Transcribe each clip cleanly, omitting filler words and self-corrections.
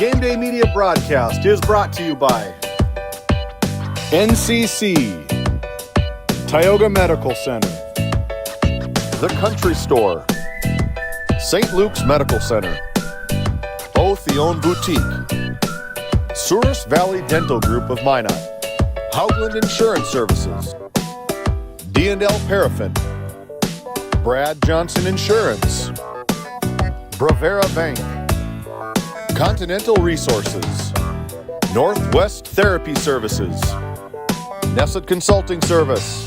GameDay Media broadcast is brought to you by NCC, Tioga Medical Center, The Country Store, St. Luke's Medical Center, O'Theone Boutique, Souris Valley Dental Group of Minot, Hoagland Insurance Services, D&L Paraffin, Brad Johnson Insurance, Bravera Bank, Continental Resources, Northwest Therapy Services, Nesset Consulting Service,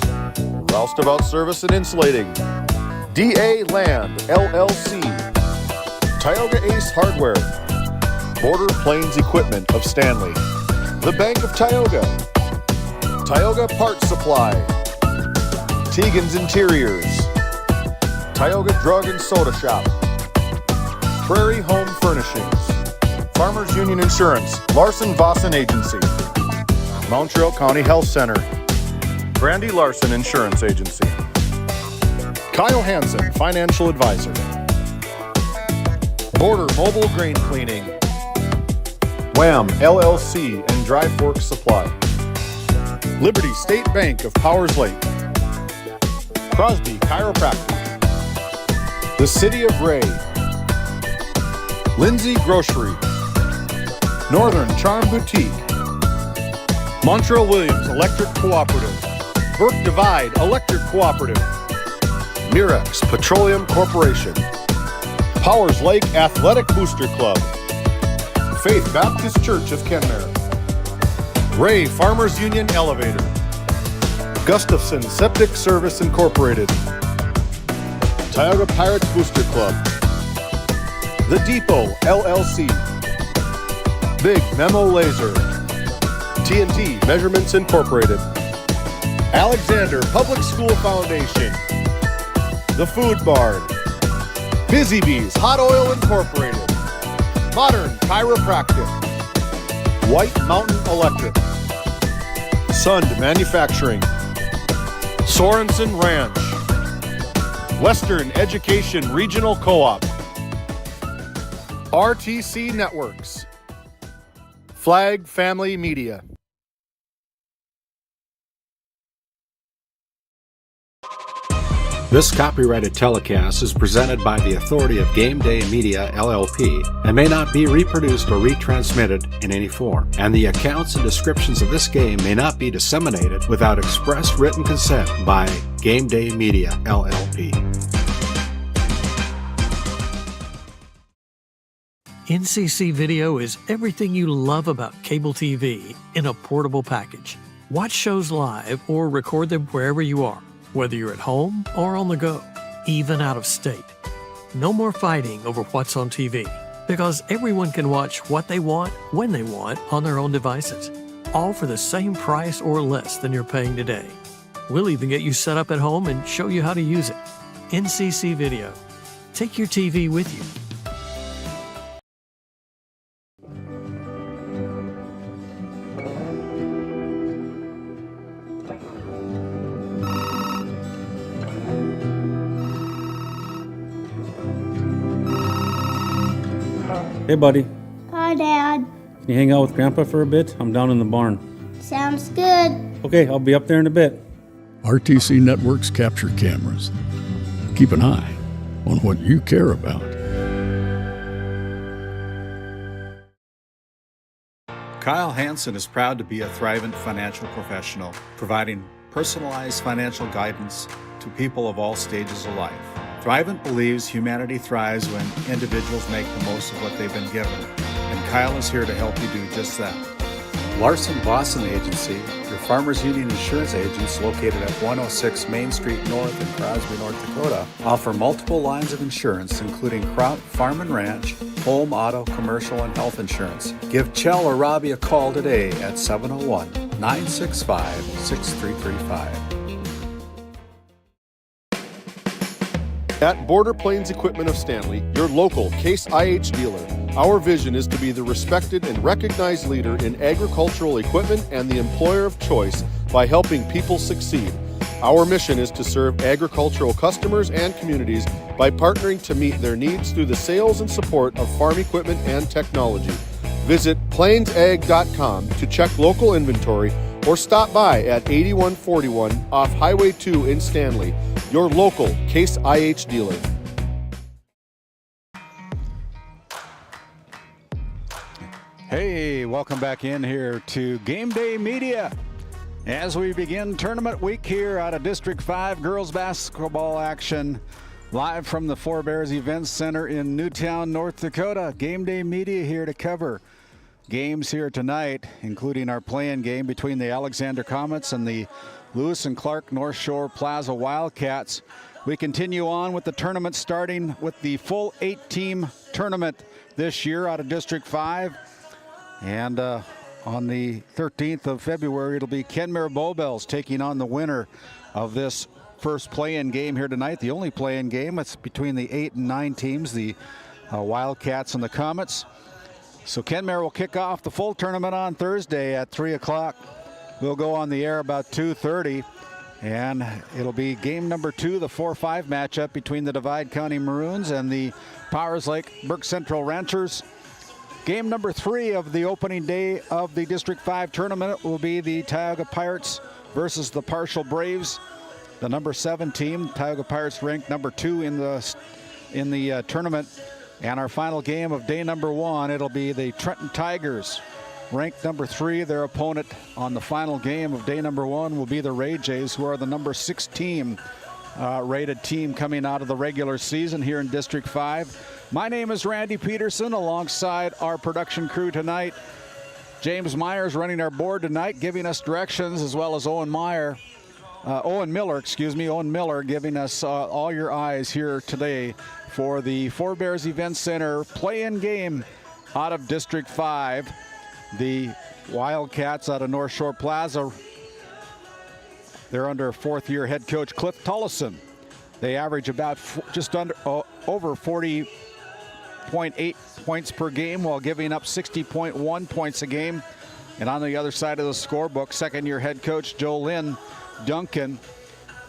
Roustabout Service and Insulating, DA Land, LLC, Tioga Ace Hardware, Border Plains Equipment of Stanley, The Bank of Tioga, Tioga Parts Supply, Tegan's Interiors, Tioga Drug and Soda Shop, Prairie Home Furnishings, Farmers Union Insurance, Larson Vossen Agency, Montreal County Health Center, Brandy Larson Insurance Agency, Kyle Hansen, Financial Advisor, Border Mobile Grain Cleaning, Wham! LLC and Dry Fork Supply, Liberty State Bank of Powers Lake, Crosby Chiropractic, The City of Ray, Lindsay Grocery, Northern Charm Boutique, Montreal Williams Electric Cooperative, Burke Divide Electric Cooperative, Mirex Petroleum Corporation, Powers Lake Athletic Booster Club, Faith Baptist Church of Kenmare, Ray Farmers Union Elevator, Gustafson Septic Service Incorporated, Tioga Pirates Booster Club, The Depot LLC, Big Memo Laser, TNT Measurements Incorporated, Alexander Public School Foundation, The Food Barn, Busy Bees Hot Oil Incorporated, Modern Chiropractic, White Mountain Electric, Sund Manufacturing, Sorensen Ranch, Western Education Regional Co-op, RTC Networks, Flag Family Media. This copyrighted telecast is presented by the authority of GameDay Media, LLP, and may not be reproduced or retransmitted in any form. And the accounts and descriptions of this game may not be disseminated without express written consent by GameDay Media, LLP. NCC Video is everything you love about cable TV in a portable package. Watch shows live or record them wherever you are, whether you're at home or on the go, even out of state. No more fighting over what's on TV, because everyone can watch what they want, when they want, on their own devices, all for the same price or less than you're paying today. We'll even get you set up at home and show you how to use it. NCC Video. Take your TV with you. Hey, buddy. Hi, Dad. Can you hang out with Grandpa for a bit? I'm down in the barn. Sounds good. Okay, I'll be up there in a bit. RTC Networks capture cameras. Keep an eye on what you care about. Kyle Hansen is proud to be a Thrivent financial professional, providing personalized financial guidance to people of all stages of life. Thrivent believes humanity thrives when individuals make the most of what they've been given, and Kyle is here to help you do just that. Larson Vossen Agency, your Farmers Union Insurance agents located at 106 Main Street North in Crosby, North Dakota, offer multiple lines of insurance, including crop, farm and ranch, home, auto, commercial, and health insurance. Give Chell or Robbie a call today at 701-965-6335. At Border Plains Equipment of Stanley, your local Case IH dealer, our vision is to be the respected and recognized leader in agricultural equipment and the employer of choice by helping people succeed. Our mission is to serve agricultural customers and communities by partnering to meet their needs through the sales and support of farm equipment and technology. Visit plainsag.com to check local inventory or stop by at 8141 off Highway 2 in Stanley, your local Case IH dealer. Hey, welcome back in here to Game Day Media as we begin tournament week here out of District 5 girls basketball action live from the Four Bears Events Center in Newtown, North Dakota. Game Day Media here to cover games here tonight, including our play-in game between the Alexander Comets and the Lewis and Clark North Shore-Plaza Wildcats. We continue on with the tournament, starting with the full 8-team tournament this year out of District 5. And on the 13th of February, it'll be Kenmare Bowbells taking on the winner of this first play-in game here tonight. The only play-in game. It's between the 8 and 9 teams, the Wildcats and the Comets. So Kenmare will kick off the full tournament on Thursday at 3 o'clock. We'll go on the air about 2:30. And it'll be game number 2, the 4-5 matchup between the Divide County Maroons and the Powers Lake Burke Central Ranchers. Game number 3 of the opening day of the District 5 tournament will be the Tioga Pirates versus the Partial Braves, the number 7 team. Tioga Pirates ranked number 2 in the tournament. And our final game of day number 1, it'll be the Trenton Tigers, ranked number 3. Their opponent on the final game of day number 1 will be the Ray Jays, who are the number 6 team, rated team coming out of the regular season here in District 5. My name is Randy Peterson, alongside our production crew tonight. James Myers running our board tonight, giving us directions, as well as Owen Miller giving us all your eyes here today for the Four Bears Event Center play-in game out of District 5. The Wildcats out of North Shore Plaza, they're under 4th-year head coach Cliff Tullison. They average about over 40.8 points per game while giving up 60.1 points a game. And on the other side of the scorebook, 2nd-year head coach Joe Lynn Duncan,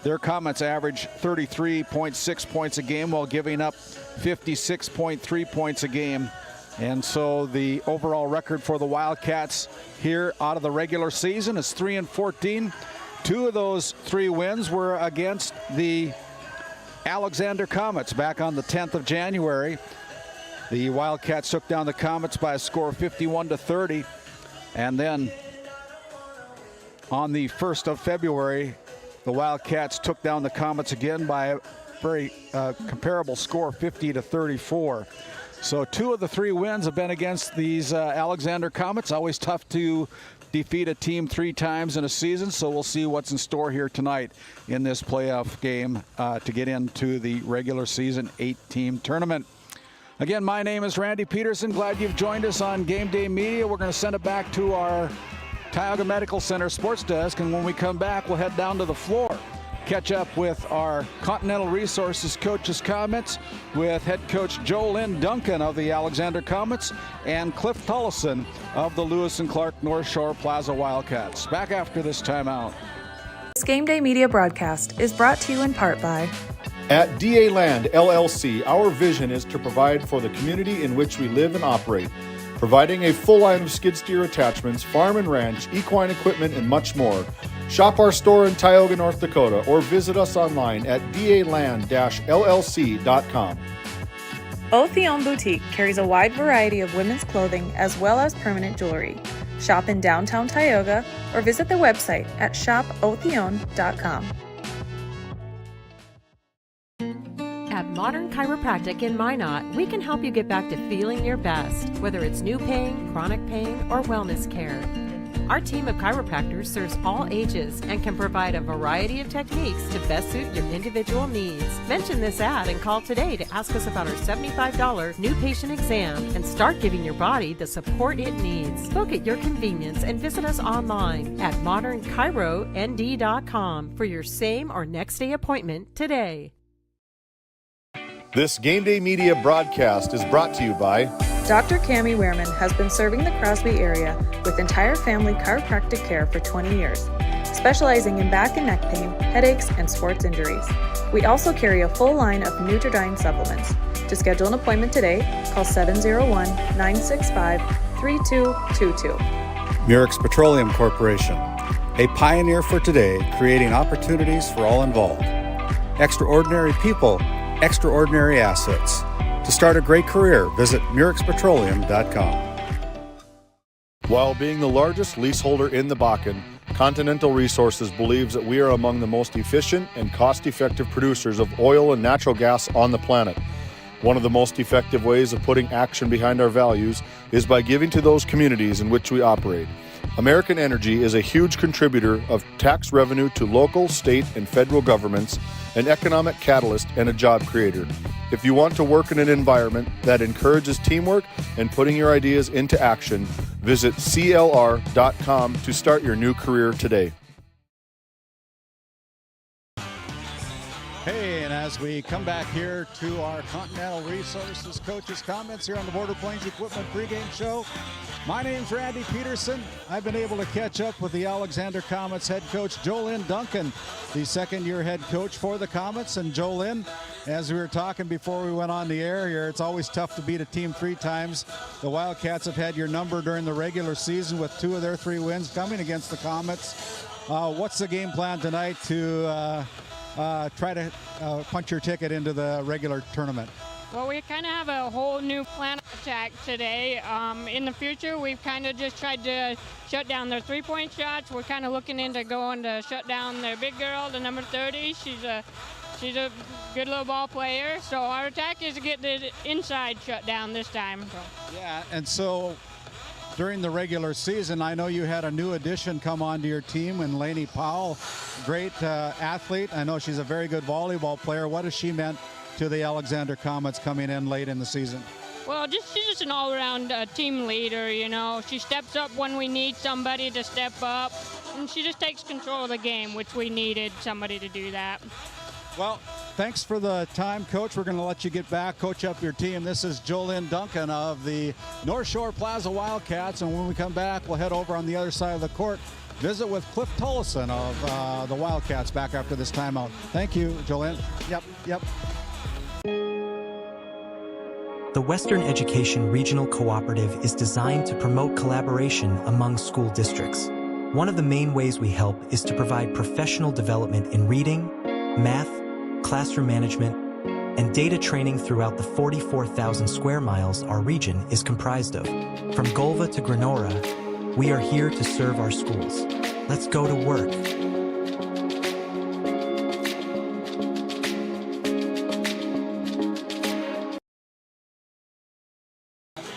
their Comets average 33.6 points a game while giving up 56.3 points a game. And so the overall record for the Wildcats here out of the regular season is 3-14. 2 of those 3 wins were against the Alexander Comets back on the 10th of January. The Wildcats took down the Comets by a score of 51-30. And then on the 1st of February, the Wildcats took down the Comets again by a very comparable score, 50-34. So 2 of the 3 wins have been against these Alexander Comets. Always tough to defeat a team 3 times in a season, so we'll see what's in store here tonight in this playoff game to get into the regular season 8-team tournament. Again, my name is Randy Peterson. Glad you've joined us on Game Day Media. We're going to send it back to our Tioga Medical Center sports desk, and when we come back, we'll head down to the floor. Catch up with our Continental Resources coaches' comments with head coach Joe Lynn Duncan of the Alexander Comets and Cliff Tullison of the Lewis and Clark North Shore Plaza Wildcats. Back after this timeout. This Game Day Media broadcast is brought to you in part by At DA Land LLC, our vision is to provide for the community in which we live and operate, providing a full line of skid steer attachments, farm and ranch, equine equipment, and much more. Shop our store in Tioga, North Dakota, or visit us online at daland-llc.com. Otheon Boutique carries a wide variety of women's clothing as well as permanent jewelry. Shop in downtown Tioga or visit their website at shopotheon.com. At Modern Chiropractic in Minot, we can help you get back to feeling your best, whether it's new pain, chronic pain, or wellness care. Our team of chiropractors serves all ages and can provide a variety of techniques to best suit your individual needs. Mention this ad and call today to ask us about our $75 new patient exam and start giving your body the support it needs. Book at your convenience and visit us online at modernchirond.com for your same or next day appointment today. This Game Day Media broadcast is brought to you by Dr. Cammie Wehrman has been serving the Crosby area with entire family chiropractic care for 20 years, specializing in back and neck pain, headaches, and sports injuries. We also carry a full line of Nutridyne supplements. To schedule an appointment today, call 701-965-3688 3222. Murex Petroleum Corporation, a pioneer for today, creating opportunities for all involved. Extraordinary people, extraordinary assets. To start a great career, visit murexpetroleum.com. While being the largest leaseholder in the Bakken, Continental Resources believes that we are among the most efficient and cost-effective producers of oil and natural gas on the planet. One of the most effective ways of putting action behind our values is by giving to those communities in which we operate. American Energy is a huge contributor of tax revenue to local, state, and federal governments, an economic catalyst, and a job creator. If you want to work in an environment that encourages teamwork and putting your ideas into action, visit CLR.com to start your new career today. Hey, and as we come back here to our Continental Resources Coaches Comments here on the Border Plains Equipment Pregame Show, my name's Randy Peterson. I've been able to catch up with the Alexander Comets head coach, Jolynn Duncan, the second-year head coach for the Comets. And Jolynn, as we were talking before we went on the air here, it's always tough to beat a team 3 times. The Wildcats have had your number during the regular season with 2 of their 3 wins coming against the Comets. What's the game plan tonight to try to punch your ticket into the regular tournament? Well, we kind of have a whole new plan of attack today. In the future, we've kind of just tried to shut down their 3-point shots. We're kind of looking into going to shut down their big girl, the number 30. She's a good little ball player. So our attack is to get the inside shut down this time. Yeah, and so during the regular season, I know you had a new addition come onto your team, and Lainey Powell, great athlete. I know she's a very good volleyball player. What has she meant to the Alexander Comets coming in late in the season? Well, she's just an all-around team leader, you know. She steps up when we need somebody to step up, and she just takes control of the game, which we needed somebody to do that. Well, thanks for the time, Coach. We're going to let you get back, coach up your team. This is Jolynn Duncan of the North Shore-Plaza Wildcats, and when we come back, we'll head over on the other side of the court, visit with Cliff Tullison of the Wildcats back after this timeout. Thank you, Jolynn. Yep. The Western Education Regional Cooperative is designed to promote collaboration among school districts. One of the main ways we help is to provide professional development in reading, math, classroom management, and data training throughout the 44,000 square miles our region is comprised of. From Golva to Granora, we are here to serve our schools. Let's go to work.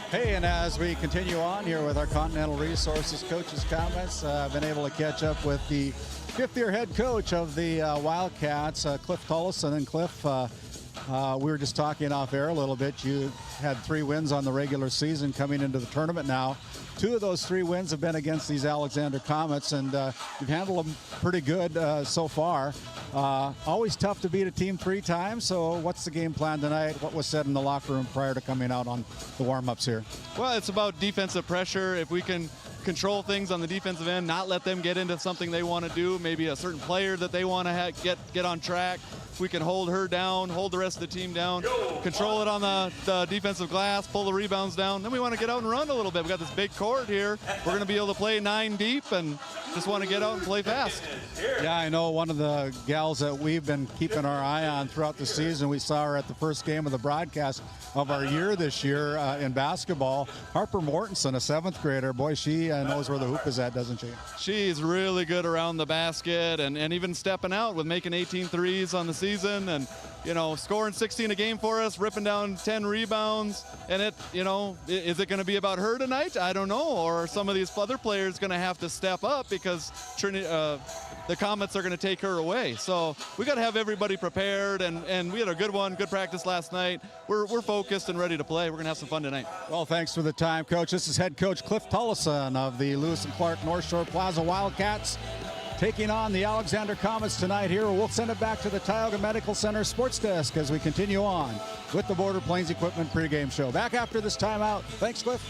Hey, and as we continue on here with our Continental Resources Coaches Comments, I've been able to catch up with the 5th-year head coach of the Wildcats, Cliff Tullison. And Cliff, we were just talking off air a little bit. You had 3 wins on the regular season coming into the tournament now. 2 of those 3 wins have been against these Alexander Comets, and you've handled them pretty good so far. Always tough to beat a team 3 times, so what's the game plan tonight? What was said in the locker room prior to coming out on the warm-ups here? Well, it's about defensive pressure. If we can control things on the defensive end, not let them get into something they want to do, maybe a certain player that they want to get on track. If we can hold her down, hold the rest of the team down, control it on the defensive glass, pull the rebounds down, then we want to get out and run a little bit. We got this big court here. We're going to be able to play 9 deep and just want to get out and play fast. Yeah, I know one of the gals that we've been keeping our eye on throughout the season. We saw her at the first game of the broadcast of our year this year in basketball. Harper Mortensen, a 7th grader. Boy, she knows where the hoop is at, doesn't she? She's really good around the basket and even stepping out with making 18 threes on the season and, you know, scoring 16 a game for us, ripping down 10 rebounds. And it, you know, is it going to be about her tonight? I don't know. Or are some of these other players going to have to step up because the Comets are going to take her away. So we got to have everybody prepared, and we had a good practice last night. We're focused and ready to play. We're going to have some fun tonight. Well, thanks for the time, Coach. This is head coach Cliff Tullison of the Lewis and Clark North Shore Plaza Wildcats, taking on the Alexander Comets tonight here. We'll send it back to the Tioga Medical Center sports desk as we continue on with the Border Plains Equipment pregame show. Back after this timeout. Thanks, Cliff.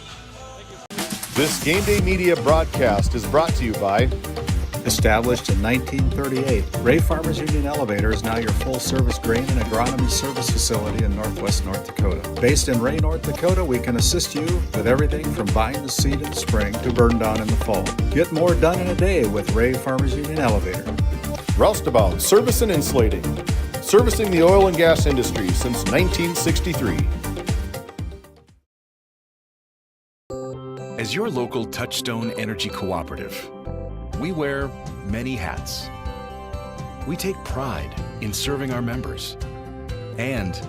This Game Day Media broadcast is brought to you by Established in 1938, Ray Farmers Union Elevator is now your full-service grain and agronomy service facility in northwest North Dakota. Based in Ray, North Dakota, we can assist you with everything from buying the seed in the spring to burn down in the fall. Get more done in a day with Ray Farmers Union Elevator. Roustabout Service and Insulating, servicing the oil and gas industry since 1963. As your local Touchstone Energy Cooperative, we wear many hats. We take pride in serving our members and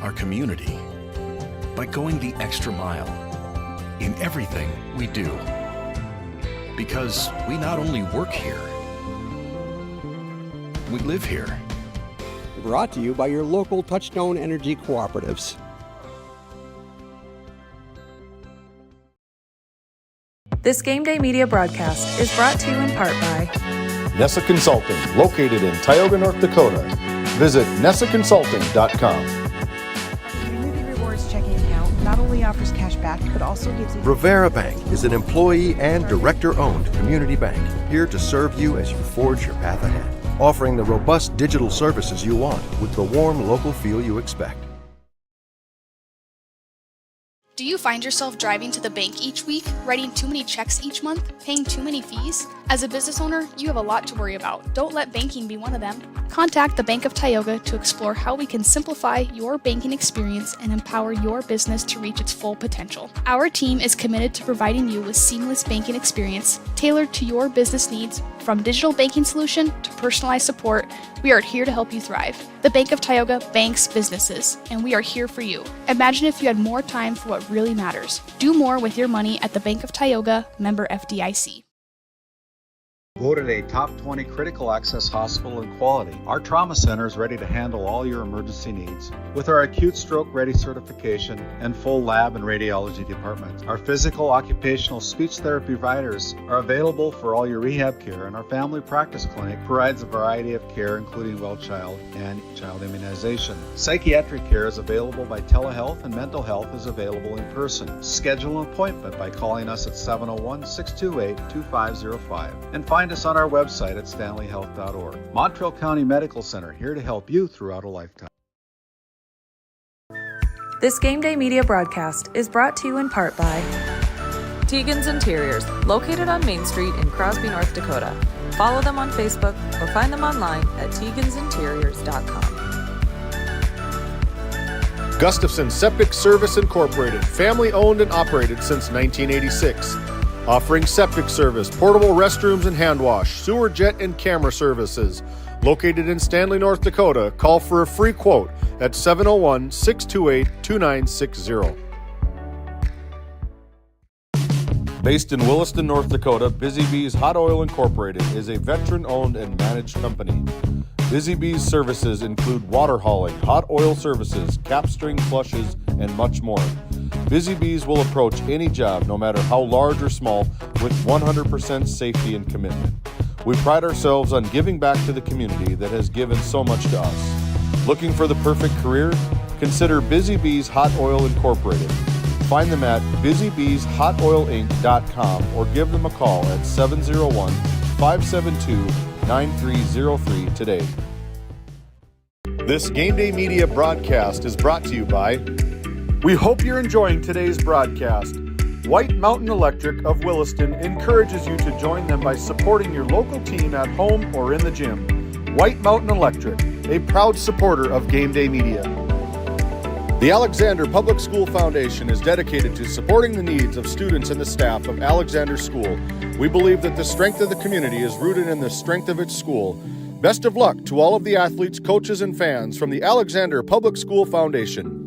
our community by going the extra mile in everything we do. Because we not only work here, we live here. Brought to you by your local Touchstone Energy Cooperatives. This Game Day media broadcast is brought to you in part by Nessa Consulting, located in Tioga, North Dakota. Visit nessaconsulting.com. Community Rewards checking account not only offers cash back, but also gives you... Rivera Bank is an employee and director-owned community bank, here to serve you as you forge your path ahead, offering the robust digital services you want with the warm local feel you expect. Do you find yourself driving to the bank each week, writing too many checks each month, paying too many fees? As a business owner, you have a lot to worry about. Don't let banking be one of them. Contact the Bank of Tioga to explore how we can simplify your banking experience and empower your business to reach its full potential. Our team is committed to providing you with seamless banking experience tailored to your business needs. From digital banking solution to personalized support, we are here to help you thrive. The Bank of Tioga banks businesses, and we are here for you. Imagine if you had more time for what really matters. Do more with your money at the Bank of Tioga, member FDIC. Voted a top 20 critical access hospital in quality, our trauma center is ready to handle all your emergency needs. With our acute stroke ready certification and full lab and radiology department, our physical, occupational, speech therapy providers are available for all your rehab care, and our family practice clinic provides a variety of care including well child and child immunization. Psychiatric care is available by telehealth, and mental health is available in person. Schedule an appointment by calling us at 701-628-2505 and find us on our website at stanleyhealth.org. Montreal County Medical Center, here to help you throughout a lifetime. This Game Day media broadcast is brought to you in part by Tegan's Interiors, located on Main Street in Crosby, North Dakota. Follow them on Facebook or find them online at tegansinteriors.com. Gustafson Septic Service Incorporated, family owned and operated since 1986. Offering septic service, portable restrooms and hand wash, sewer jet and camera services. Located in Stanley, North Dakota, call for a free quote at 701-628-2960. Based in Williston, North Dakota, Busy Bees Hot Oil Incorporated is a veteran-owned and managed company. Busy Bees services include water hauling, hot oil services, capstring flushes, and much more. Busy Bees will approach any job, no matter how large or small, with 100% safety and commitment. We pride ourselves on giving back to the community that has given so much to us. Looking for the perfect career? Consider Busy Bees Hot Oil Incorporated. Find them at busybeeshotoilinc.com or give them a call at 701-572-9303 today. This Game Day Media broadcast is brought to you by... We hope you're enjoying today's broadcast. White Mountain Electric of Williston encourages you to join them by supporting your local team at home or in the gym. White Mountain Electric, a proud supporter of Game Day Media. The Alexander Public School Foundation is dedicated to supporting the needs of students and the staff of Alexander School. We believe that the strength of the community is rooted in the strength of its school. Best of luck to all of the athletes, coaches, and fans from the Alexander Public School Foundation.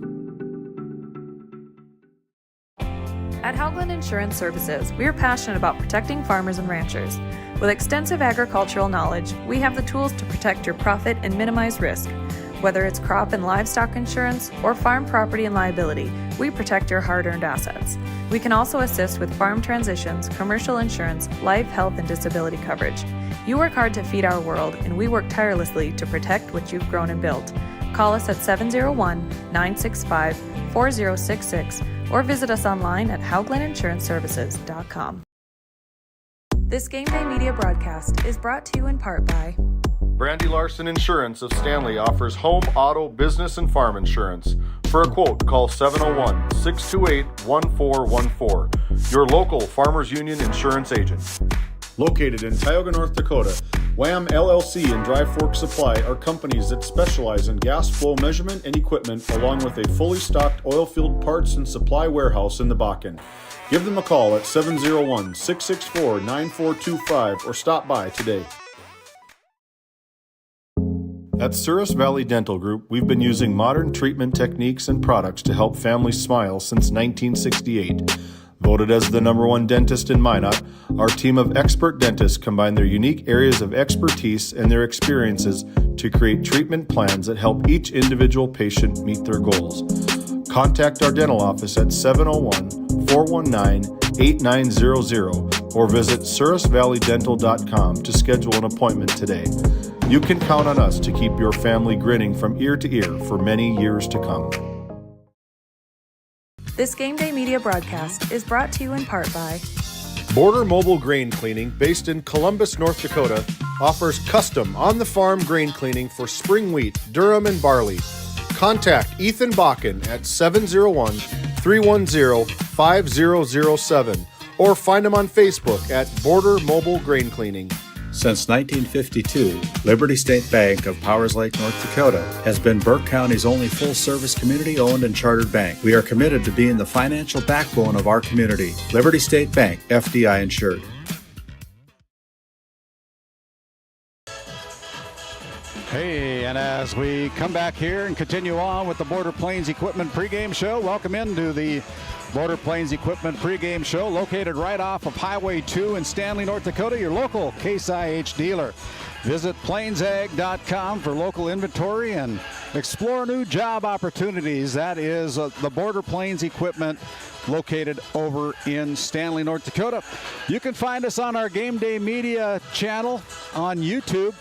At Haugland Insurance Services, we are passionate about protecting farmers and ranchers. With extensive agricultural knowledge, we have the tools to protect your profit and minimize risk. Whether it's crop and livestock insurance or farm property and liability, we protect your hard-earned assets. We can also assist with farm transitions, commercial insurance, life, health, and disability coverage. You work hard to feed our world, and we work tirelessly to protect what you've grown and built. Call us at 701-965-4066 or visit us online at hauglandinsuranceservices.com. This Game Day media broadcast is brought to you in part by Brandy Larson Insurance of Stanley offers home, auto, business, and farm insurance. For a quote, call 701-628-1414. Your local Farmers Union insurance agent. Located in Tioga, North Dakota, WHAM LLC and Dry Fork Supply are companies that specialize in gas flow measurement and equipment, along with a fully stocked oil field parts and supply warehouse in the Bakken. Give them a call at 701-664-9425 or stop by today. At Souris Valley Dental Group, we've been using modern treatment techniques and products to help families smile since 1968. Voted as the #1 dentist in Minot, our team of expert dentists combine their unique areas of expertise and their experiences to create treatment plans that help each individual patient meet their goals. Contact our dental office at 701-419-8900 or visit sourisvalleydental.com to schedule an appointment today. You can count on us to keep your family grinning from ear to ear for many years to come. This Game Day media broadcast is brought to you in part by Border Mobile Grain Cleaning, based in Columbus, North Dakota, offers custom on-the-farm grain cleaning for spring wheat, durum, and barley. Contact Ethan Bakken at 701-310-5007 or find him on Facebook at Border Mobile Grain Cleaning. Since 1952, Liberty State Bank of Powers Lake, North Dakota has been Burke County's only full-service community-owned and chartered bank. We are committed to being the financial backbone of our community. Liberty State Bank, FDI insured. Hey, and as we come back here and continue on with the Border Plains Equipment pregame show, welcome into the Border Plains Equipment pregame show, located right off of Highway 2 in Stanley, North Dakota, your local Case IH dealer. Visit plainsag.com for local inventory and explore new job opportunities. That is the Border Plains Equipment located over in Stanley, North Dakota. You can find us on our Game Day Media channel on YouTube.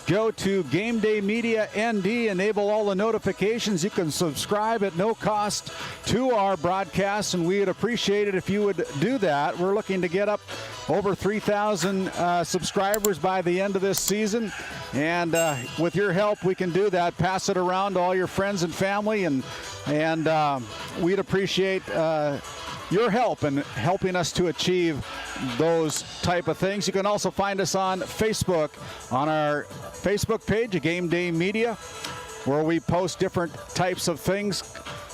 Go to Game Day Media ND, enable all the notifications. You can subscribe at no cost to our broadcast, and we would appreciate it if you would do that. We're looking to get up over 3,000 subscribers by the end of this season, and with your help, we can do that. Pass it around to all your friends and family, and we'd appreciate your help in helping us to achieve those type of things. You can also find us on Facebook, on our Facebook page, Game Day Media, where we post different types of things,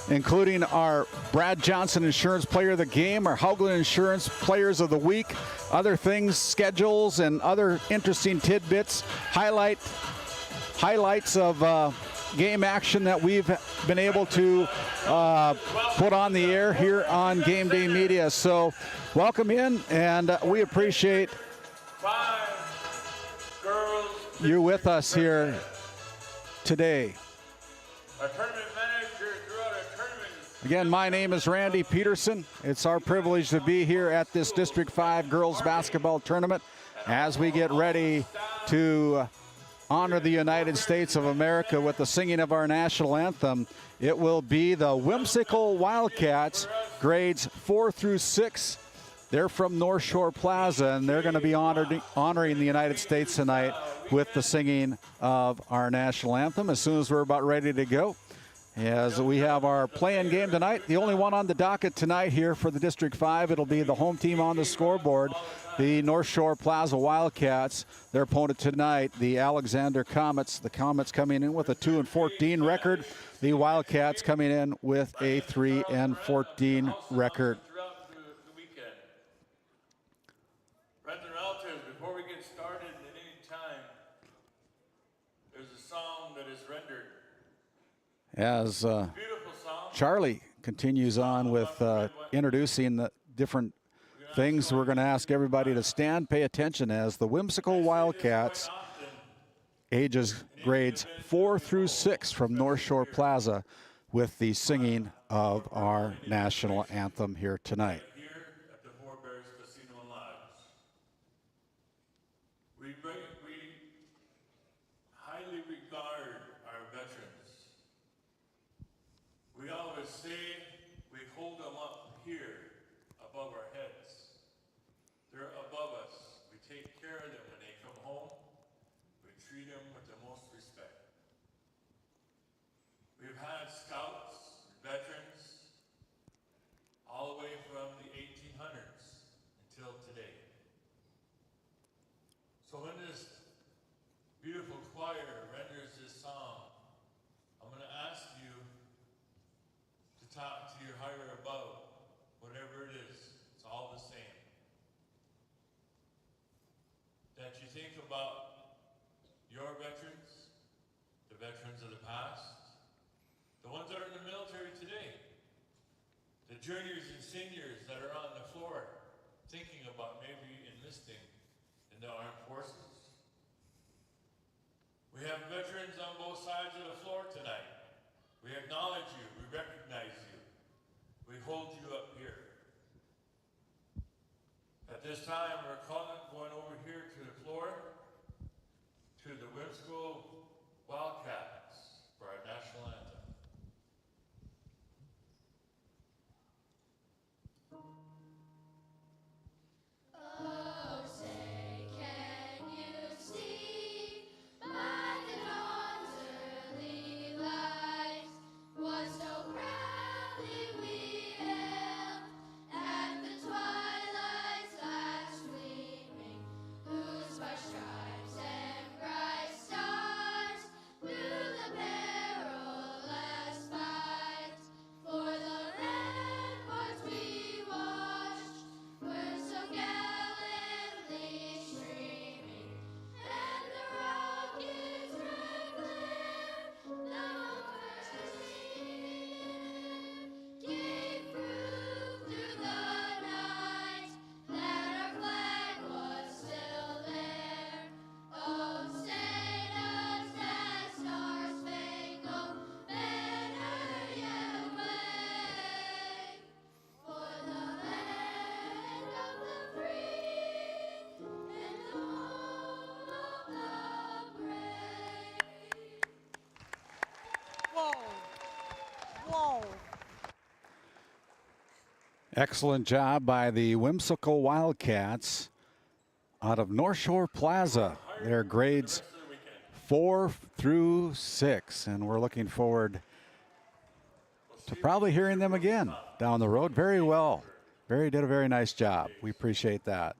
including our Brad Johnson Insurance Player of the Game, our Hoagland Insurance Players of the Week, other things, schedules, and other interesting tidbits, highlights of game action that we've been able to put on the air here on Game Day Media. So welcome in, and we appreciate you with us here today. Again, my name is Randy Peterson. It's our privilege to be here at this District 5 girls basketball tournament as we get ready to honor the United States of America with the singing of our national anthem. It will be the Whimsical Wildcats, grades 4 through 6. They're from North Shore-Plaza, and they're going to be honoring the United States tonight with the singing of our national anthem as soon as we're about ready to go. As we have our play-in game tonight, the only one on the docket tonight here for the District 5, it'll be the home team on the scoreboard, the North Shore-Plaza Wildcats. Their opponent tonight, the Alexander Comets. The Comets coming in with a 2-14 record. The Wildcats coming in with a 3-14 record. Friends and relatives, before we get started at any time, there's a song that is rendered. As Charlie continues on with introducing the different things, we're going to ask everybody to stand, pay attention as the Whimsical Wildcats, ages grades 4 through 6 from North Shore-Plaza, with the singing of our national anthem here tonight. We highly regard our veterans. We always say we hold them up here above our heads. They're above us. We take juniors and seniors that are on the floor thinking about maybe enlisting in the armed forces. We have veterans on both sides of the floor tonight. We acknowledge you, we recognize you, we hold you up here. At this time, we're going over here to the floor to the Whimsical Wildcats for our national anthem. Oh, say, can you see by the dawn's early light what so proudly we hailed at the twilight's last gleaming, whose by stripes and bright stars through the perilous fight for the ramparts we watched were so gallantly streaming, and the rockets red glare, the first gave proof through the night that our flag was still there. Oh, say does that star-spangled banner yet wave for the land of the free and home of the brave. Whoa. Whoa. Excellent job by the Whimsical Wildcats out of North Shore-Plaza. Their grades 4 through 6, and we're looking forward to probably hearing them again down the road. Very well. Did a very nice job. We appreciate that.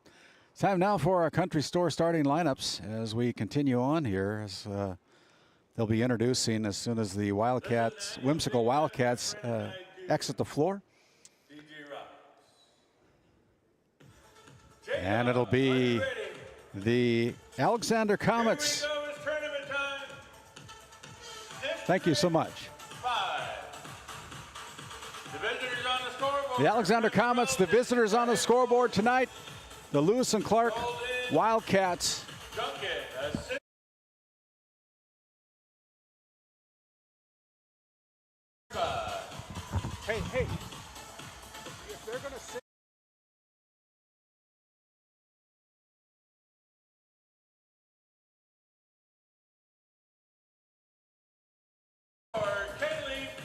It's time now for our country store starting lineups as we continue on here. As they'll be introducing as soon as the Whimsical Wildcats exit the floor. And it'll be the Alexander Comets. Thank you so much. The Alexander Comets, the visitors on the scoreboard tonight. The Lewis and Clark Wildcats. Hey, if they're going to sit.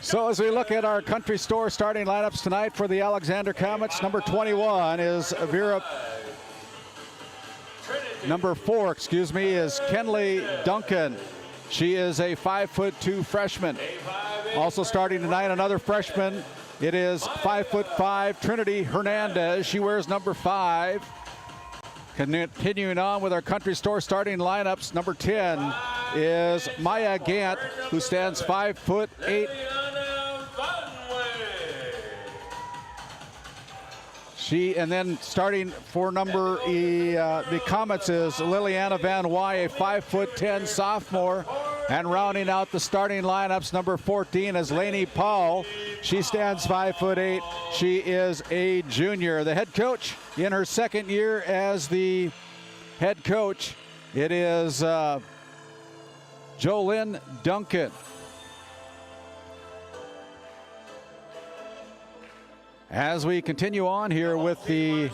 So as we look at our country store starting lineups tonight for the Alexander Comets, number 21 is Vera. Number 4, excuse me, is Kenley Duncan. She is a 5'2" freshman. Also starting tonight, another freshman. It is 5'5" Trinity Hernandez. She wears number 5. Continuing on with our country store starting lineups, number 10 is Maya Gant, who stands 5'8". And then starting for the Comets is Liliana Van Wy, a 5'10" sophomore. And rounding out the starting lineups, number 14 is Lainey Paul. She stands 5'8". She is a junior. The head coach in her second year as the head coach, it is Jolynn Duncan. As we continue on here with the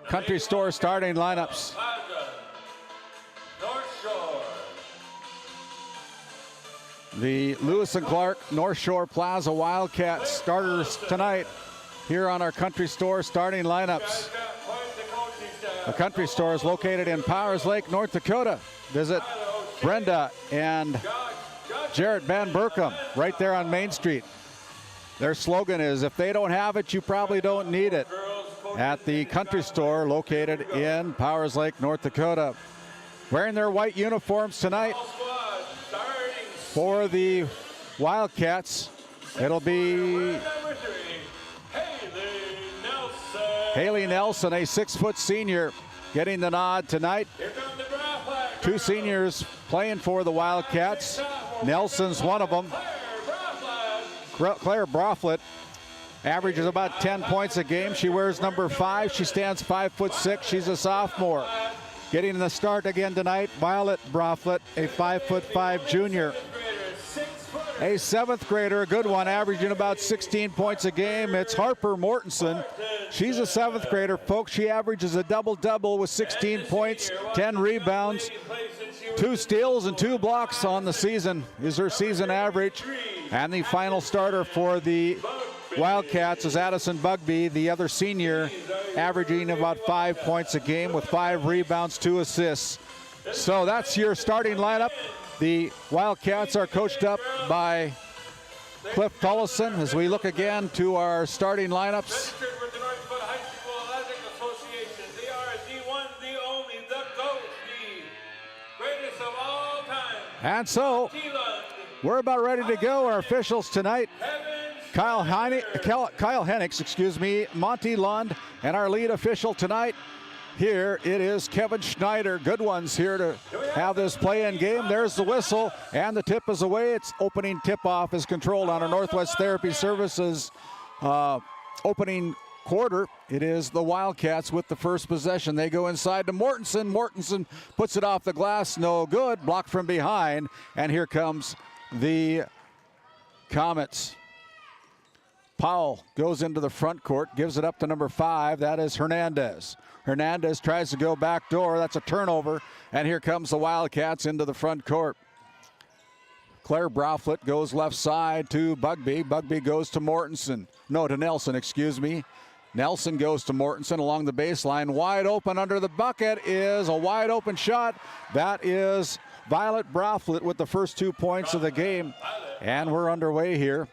country store starting lineups. The Lewis and Clark North Shore Plaza Wildcats starters tonight here on our country store starting lineups. The country store is located in Powers Lake, North Dakota. Visit Brenda and Jarrett Van Burkham right there on Main Street. Their slogan is, if they don't have it, you probably don't need it. At the country store located in Powers Lake, North Dakota. Wearing their white uniforms tonight for the Wildcats, it'll be Haley Nelson, a 6' senior, getting the nod tonight. 2 seniors playing for the Wildcats. Nelson's one of them. Claire Broflett averages about 10 points a game. She wears number 5. She stands 5'6". She's a sophomore. Getting the start again tonight, Violet Broflet, a 5'5" junior. A 7th grader, a good one, averaging about 16 points a game. It's Harper Mortensen. She's a 7th grader, folks. She averages a double-double with 16 points, 10 rebounds, 2 steals, and 2 blocks on the season is her season average. And the final starter for the Wildcats is Addison Bugby, the other senior, averaging about 5 points a game with 5 rebounds, 2 assists. So that's your starting lineup. The Wildcats are coached up by Cliff Tollison as we look again to our starting lineups. They are the one, the only, the GOAT, the greatest of all time. And so we're about ready to go. Our officials tonight, Kyle Hennigs, Monty Lund, and our lead official tonight, here it is Kevin Schneider. Good ones here to have this play-in game. There's the whistle, and the tip is away. Its opening tip-off is controlled on our Northwest Therapy Services opening quarter. It is the Wildcats with the first possession. They go inside to Mortensen. Mortensen puts it off the glass. No good. Blocked from behind. And here comes the Comets. Powell goes into the front court, gives it up to number 5. That is Hernandez. Hernandez tries to go back door. That's a turnover. And here comes the Wildcats into the front court. Claire Broflet goes left side to Bugby. Bugby goes to Mortensen. No, to Nelson, excuse me. Nelson goes to Mortensen along the baseline. Wide open under the bucket is a wide open shot. That is Violet Broflet with the first 2 points of the game. And we're underway here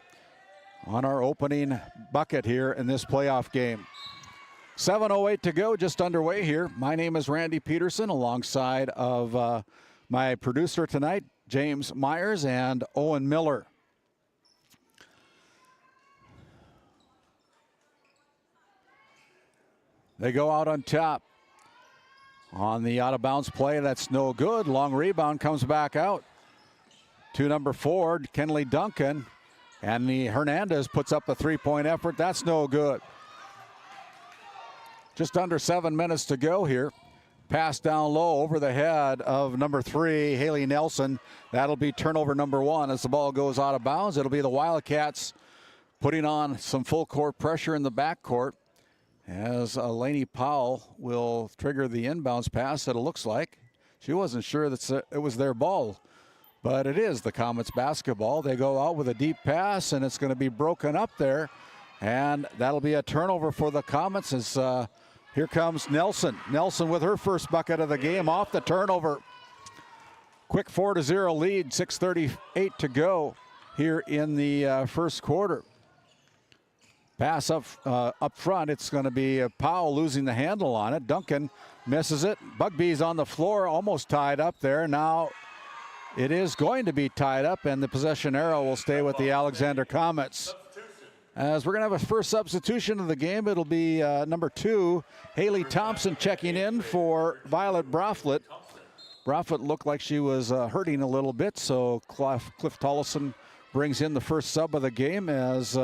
on our opening bucket here in this playoff game. 7:08 to go, just underway here. My name is Randy Peterson, alongside of my producer tonight, James Myers and Owen Miller. They go out on top. On the out-of-bounds play, that's no good. Long rebound comes back out to number 4, Kenley Duncan. And the Hernandez puts up a 3-point effort. That's no good. Just under 7 minutes to go here. Pass down low over the head of number 3, Haley Nelson. That'll be turnover number 1 as the ball goes out of bounds. It'll be the Wildcats putting on some full court pressure in the backcourt as Lainey Powell will trigger the inbounds pass that it looks like. She wasn't sure that it was their ball, but it is the Comets basketball. They go out with a deep pass, and it's going to be broken up there, and that'll be a turnover for the Comets as here comes Nelson. Nelson with her first bucket of the game off the turnover. Quick 4-0 lead, 6:38 to go here in the first quarter. Pass up front. It's going to be Powell losing the handle on it. Duncan misses it. Bugby's on the floor, almost tied up there. Now it is going to be tied up, and the possession arrow will stay with the Alexander Comets. As we're going to have a first substitution of the game, it'll be number 2, Haley Thompson, checking in for Violet Broflet. Broflet looked like she was hurting a little bit, so Cliff Tollison brings in the first sub of the game as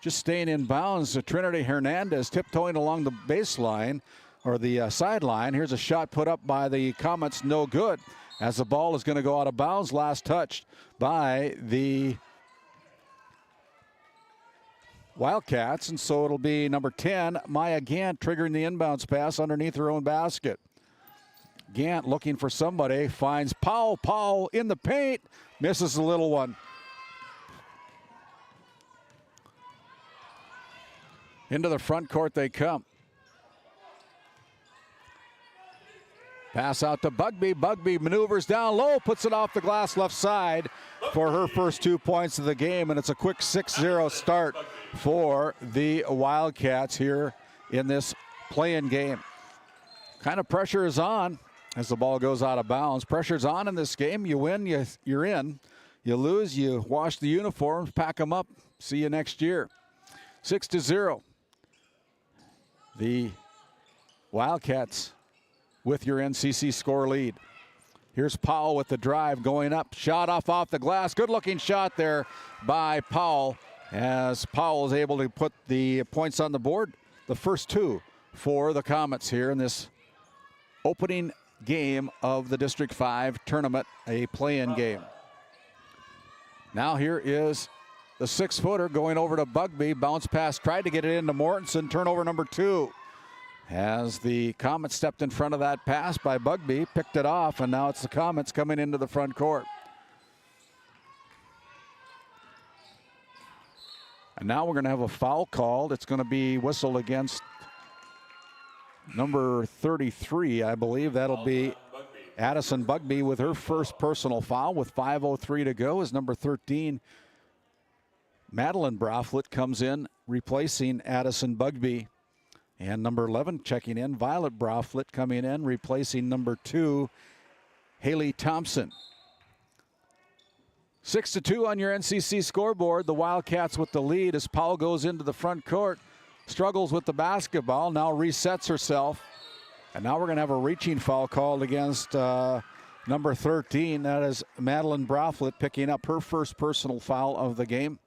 just staying in bounds. Trinity Hernandez tiptoeing along the baseline, or the sideline. Here's a shot put up by the Comets, no good, as the ball is going to go out of bounds. Last touched by the Wildcats, and so it'll be number 10, Maya Gant, triggering the inbounds pass underneath her own basket. Gant looking for somebody, finds Powell. Powell in the paint, misses a little one. Into the front court they come. Pass out to Bugby. Bugby maneuvers down low, puts it off the glass left side for her first 2 points of the game, and it's a quick 6-0 start for the Wildcats here in this play-in game. Kind of pressure is on as the ball goes out of bounds. Pressure's on in this game. You win, you're in. You lose, you wash the uniforms, pack them up, see you next year. 6-0. The Wildcats with your NCC score lead. Here's Powell with the drive going up. Shot off the glass. Good looking shot there by Powell. as Powell is able to put the points on the board, the first two for the Comets here in this opening game of the District 5 tournament, a play-in game. Now here is the 6-footer going over to Bugby. Bounce pass, tried to get it into Mortensen. Turnover number 2. As the Comets stepped in front of that pass by Bugby, picked it off, and now it's the Comets coming into the front court. And now we're going to have a foul called. It's going to be whistled against number 33, I believe. That'll be Addison Bugby with her first personal foul with 5:03 to go as number 13, Madeline Broflet, comes in replacing Addison Bugby. And number 11 checking in, Violet Broflet, coming in replacing number 2, Haley Thompson. 6-2 on your NCC scoreboard. The Wildcats with the lead as Powell goes into the front court. Struggles with the basketball, now resets herself. And now we're going to have a reaching foul called against number 13. That is Madeline Broflet picking up her first personal foul of the game.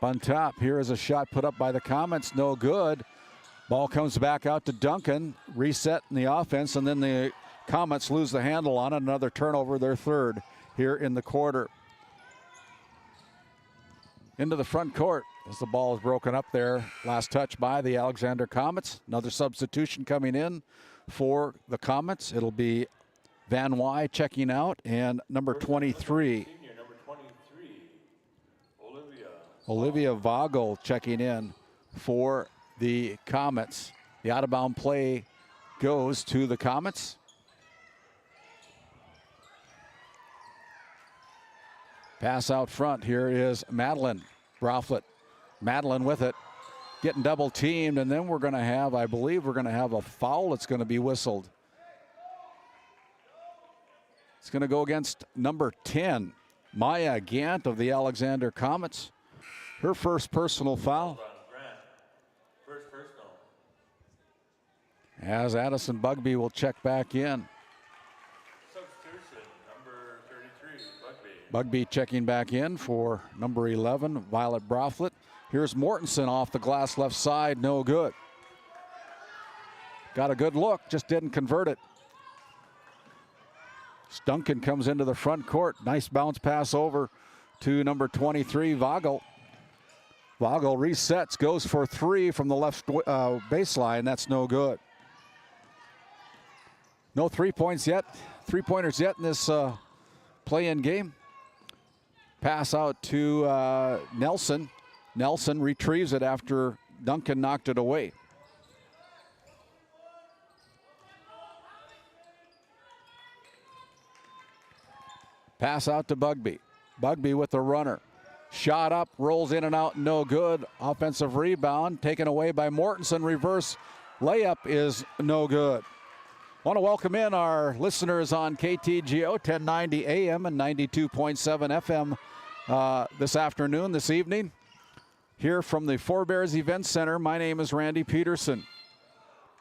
On top, here is a shot put up by the Comets, no good. Ball comes back out to Duncan, reset in the offense, and then the Comets lose the handle on it. Another turnover, their third here in the quarter. Into the front court as the ball is broken up there. Last touch by the Alexander Comets. Another substitution coming in for the Comets. It'll be Van Wy checking out, and number 23. Olivia Vogel checking in for the Comets. The out-of-bound play goes to the Comets. Pass out front. Here is Madeline Broflet. Madeline with it. Getting double teamed, and then we're going to have, I believe we're going to have a foul that's going to be whistled. It's going to go against number 10, Maya Gant of the Alexander Comets. Her first personal foul. First personal. As Addison Bugby will check back in. Substitution, number 33, Bugby. Bugby checking back in for number 11, Violet Broflet. Here's Mortensen off the glass left side, no good. Got a good look, just didn't convert it. Duncan comes into the front court. Nice bounce pass over to number 23, Vogel. Vogel resets, goes for 3 from the left baseline. That's no good. No 3-pointers yet in this play-in game. Pass out to Nelson. Nelson retrieves it after Duncan knocked it away. Pass out to Bugby. Bugby with the runner. Shot up, rolls in and out, no good. Offensive rebound taken away by Mortensen. Reverse layup is no good. Want to welcome in our listeners on KTGO 1090 AM and 92.7 FM this afternoon, this evening. Here from the Forebears Event Center, my name is Randy Peterson.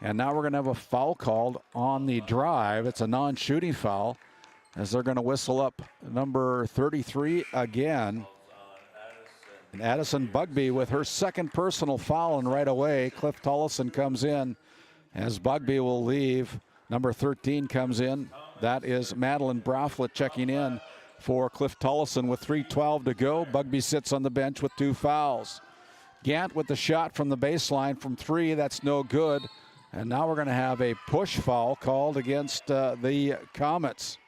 And now we're going to have a foul called on the drive. It's a non-shooting foul as they're going to whistle up number 33 again. And Addison Bugby with her second personal foul, and right away Cliff Tollison comes in as Bugby will leave. Number 13 comes in. That is Madeline Broflet checking in for Cliff Tollison with 3:12 to go. Bugby sits on the bench with 2 fouls. Gant with the shot from the baseline from 3. That's no good. And now we're going to have a push foul called against the Comets.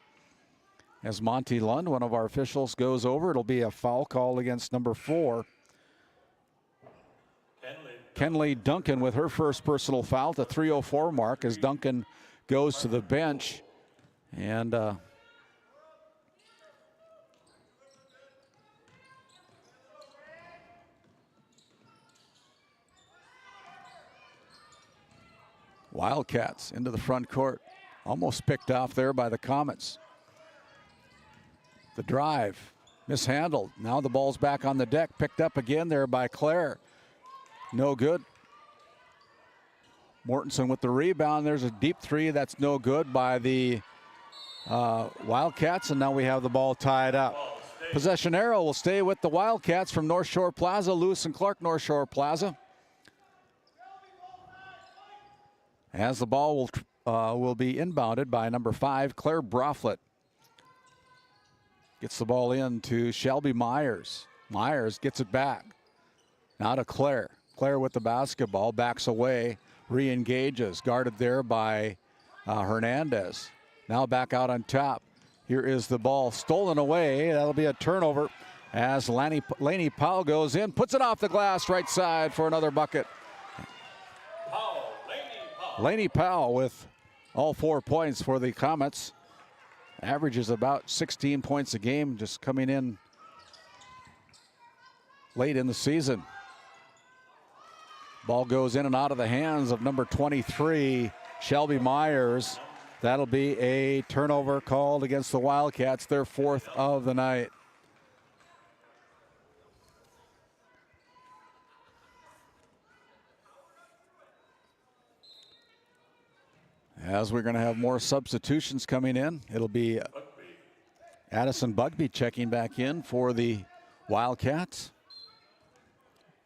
As Monty Lund, one of our officials, goes over, it'll be a foul call against number 4. Kenley Duncan with her first personal foul at the 3:04 mark as Duncan goes to the bench. And Wildcats into the front court. Almost picked off there by the Comets. The drive. Mishandled. Now the ball's back on the deck. Picked up again there by Claire. No good. Mortensen with the rebound. There's a deep three. That's no good by the Wildcats. And now we have the ball tied up. Possession arrow will stay with the Wildcats from North Shore-Plaza. Lewis and Clark, North Shore-Plaza. As the ball will be inbounded by number 5, Claire Broflett. Gets the ball in to Shelby Myers. Myers gets it back. Now to Claire. Claire with the basketball, backs away, re-engages. Guarded there by Hernandez. Now back out on top. Here is the ball stolen away. That'll be a turnover as Laney Powell goes in, puts it off the glass right side for another bucket. Laney Powell with all 4 points for the Comets. Averages about 16 points a game, just coming in late in the season. Ball goes in and out of the hands of number 23, Shelby Myers. That'll be a turnover called against the Wildcats, their 4th of the night. As we're going to have more substitutions coming in, it'll be Addison Bugby checking back in for the Wildcats.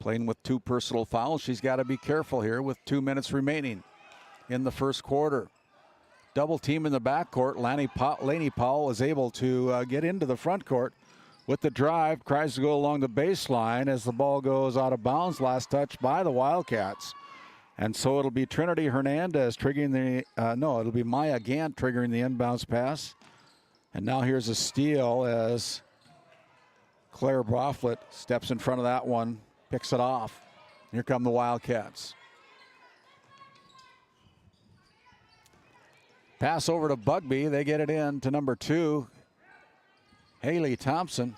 Playing with 2 personal fouls. She's got to be careful here with 2 minutes remaining in the first quarter. Double team in the backcourt. Laney Powell is able to get into the front court with the drive. Tries to go along the baseline as the ball goes out of bounds. Last touch by the Wildcats. And so it'll be Trinity Hernandez triggering it'll be Maya Gant triggering the inbounds pass. And now here's a steal as Claire Broflett steps in front of that one, picks it off. Here come the Wildcats. Pass over to Bugby. They get it in to number 2, Haley Thompson.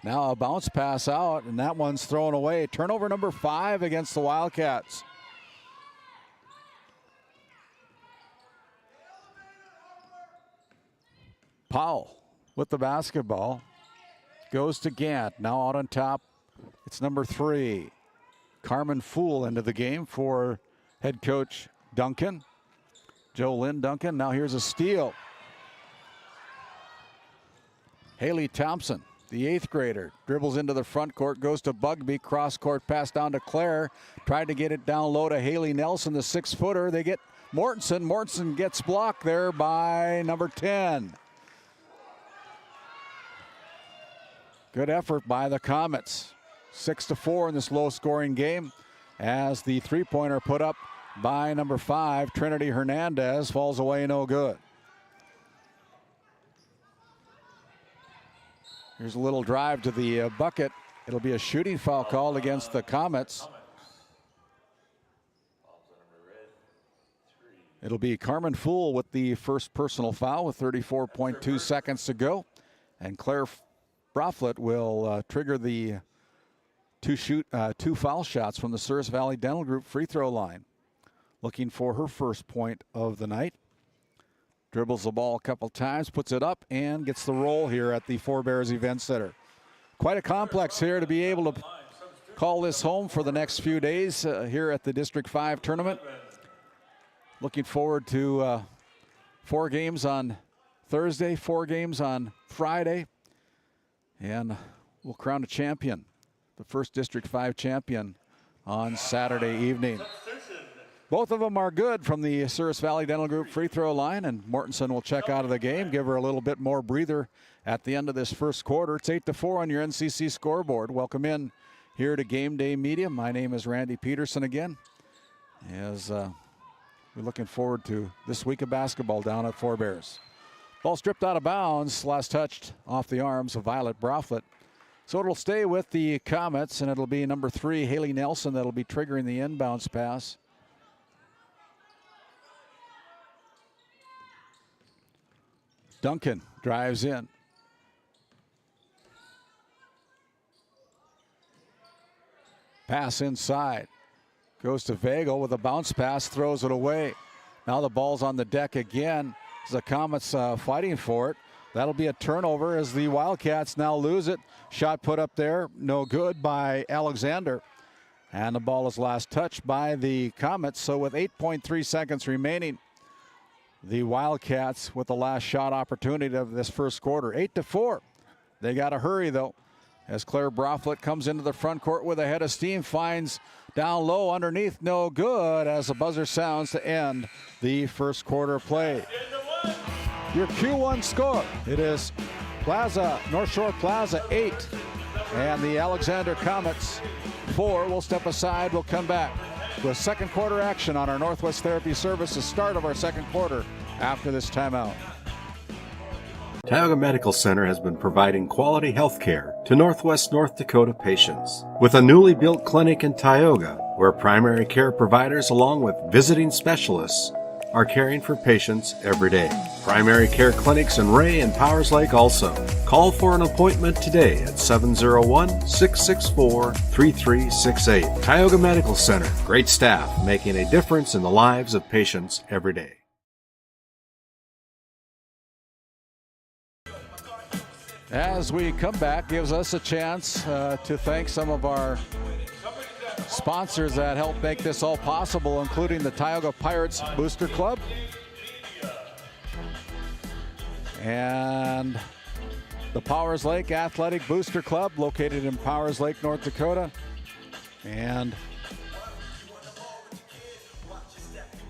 Now a bounce pass out, and that one's thrown away. Turnover number 5 against the Wildcats. Powell with the basketball. Goes to Gant. Now out on top, it's number 3. Carmen Fool into the game for head coach Duncan. Jolynn Duncan. Now here's a steal. Haley Thompson, the 8th grader, dribbles into the front court, goes to Bugby, cross court pass down to Claire. Tried to get it down low to Haley Nelson, the 6-footer. They get Mortensen. Mortensen gets blocked there by number 10. Good effort by the Comets. 6-4 in this low-scoring game as the three-pointer put up by number 5, Trinity Hernandez, falls away no good. Here's a little drive to the bucket. It'll be a shooting foul called against the Comets. It'll be Carmen Fool with the first personal foul with 34.2 seconds to go. And Claire Broflett will trigger the two foul shots from the Souris Valley Dental Group free throw line. Looking for her first point of the night. Dribbles the ball a couple times, puts it up, and gets the roll here at the Forebears Event Center. Quite a complex here to be able to call this home for the next few days here at the District 5 tournament. Looking forward to 4 games on Thursday, 4 games on Friday, and we'll crown a champion, the first District 5 champion on Saturday evening. Both of them are good from the Souris Valley Dental Group free throw line, and Mortensen will check out of the game, give her a little bit more breather at the end of this first quarter. It's 8-4 on your NCC scoreboard. Welcome in here to Game Day Media. My name is Randy Peterson again, as we're looking forward to this week of basketball down at Forebears. Ball stripped out of bounds, last touched off the arms of Violet Broflett. So it'll stay with the Comets, and it'll be number 3, Haley Nelson, that'll be triggering the inbounds pass. Duncan drives in. Pass inside. Goes to Vagel with a bounce pass, throws it away. Now the ball's on the deck again. The Comets fighting for it. That'll be a turnover as the Wildcats now lose it. Shot put up there, no good by Alexander. And the ball is last touched by the Comets. So with 8.3 seconds remaining, the Wildcats with the last shot opportunity of this first quarter. 8-4. They got to hurry though, as Claire Broflet comes into the front court with a head of steam, finds down low underneath, no good, as the buzzer sounds to end the first quarter play. Your Q1 score, it is Plaza, North Shore Plaza 8, and the Alexander Comets 4. We'll step aside, we'll come back with second quarter action on our Northwest Therapy Services, start of our second quarter after this timeout. Tioga Medical Center has been providing quality health care to Northwest North Dakota patients. With a newly built clinic in Tioga, where primary care providers along with visiting specialists are caring for patients every day. Primary care clinics in Ray and Powers Lake also. Call for an appointment today at 701-664-3368. Tioga Medical Center. Great staff making a difference in the lives of patients every day. As we come back, gives us a chance to thank some of our sponsors that help make this all possible, including the Tioga Pirates Booster Club and the Powers Lake Athletic Booster Club, located in Powers Lake, North Dakota, and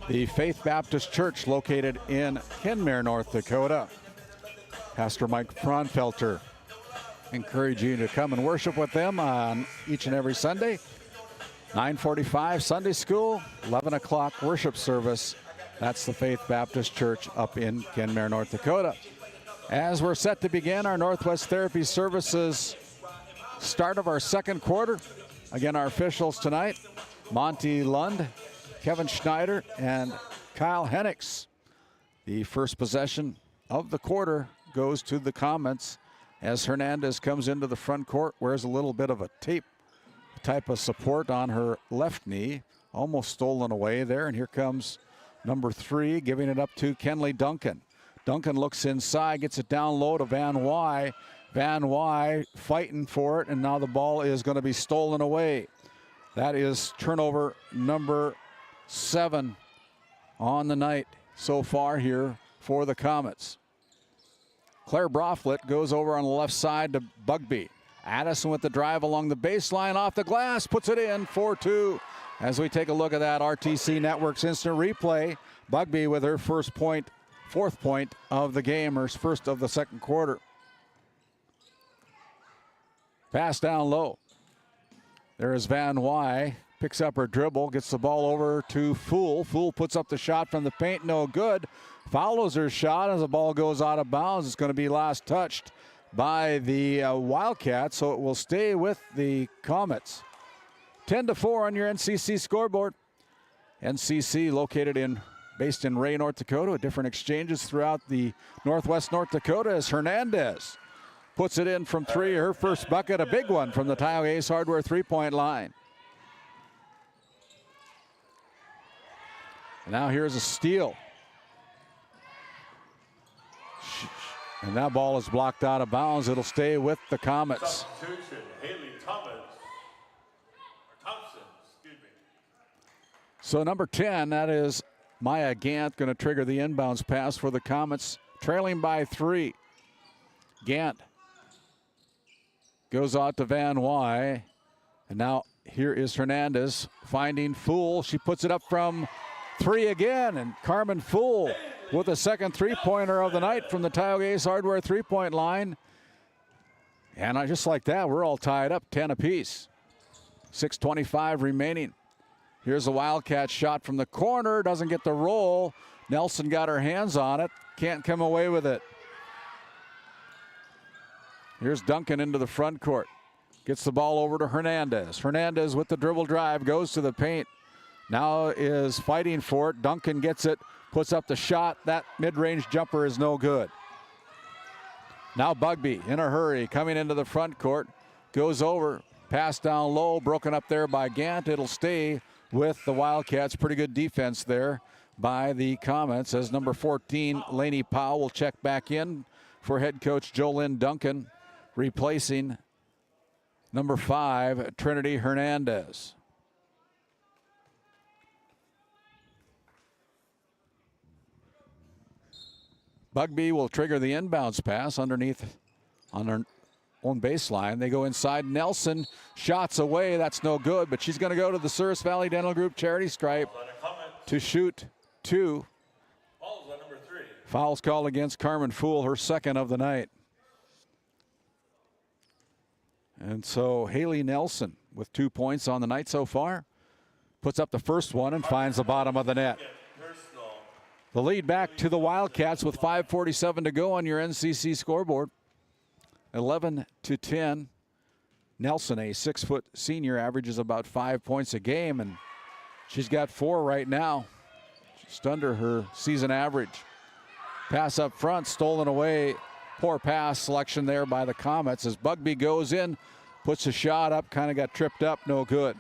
the Faith Baptist Church, located in Kenmare, North Dakota. Pastor Mike Fraunfelter encourage you to come and worship with them on each and every Sunday. 9:45 Sunday school, 11 o'clock worship service. That's the Faith Baptist Church up in Kenmare, North Dakota. As we're set to begin our Northwest Therapy Services start of our second quarter. Again, our officials tonight, Monty Lund, Kevin Schneider, and Kyle Hennix. The first possession of the quarter goes to the Comets as Hernandez comes into the front court, wears a little bit of a tape type of support on her left knee, almost stolen away there, and here comes number 3, giving it up to Kenley Duncan. Duncan looks inside, gets it down low to Van Wy. Van Wy fighting for it, and now the ball is going to be stolen away. That is turnover number 7 on the night so far here for the Comets. Claire Broflet goes over on the left side to Bugby. Addison with the drive along the baseline, off the glass, puts it in, 4-2. As we take a look at that RTC Network's instant replay, Bugby with her fourth point of the game, her first of the second quarter. Pass down low. There is Van Wy, picks up her dribble, gets the ball over to Fool. Fool puts up the shot from the paint, no good. Follows her shot as the ball goes out of bounds. It's going to be last touched by the Wildcats, so it will stay with the Comets. 10-4 on your NCC scoreboard. NCC based in Ray, North Dakota. Different exchanges throughout the Northwest North Dakota as Hernandez puts it in from 3. Her first bucket, a big one from the Tioga Ace Hardware three-point line. And now here's a steal. And that ball is blocked out of bounds. It'll stay with the Comets. Substitution, Haley Thompson, excuse me. So number 10, that is Maya Gant, going to trigger the inbounds pass for the Comets, trailing by 3. Gant goes out to Van Wy. And now here is Hernandez finding Fool. She puts it up from 3 again, and Carmen Fool with a second three-pointer of the night from the Tioga Ace Hardware three-point line. And just like that, we're all tied up, 10 apiece. 6:25 remaining. Here's a Wildcat shot from the corner, doesn't get the roll. Nelson got her hands on it, can't come away with it. Here's Duncan into the front court. Gets the ball over to Hernandez. Hernandez with the dribble drive, goes to the paint. Now is fighting for it. Duncan gets it, puts up the shot. That mid-range jumper is no good. Now Bugby in a hurry, coming into the front court. Goes over, pass down low, broken up there by Gant. It'll stay with the Wildcats. Pretty good defense there by the Comets as number 14, Lainey Powell, will check back in for head coach Jolynn Duncan, replacing number 5, Trinity Hernandez. Bugby will trigger the inbounds pass underneath on their own baseline. They go inside. Nelson shots away. That's no good, but she's going to go to the Souris Valley Dental Group charity stripe to shoot 2. Fouls called against Carmen Fool, her second of the night. And so Haley Nelson with 2 points on the night so far puts up the first one and finds the bottom of the net. The lead back to the Wildcats with 5:47 to go on your NCC scoreboard. 11-10. Nelson, a 6-foot senior, averages about 5 points a game, and she's got 4 right now. Just under her season average. Pass up front, stolen away. Poor pass selection there by the Comets as Bugby goes in, puts a shot up, kind of got tripped up, no good.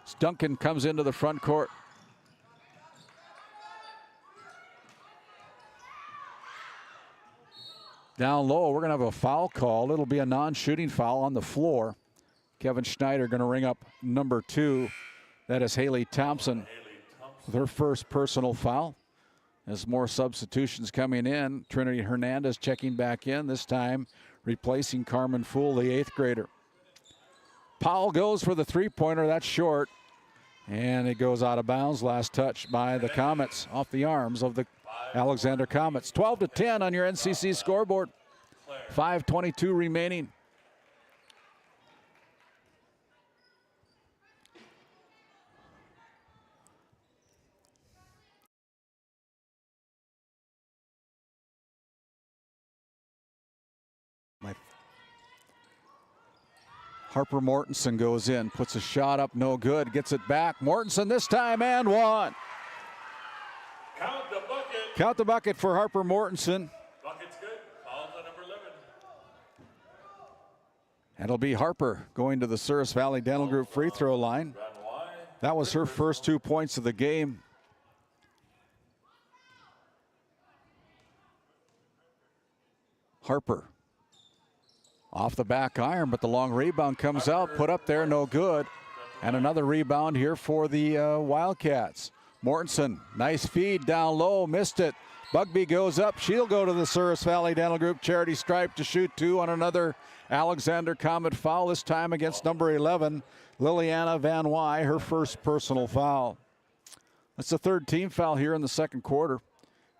As Duncan comes into the front court. Down low, we're going to have a foul call. It'll be a non-shooting foul on the floor. Kevin Schneider going to ring up number 2. That is Haley Thompson with her first personal foul. As more substitutions coming in, Trinity Hernandez checking back in, this time replacing Carmen Fool, the 8th grader. Powell goes for the three-pointer, that's short. And it goes out of bounds, last touch by the Comets off the arms of the Alexander Comets. 12-10 on your NCC scoreboard. 5:22 remaining. Harper Mortensen goes in, puts a shot up, no good, gets it back. Mortensen this time and one. Count the bucket. Count the bucket for Harper Mortensen. Bucket's good. Fouls on number 11. And it'll be Harper going to the Souris Valley Dental Group free throw line. That was her first 2 points of the game. Harper off the back iron, but the long rebound comes out, put up there, no good. And another rebound here for the Wildcats. Mortensen, nice feed down low, missed it. Bugby goes up. She'll go to the Souris Valley Dental Group charity stripe to shoot 2 on another Alexander Comet foul, this time against number 11, Liliana Van Wy, her first personal foul. That's the third team foul here in the second quarter,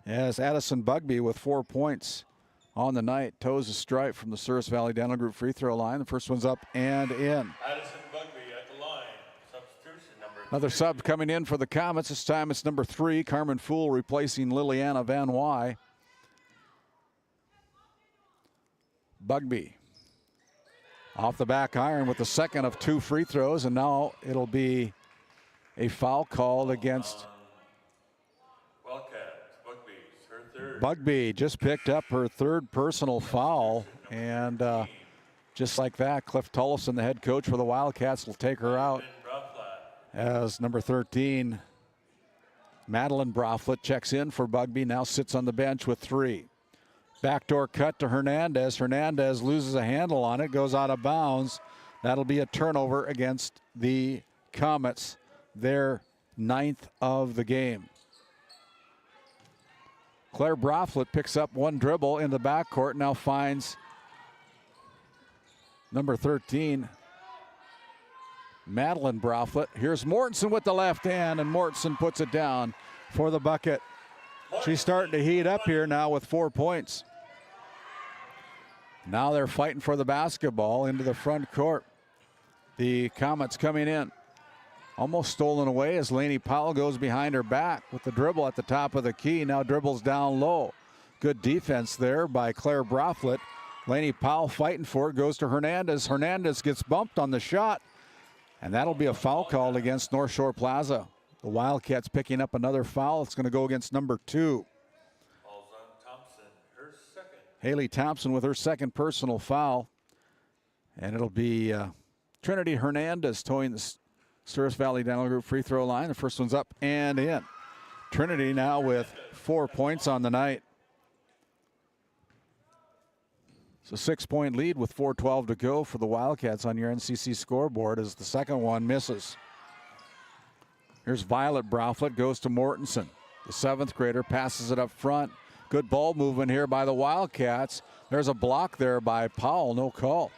as Addison Bugby with 4 points on the night toes a stripe from the Souris Valley Dental Group free throw line. The first one's up and in. Addison Bugby at the line. Substitution number 3. Another sub coming in for the Comets. This time it's number 3, Carmen Fool, replacing Liliana Van Wy. Bugby off the back iron with the second of 2 free throws, and now it'll be a foul called against Wildcats. Bugby's her third. Bugby. Just picked up her third personal foul, and just like that, Cliff Tullison, the head coach for the Wildcats, will take her out as number 13, Madeline Broflet, checks in for Bugby, now sits on the bench with 3. Backdoor cut to Hernandez. Hernandez loses a handle on it, goes out of bounds. That'll be a turnover against the Comets, their 9th of the game. Claire Broflet picks up one dribble in the backcourt, now finds number 13, Madeline Broflet. Here's Mortensen with the left hand, and Mortensen puts it down for the bucket. She's starting to heat up here now with 4 points. Now they're fighting for the basketball into the front court. The Comets coming in. Almost stolen away as Lainey Powell goes behind her back with the dribble at the top of the key. Now dribbles down low. Good defense there by Claire Broflet. Lainey Powell fighting for it, goes to Hernandez. Hernandez gets bumped on the shot, and that'll be a foul called against North Shore-Plaza. The Wildcats picking up another foul. It's going to go against number 2. Falls on Thompson, her second. Haley Thompson with her second personal foul. And it'll be Trinity Hernandez towing the Souris Valley Dental Group free throw line. The first one's up and in. Trinity now with 4 points on the night. It's a 6-point lead with 4:12 to go for the Wildcats on your NCC scoreboard as the second one misses. Here's Violet Browflet, goes to Mortensen. The 7th grader passes it up front. Good ball movement here by the Wildcats. There's a block there by Powell, no call.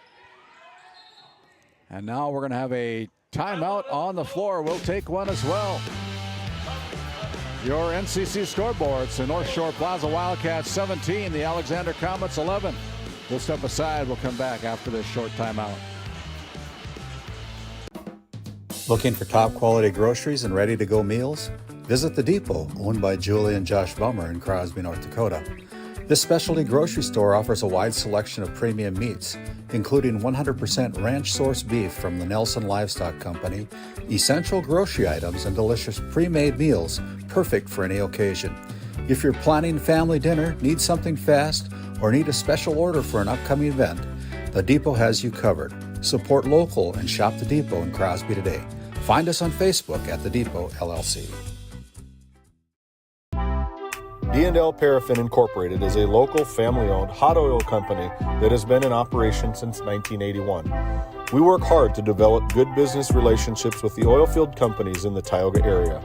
And now we're going to have a timeout on the floor. We'll take one as well. Your NCC scoreboards, the North Shore-Plaza Wildcats 17, the Alexander Comets 11. We'll step aside. We'll come back after this short timeout. Looking for top quality groceries and ready to go meals? Visit The Depot, owned by Julie and Josh Bummer in Crosby, North Dakota. This specialty grocery store offers a wide selection of premium meats, including 100% ranch source beef from the Nelson Livestock Company, essential grocery items, and delicious pre-made meals perfect for any occasion. If you're planning family dinner, need something fast, or need a special order for an upcoming event, The Depot has you covered. Support local and shop The Depot in Crosby today. Find us on Facebook at The Depot LLC. D&L Paraffin Incorporated is a local family-owned hot oil company that has been in operation since 1981. We work hard to develop good business relationships with the oilfield companies in the Tioga area.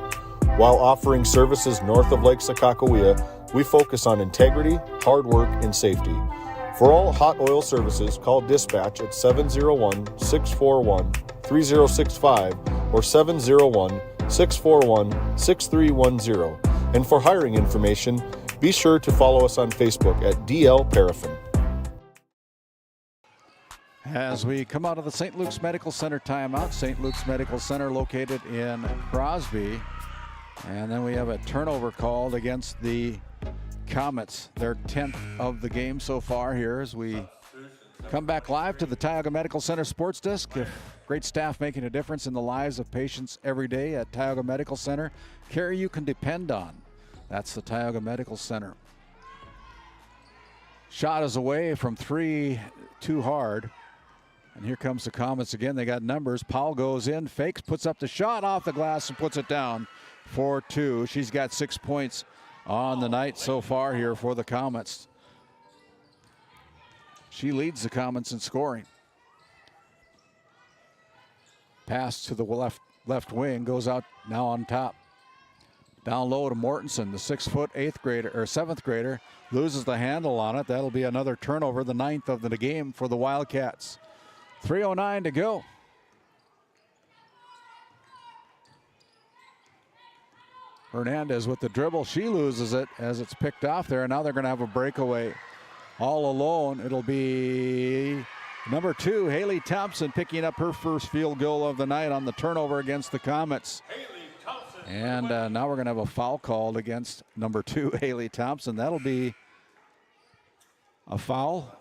While offering services north of Lake Sakakawea, we focus on integrity, hard work, and safety. For all hot oil services, call dispatch at 701-641-3065 or 701-641-6310. And for hiring information, be sure to follow us on Facebook at DL Paraffin. As we come out of the St. Luke's Medical Center timeout, St. Luke's Medical Center located in Crosby. And then we have a turnover called against the Comets, their 10th of the game so far here as we come back live to the Tioga Medical Center Sports Desk. Great staff making a difference in the lives of patients every day at Tioga Medical Center. Care you can depend on. That's the Tioga Medical Center. Shot is away from 3, too hard. And here comes the Comets again. They got numbers. Powell goes in, fakes, puts up the shot off the glass and puts it down for 2. She's got 6 points on the night so far here for the Comets. She leads the Comets in scoring. Pass to the left wing, goes out now on top. Down low to Mortensen, the 6-foot 7th grader, loses the handle on it. That'll be another turnover, the 9th of the game for the Wildcats. 3:09 to go. Hernandez with the dribble. She loses it as it's picked off there, and now they're going to have a breakaway. All alone, it'll be number 2, Haley Thompson, picking up her first field goal of the night on the turnover against the Comets. And now we're going to have a foul called against number 2, Haley Thompson. That'll be a foul.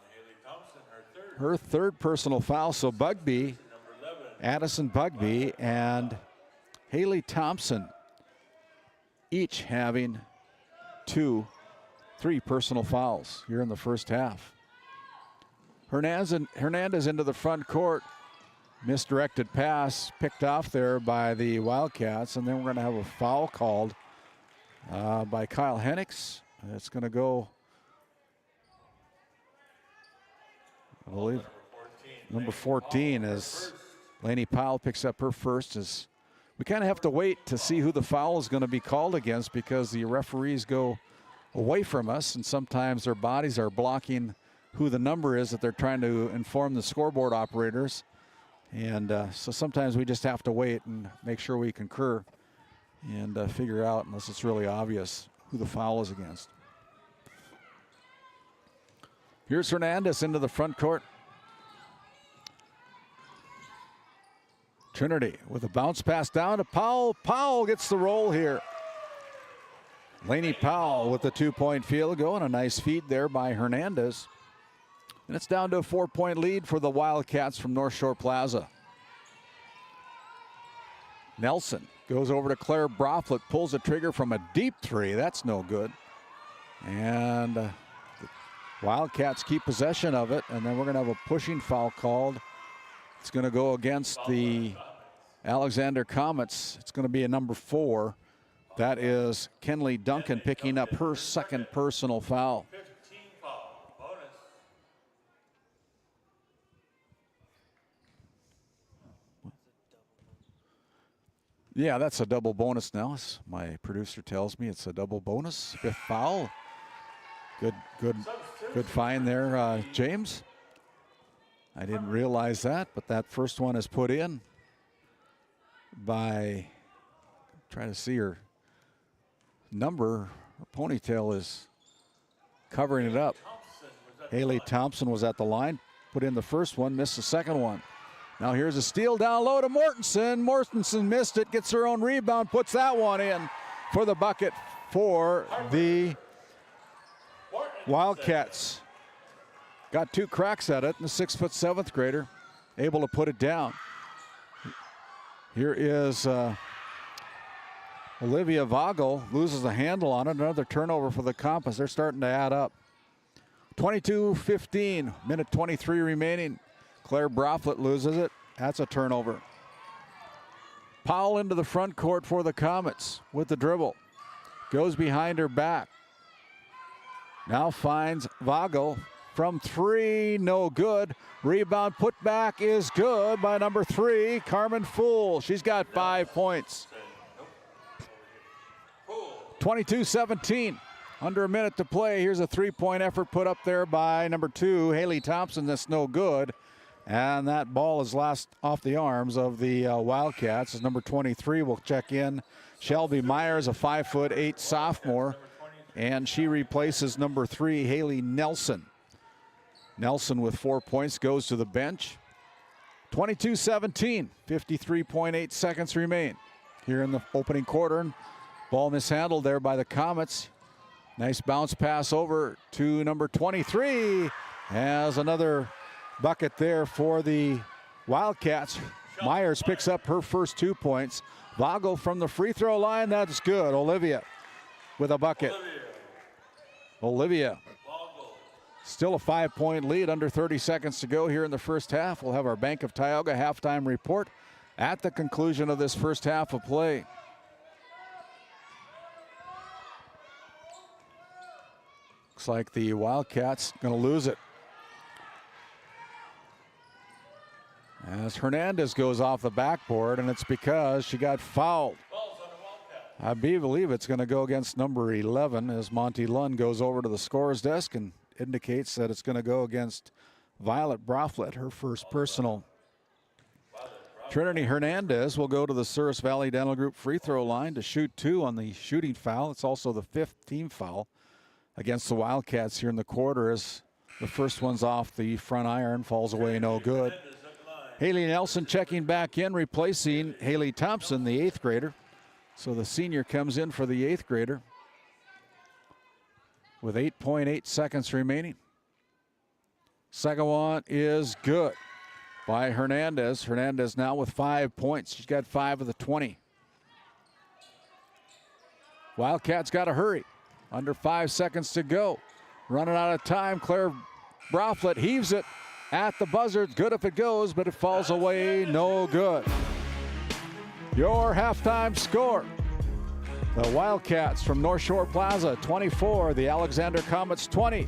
Her third personal foul. So Bugby, Addison Bugby, and Haley Thompson each having 3 personal fouls here in the first half. Hernandez into the front court. Misdirected pass picked off there by the Wildcats, and then we're going to have a foul called by Kyle Hennix. It's going to go, I believe, number 14 as Lainey Powell picks up her first. As we kind of have to wait to see who the foul is going to be called against because the referees go away from us, and sometimes their bodies are blocking who the number is that they're trying to inform the scoreboard operators. And so sometimes we just have to wait and make sure we concur and figure out, unless it's really obvious, who the foul is against. Here's Hernandez into the front court. Trinity with a bounce pass down to Powell. Powell gets the roll here. Lainey Powell with the 2-point field goal, and a nice feed there by Hernandez. And it's down to a 4-point lead for the Wildcats from North Shore-Plaza. Nelson goes over to Claire Broflet, pulls the trigger from a deep 3. That's no good. And the Wildcats keep possession of it, and then we're going to have a pushing foul called. It's going to go against the Alexander Comets. It's going to be a number 4. That is Kenley Duncan picking up her second personal foul. Yeah, that's a double bonus now. As my producer tells me it's a double bonus. 5th foul. Good find there, James. I didn't realize that, but that first one is put in by, trying to see her number. Her ponytail is covering it up. Haley Thompson was at the line, put in the first one, missed the second one. Now here's a steal down low to Mortensen. Mortensen missed it, gets her own rebound, puts that one in for the bucket for the Wildcats. Got 2 cracks at it, and the 6', 7th grader able to put it down. Here is Olivia Vogel, loses the handle on it. Another turnover for the Comets. They're starting to add up. 22-15, minute 23 remaining. Claire Broflet loses it. That's a turnover. Powell into the front court for the Comets with the dribble. Goes behind her back. Now finds Vogel from 3, no good. Rebound put back is good by number 3, Carmen Fool. She's got 5 points. 22-17, under a minute to play. Here's a 3-point effort put up there by number 2, Haley Thompson. That's no good. And that ball is last off the arms of the Wildcats. As number 23 will check in. Shelby Myers, a 5'8" sophomore. And she replaces number 3, Haley Nelson. Nelson with 4 points goes to the bench. 22-17, 53.8 seconds remain here in the opening quarter. Ball mishandled there by the Comets. Nice bounce pass over to number 23. Has another bucket there for the Wildcats. Myers picks up her first 2 points. Vogel from the free throw line, that's good. Olivia with a bucket. Olivia. Still a 5-point lead, under 30 seconds to go here in the first half. We'll have our Bank of Tioga halftime report at the conclusion of this first half of play. Looks like the Wildcats going to lose it. As Hernandez goes off the backboard, and it's because she got fouled. I believe it's going to go against number 11 as Monty Lund goes over to the scorer's desk and indicates that it's going to go against Violet Broflet, her first personal. Trinity Hernandez will go to the Souris Valley Dental Group free throw line to shoot 2 on the shooting foul. It's also the 5th team foul against the Wildcats here in the quarter, as the first one's off the front iron, falls away, no good. Haley Nelson checking back in, replacing Haley Thompson, the 8th grader. So the senior comes in for the 8th grader with 8.8 seconds remaining. Second one is good by Hernandez. Hernandez now with 5 points. She's got 5 of the 20. Wildcats got to hurry. Under 5 seconds to go. Running out of time. Claire Broflet heaves it at the buzzer. It's good if it goes, but it falls away. No good. Your halftime score. The Wildcats from North Shore-Plaza 24, the Alexander Comets 20.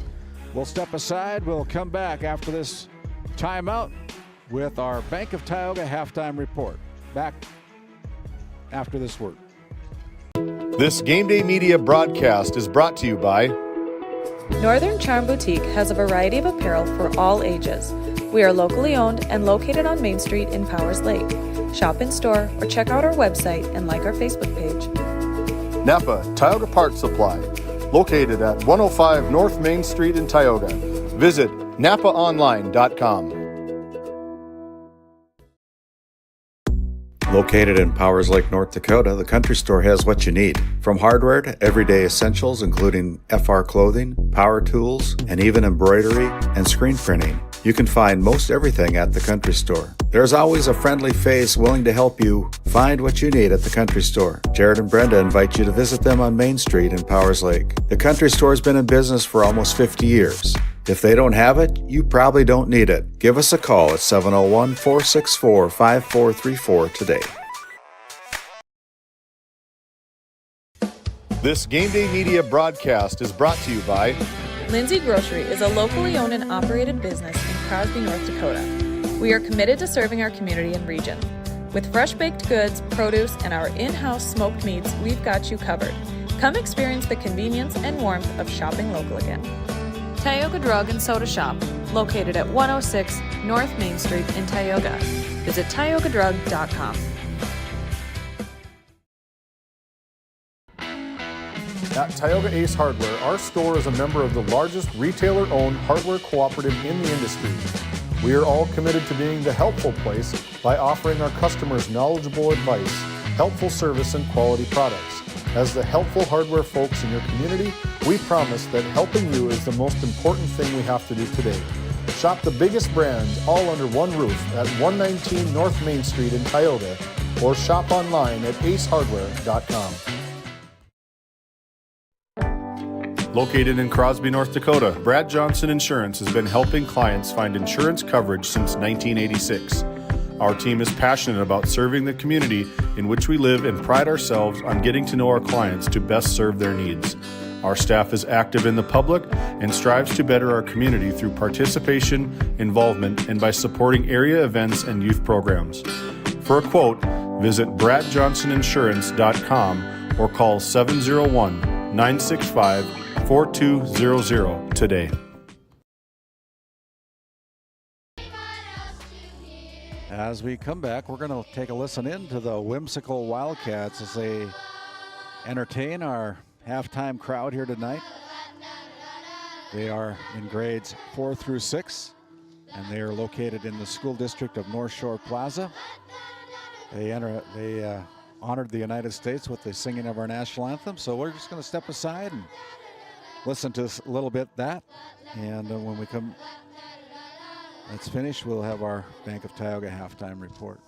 We'll step aside. We'll come back after this timeout with our Bank of Tioga halftime report. Back after this word. This Game Day Media broadcast is brought to you by Northern Charm Boutique has a variety of apparel for all ages. We are locally owned and located on Main Street in Powers Lake. Shop in store or check out our website and like our Facebook page. Napa Tioga Parts Supply, located at 105 North Main Street in Tioga. Visit napaonline.com. Located in Powers Lake, North Dakota, the Country Store has what you need. From hardware to everyday essentials, including FR clothing, power tools, and even embroidery and screen printing. You can find most everything at the Country Store. There's always a friendly face willing to help you find what you need at the Country Store. Jared and Brenda invite you to visit them on Main Street in Powers Lake. The Country Store has been in business for almost 50 years. If they don't have it, you probably don't need it. Give us a call at 701-464-5434 today. This Game Day Media broadcast is brought to you by Lindsay Grocery is a locally owned and operated business in Crosby, North Dakota. We are committed to serving our community and region. With fresh baked goods, produce, and our in-house smoked meats, we've got you covered. Come experience the convenience and warmth of shopping local again. Tioga Drug and Soda Shop, located at 106 North Main Street in Tioga. Visit tiogadrug.com. At Tioga Ace Hardware, our store is a member of the largest retailer-owned hardware cooperative in the industry. We are all committed to being the helpful place by offering our customers knowledgeable advice, helpful service, and quality products. As the helpful hardware folks in your community, we promise that helping you is the most important thing we have to do today. Shop the biggest brands all under one roof at 119 North Main Street in Tioga, or shop online at acehardware.com. Located in Crosby, North Dakota, Brad Johnson Insurance has been helping clients find insurance coverage since 1986. Our team is passionate about serving the community in which we live and pride ourselves on getting to know our clients to best serve their needs. Our staff is active in the public and strives to better our community through participation, involvement, and by supporting area events and youth programs. For a quote, visit bradjohnsoninsurance.com or call 701-965-4200 today. As we come back, we're going to take a listen in to the whimsical Wildcats as they entertain our halftime crowd here tonight. They are in grades 4 through 6, and they are located in the school district of North Shore-Plaza. They honored the United States with the singing of our national anthem, so we're just going to step aside and listen to a little bit of that, and when we come, that's finished, we'll have our Bank of Tioga halftime report.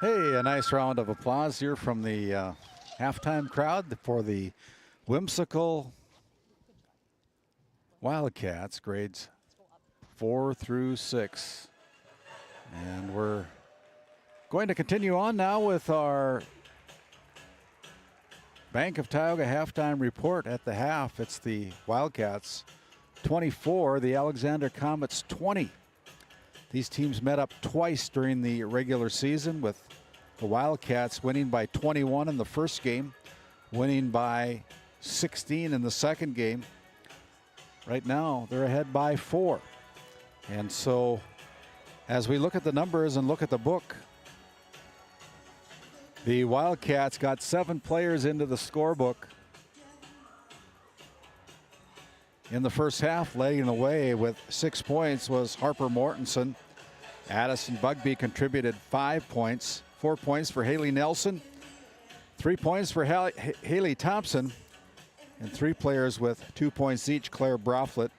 Hey, a nice round of applause here from the halftime crowd for the whimsical Wildcats, grades 4 through 6. And we're going to continue on now with our Bank of Tioga halftime report. At the half, it's the Wildcats 24, the Alexander Comets 20. These teams met up twice during the regular season, with the Wildcats winning by 21 in the first game, winning by 16 in the second game. Right now, they're ahead by 4. And so, as we look at the numbers and look at the book, the Wildcats got 7 players into the scorebook. in the first half. Leading the way with 6 points was Harper Mortensen. Addison Bugby contributed 5 points. 4 points for Haley Nelson. 3 points for Haley Thompson. And 3 players with 2 points each, Claire Broflet,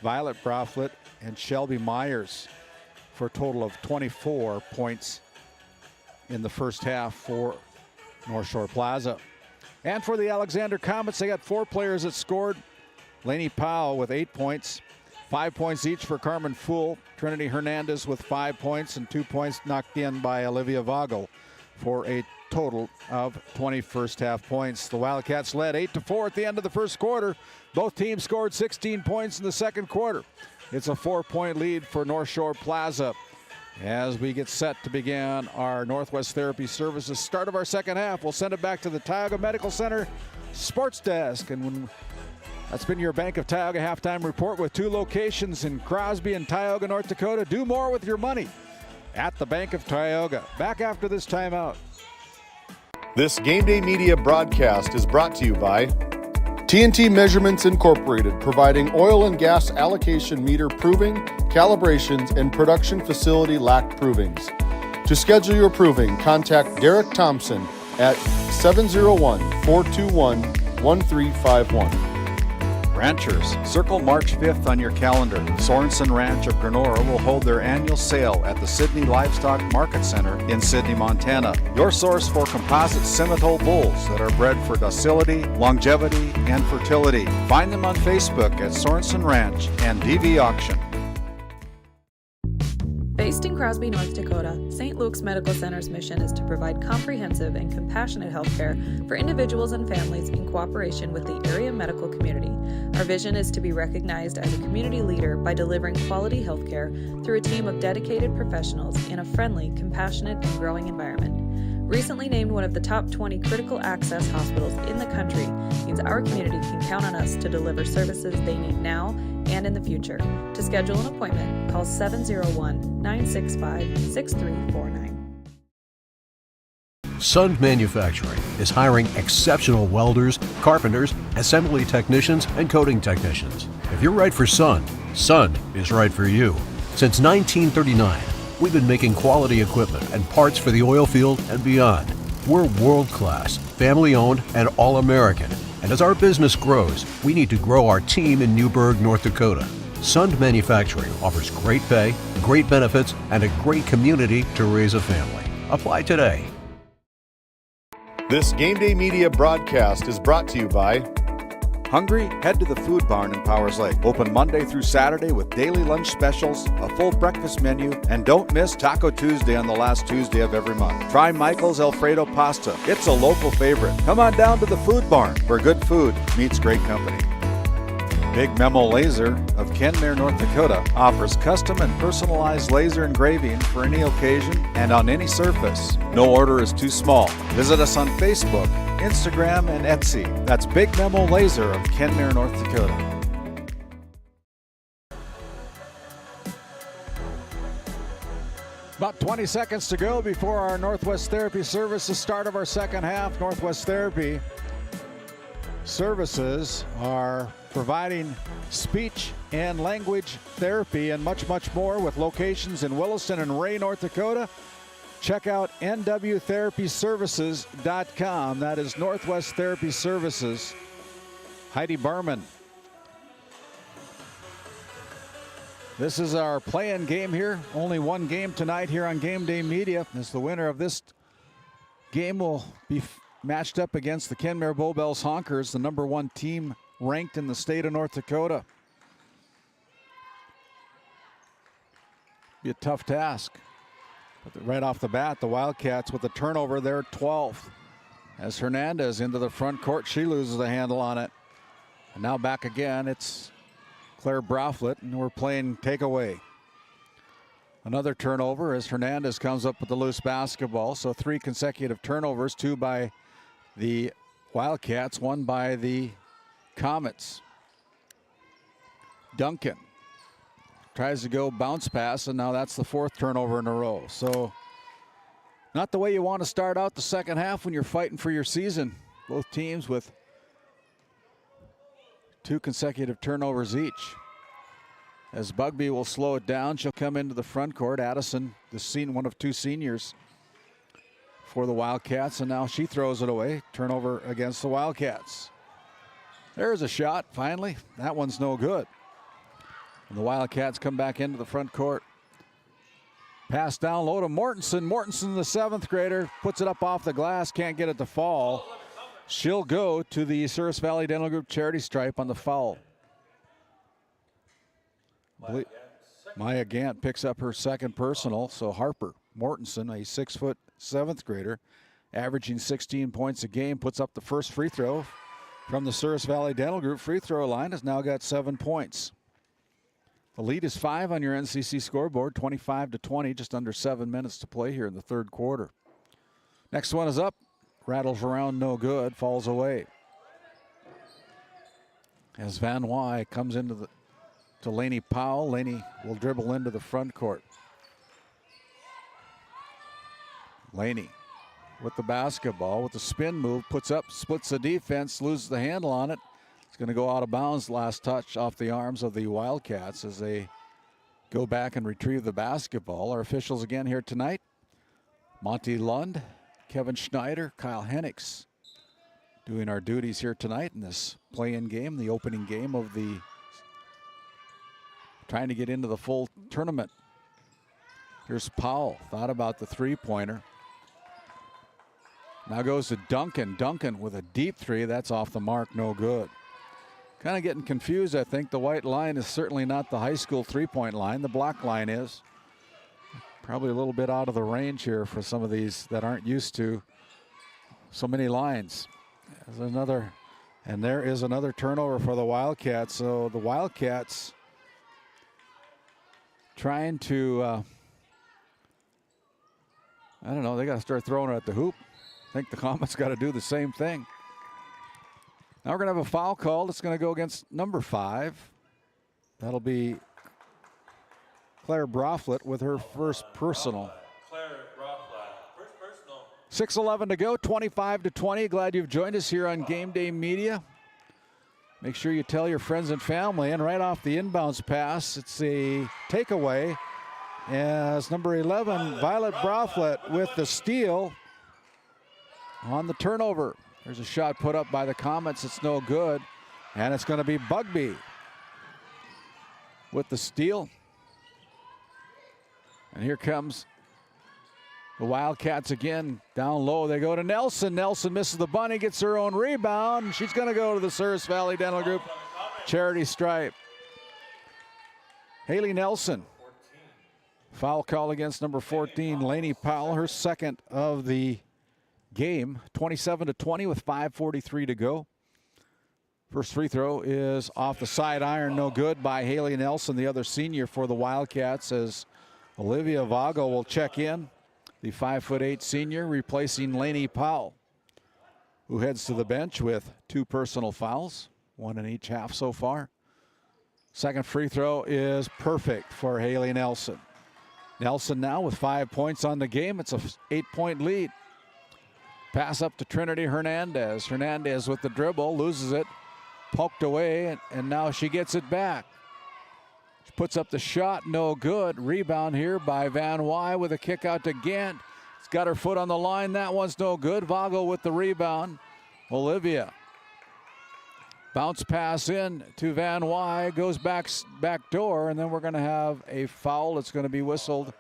Violet Broflet, and Shelby Myers, for a total of 24 points in the first half for North Shore-Plaza. And for the Alexander Comets, they got 4 players that scored. Lainey Powell with 8 points, 5 points each for Carmen Fool, Trinity Hernandez with 5 points, and 2 points knocked in by Olivia Vogel, for a total of 20 first half points. The Wildcats led 8-4 at the end of the first quarter. Both teams scored 16 points in the second quarter. It's a 4-point lead for North Shore-Plaza as we get set to begin our Northwest Therapy Services start of our second half. We'll send it back to the Tioga Medical Center sports desk. And that's been your Bank of Tioga halftime report with 2 locations in Crosby and Tioga, North Dakota. Do more with your money at the Bank of Tioga. Back after this timeout. This Game Day Media broadcast is brought to you by TNT Measurements Incorporated, providing oil and gas allocation meter proving, calibrations, and production facility lack provings. To schedule your proving, contact Derek Thompson at 701-421-1351. Ranchers, circle March 5th on your calendar. Sorensen Ranch of Granora will hold their annual sale at the Sydney Livestock Market Center in Sydney, Montana. Your source for composite Simmental bulls that are bred for docility, longevity, and fertility. Find them on Facebook at Sorensen Ranch and DV Auction. Based in Crosby, North Dakota, St. Luke's Medical Center's mission is to provide comprehensive and compassionate health care for individuals and families in cooperation with the area medical community. Our vision is to be recognized as a community leader by delivering quality health care through a team of dedicated professionals in a friendly, compassionate, and growing environment. Recently named one of the top 20 critical access hospitals in the country means our community can count on us to deliver services they need now and in the future. To schedule an appointment, call 701-965-6349. Sund Manufacturing is hiring exceptional welders, carpenters, assembly technicians, and coating technicians. If you're right for Sund, Sund is right for you. Since 1939, we've been making quality equipment and parts for the oil field and beyond. We're world-class, family-owned, and all-American. And as our business grows, we need to grow our team in Newburgh, North Dakota. Sund Manufacturing offers great pay, great benefits, and a great community to raise a family. Apply today. This Game Day Media broadcast is brought to you by Hungry? Head to the Food Barn in Powers Lake. Open Monday through Saturday with daily lunch specials, a full breakfast menu, and don't miss Taco Tuesday on the last Tuesday of every month. Try Michael's Alfredo Pasta. It's a local favorite. Come on down to the Food Barn where good food meets great company. Big Memo Laser of Kenmare, North Dakota offers custom and personalized laser engraving for any occasion and on any surface. No order is too small. Visit us on Facebook, Instagram, and Etsy. That's Big Memo Laser of Kenmare, North Dakota. About 20 seconds to go before our Northwest Therapy Services start of our second half. Northwest Therapy Services are providing speech and language therapy and much, much more with locations in Williston and Ray, North Dakota. Check out nwtherapyservices.com. That is Northwest Therapy Services. Heidi Barman. This is our play-in game here. Only one game tonight here on Game Day Media. As the winner of this game will be matched up against the Kenmare Bowbells Honkers, the number 1 team ranked in the state of North Dakota. Be a tough task. But right off the bat, the Wildcats with the turnover, they're 12th. As Hernandez into the front court, she loses the handle on it. And now back again, it's Claire Broflet, and we're playing takeaway. Another turnover as Hernandez comes up with the loose basketball. So 3 consecutive turnovers, 2 by the Wildcats, 1 by the Comets. Duncan tries to go bounce pass, and now that's the 4th turnover in a row. So not the way you want to start out the second half when you're fighting for your season. Both teams with 2 consecutive turnovers each. As Bugby will slow it down, she'll come into the front court. Addison, one of 2 seniors for the Wildcats, and now she throws it away. Turnover against the Wildcats. There's a shot, finally. That one's no good. And the Wildcats come back into the front court. Pass down low to Mortensen. Mortensen, the 7th grader, puts it up off the glass, can't get it to fall. She'll go to the Service Valley Dental Group charity stripe on the foul. Maya Gant picks up her 2nd personal, so Harper Mortensen, a 6-foot 7th grader, averaging 16 points a game, puts up the first free throw from the Service Valley Dental Group free throw line, has now got 7 points. The lead is 5 on your NCC scoreboard, 25-20, just under 7 minutes to play here in the 3rd quarter. Next one is up, rattles around, no good, falls away. As Van Wy comes into to Laney Powell. Laney will dribble into the front court. Laney with the basketball, with the spin move, puts up, splits the defense, loses the handle on it. It's going to go out of bounds. Last touch off the arms of the Wildcats as they go back and retrieve the basketball. Our officials again here tonight: Monty Lund, Kevin Schneider, Kyle Hennix, doing our duties here tonight in this play-in game, the opening game of the trying to get into the full tournament. Here's Powell, thought about the three-pointer. Now goes to Duncan. Duncan with a deep 3, that's off the mark, no good. Kind of getting confused, I think. The white line is certainly not the high school three-point line. The black line is. Probably a little bit out of the range here for some of these that aren't used to so many lines. There's another, and there is another turnover for the Wildcats. So the Wildcats trying to, I don't know, they got to start throwing it at the hoop. I think the Comets got to do the same thing. Now we're going to have a foul called. It's going to go against number 5. That'll be Claire Broflet with her first personal. Claire Broflet, first personal. 6:11 to go, 25-20. Glad you've joined us here on Game Day Media. Make sure you tell your friends and family. And right off the inbounds pass, it's a takeaway as number 11, Violet Broflet, with the steal on the turnover. There's a shot put up by the Comets. It's no good. And it's going to be Bugby with the steal. And here comes the Wildcats again. Down low, they go to Nelson. Nelson misses the bunny, gets her own rebound. She's going to go to the Service Valley Dental Group charity stripe. Haley Nelson. Foul call against number 14, Laney Powell, her second of the game. 27-20 with 5:43 to go. First free throw is off the side iron, no good by Haley Nelson, the other senior for the Wildcats, as Olivia Vago will check in, the 5'8" senior, replacing Laney Powell, who heads to the bench with 2 personal fouls, 1 in each half so far. Second free throw is perfect for Haley Nelson. Nelson now with 5 points on the game. It's a 8-point lead. Pass up to Trinity Hernandez. Hernandez with the dribble, loses it, poked away, and now she gets it back. She puts up the shot, no good. Rebound here by Van Wy with a kick out to Gant. It's got her foot on the line. That one's no good. Vago with the rebound. Olivia. Bounce pass in to Van Wy, goes back door, and then we're going to have a foul. It's going to be whistled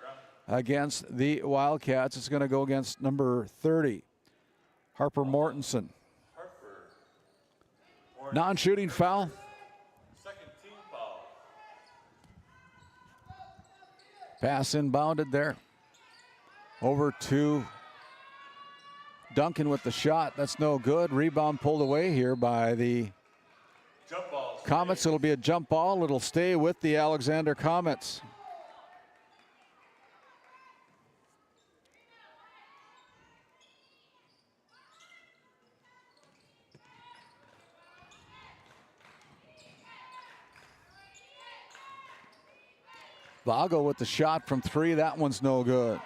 against the Wildcats. It's going to go against number 30, Harper Mortensen. Non-shooting foul. Second team foul. Pass inbounded there. Over to Duncan with the shot. That's no good. Rebound pulled away here by the Comets. It'll be a jump ball. It'll stay with the Alexander Comets. Vago with the shot from 3. That one's no good.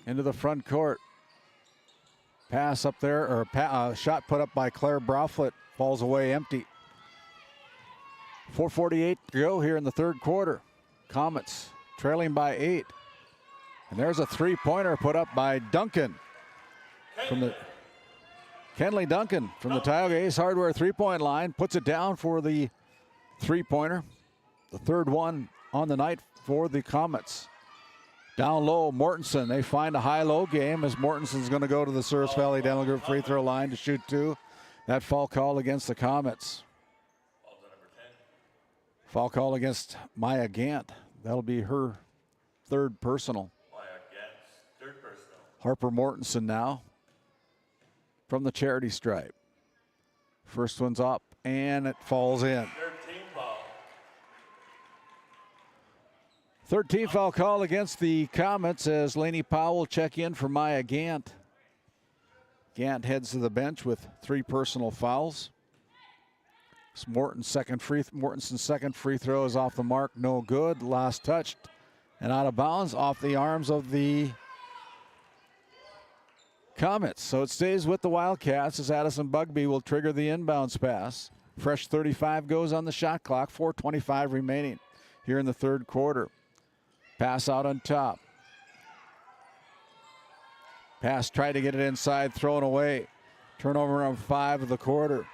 Into the front court. Pass up there, or shot put up by Claire Broflet, falls away empty. 4:48 to go here in the third quarter. Comets trailing by 8. And there's a three-pointer put up by Duncan from the Kenley Duncan from the Tioga Ace Hardware three-point line, puts it down for the three-pointer. The third one on the night for the Comets. Down low, Mortensen. They find a high-low game as Mortensen's going to go to the Service Valley Dental Group free throw line to shoot 2. That foul call against the Comets. Foul call against Maya Gant. That'll be her third personal. Harper Mortensen now from the charity stripe. First one's up, and it falls in. 13 foul call against the Comets as Lainey Powell will check in for Maya Gant. Gant heads to the bench with 3 personal fouls. Mortensen's second free throw is off the mark, no good. Last touched and out of bounds off the arms of the Comets. So it stays with the Wildcats as Addison Bugby will trigger the inbounds pass. Fresh 35 goes on the shot clock, 4:25 remaining here in the third quarter. Pass out on top. Pass tried to get it inside, thrown away. Turnover on 5 of the quarter.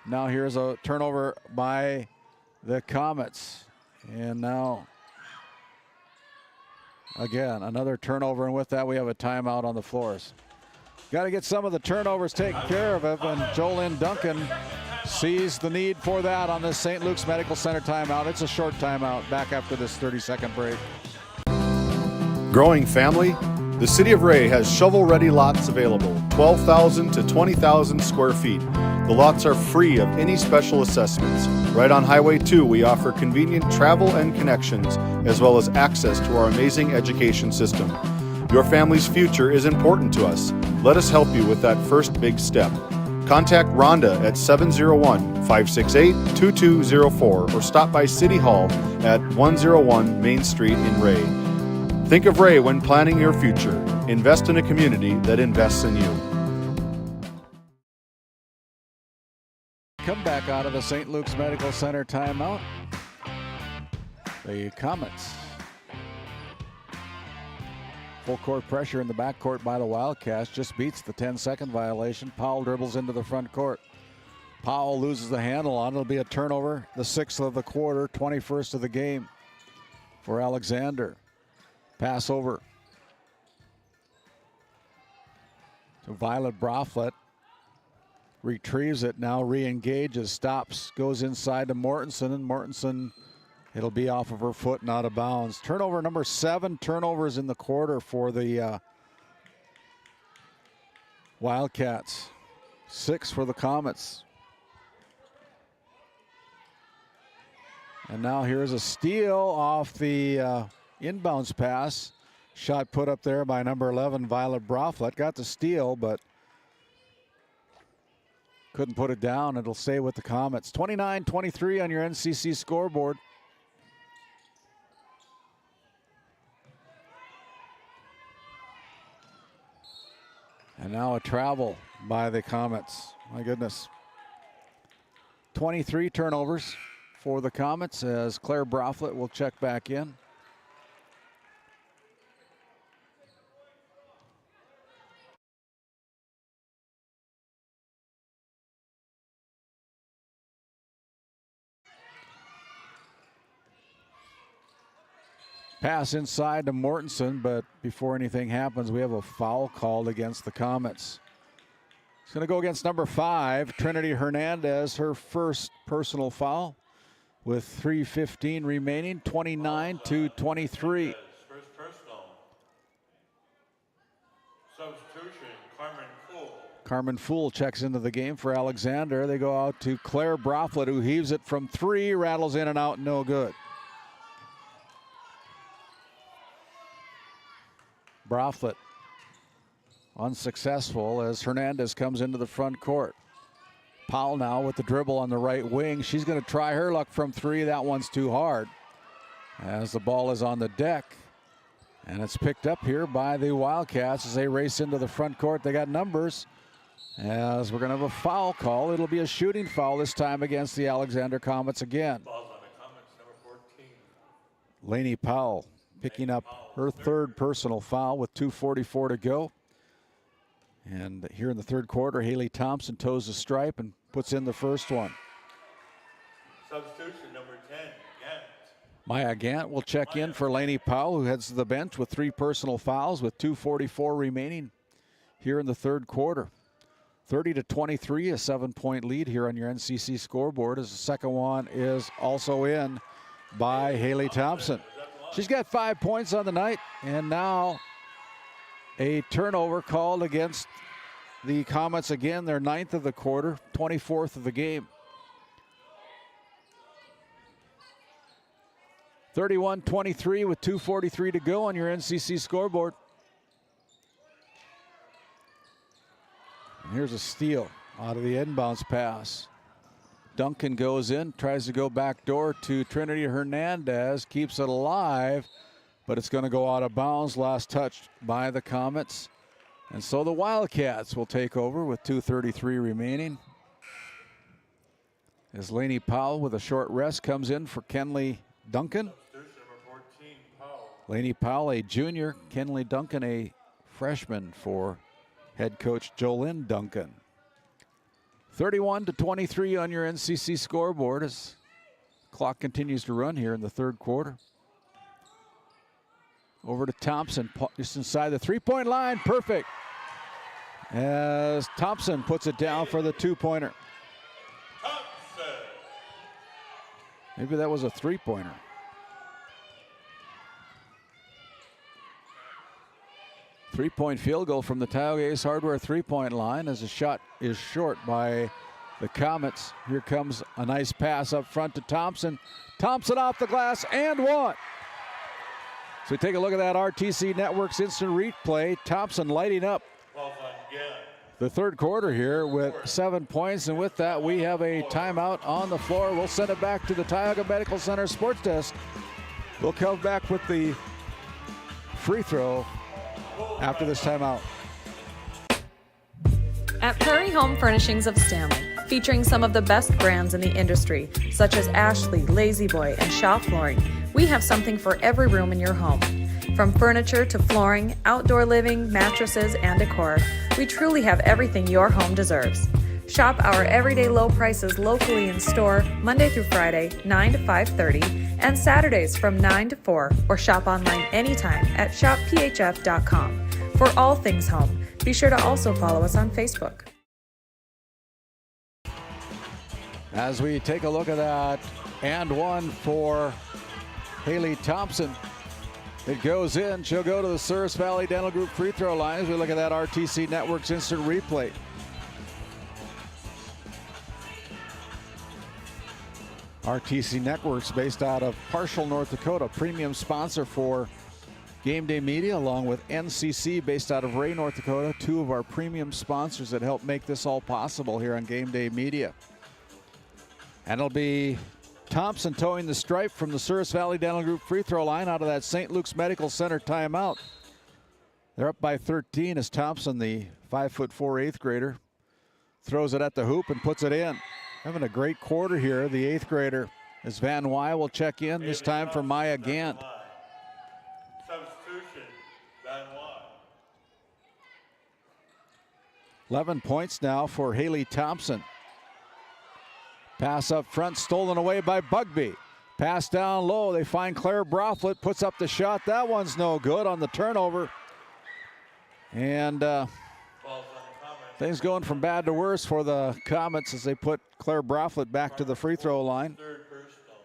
Now here's a turnover by the Comets. And now, again, another turnover. And with that, we have a timeout on the floors. Got to get some of the turnovers taken care of, and Jolynn Duncan sees the need for that on this St. Luke's Medical Center timeout. It's a short timeout. Back after this 30-second break. Growing family? The City of Ray has shovel-ready lots available, 12,000 to 20,000 square feet. The lots are free of any special assessments. Right on Highway 2, we offer convenient travel and connections, as well as access to our amazing education system. Your family's future is important to us. Let us help you with that first big step. Contact Rhonda at 701-568-2204 or stop by City Hall at 101 Main Street in Ray. Think of Ray when planning your future. Invest in a community that invests in you. Come back out of the St. Luke's Medical Center timeout. The Comets. Full court pressure in the backcourt by the Wildcats. Just beats the 10-second violation. Powell dribbles into the front court. Powell loses the handle on it. It'll be a turnover. The 6th of the quarter, 21st of the game for Alexander. Pass over to Violet Broflet. Retrieves it, now re-engages, stops, goes inside to Mortensen, and Mortensen, it'll be off of her foot and out of bounds. Turnover number 7 turnovers in the quarter for the Wildcats. 6 for the Comets. And now here's a steal off the inbounds pass. Shot put up there by number 11, Violet Broflet. Got the steal, but couldn't put it down. It'll stay with the Comets. 29-23 on your NCC scoreboard. And now a travel by the Comets. My goodness. 23 turnovers for the Comets as Claire Broflet will check back in. Pass inside to Mortensen, but before anything happens, we have a foul called against the Comets. It's going to go against number 5, Trinity Hernandez, her first personal foul with 3:15 remaining, 29-23. First personal. Substitution, Carmen Fool checks into the game for Alexander. They go out to Claire Broflet, who heaves it from 3, rattles in and out, no good. Broflet unsuccessful as Hernandez comes into the front court. Powell now with the dribble on the right wing. She's going to try her luck from 3. That one's too hard as the ball is on the deck. And it's picked up here by the Wildcats as they race into the front court. They got numbers. As we're going to have a foul call. It'll be a shooting foul this time against the Alexander Comets again. Falls on the Comets, number 14. Lainey Powell picking up her third personal foul with 2:44 to go. And here in the third quarter, Haley Thompson toes the stripe and puts in the first one. Substitution, number 10, Gant. Maya Gant will check in for Lainey Powell, who heads to the bench with 3 personal fouls with 2:44 remaining here in the third quarter. 30-23, a 7-point lead here on your NCC scoreboard, as the second one is also in by Haley Thompson. She's got 5 points on the night, and now a turnover called against the Comets again, their 9th of the quarter, 24th of the game. 31-23 with 2:43 to go on your NCC scoreboard. And here's a steal out of the inbounds pass. Duncan goes in, tries to go back door to Trinity Hernandez, keeps it alive, but it's going to go out of bounds. Last touched by the Comets. And so the Wildcats will take over with 2:33 remaining. As Lainey Powell with a short rest comes in for Kenley Duncan. Lainey Powell, a junior. Kenley Duncan, a freshman for head coach Jolynn Duncan. 31-23 on your NCC scoreboard as clock continues to run here in the third quarter. Over to Thompson, just inside the three-point line, perfect. As Thompson puts it down for the two-pointer. Maybe that was a three-pointer. Three-point field goal from the Tioga Ace Hardware three-point line as the shot is short by the Comets. Here comes a nice pass up front to Thompson. Thompson off the glass and one. So we take a look at that RTC Networks instant replay. Thompson lighting up the third quarter here with 7 points. And with that, we have a timeout on the floor. We'll send it back to the Tioga Medical Center sports desk. We'll come back with the free throw after this timeout. At Prairie Home Furnishings of Stanley, featuring some of the best brands in the industry, such as Ashley, Lazy Boy, and Shaw Flooring, we have something for every room in your home. From furniture to flooring, outdoor living, mattresses, and decor, we truly have everything your home deserves. Shop our everyday low prices locally in store Monday through Friday, 9 to 5:30, and Saturdays from 9 to 4, or shop online anytime at shopphf.com. For all things home, be sure to also follow us on Facebook. As we take a look at that and one for Haley Thompson, it goes in. She'll go to the Souris Valley Dental Group free throw line as we look at that RTC Networks instant replay. RTC Networks, based out of Parshall, North Dakota, premium sponsor for Game Day Media, along with NCC, based out of Ray, North Dakota, two of our premium sponsors that help make this all possible here on Game Day Media. And it'll be Thompson towing the stripe from the Souris Valley Dental Group free throw line out of that St. Luke's Medical Center timeout. They're up by 13 as Thompson, the 5'4" eighth grader, throws it at the hoop and puts it in. Having a great quarter here, the eighth grader, as Van Wy will check in, this time for Maya Gant. Substitution, Van Wy. 11 points now for Haley Thompson. Pass up front, stolen away by Bugby. Pass down low, they find Claire Broflet, puts up the shot. That one's no good on the turnover. And things going from bad to worse for the Comets as they put Claire Broflet back to the free throw line. Third personal.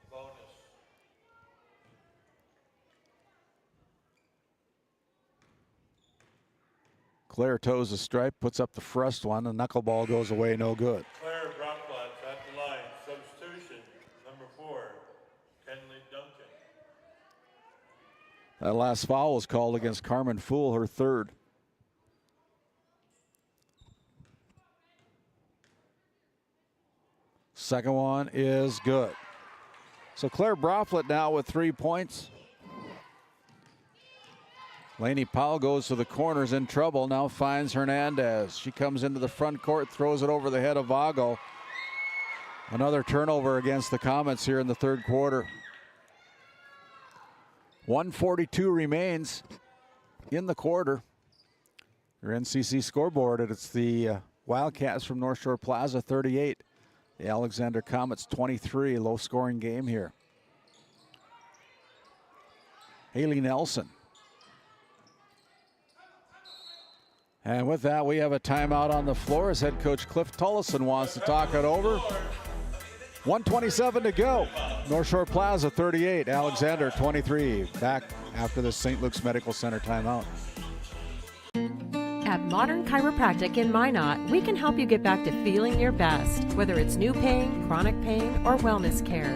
Bonus. Claire toes the stripe, puts up the first one. The knuckleball goes away, no good. Claire Brockblatt at the line. Substitution, number 4, Kenley Duncan. That last foul was called against Carmen Fool, her third. Second one is good. So Claire Broflet now with 3 points. Lainey Powell goes to the corners, in trouble, now finds Hernandez. She comes into the front court, throws it over the head of Vago. Another turnover against the Comets here in the third quarter. 1:42 remains in the quarter. Your NCC scoreboard, and it's the Wildcats from North Shore-Plaza 38. The Alexander Comets 23, low scoring game here. Haley Nelson. And with that, we have a timeout on the floor as head coach Cliff Tullison wants to talk it over. 1:27 to go. North Shore-Plaza 38, Alexander 23. Back after the St. Luke's Medical Center timeout. At Modern Chiropractic in Minot, we can help you get back to feeling your best, whether it's new pain, chronic pain, or wellness care.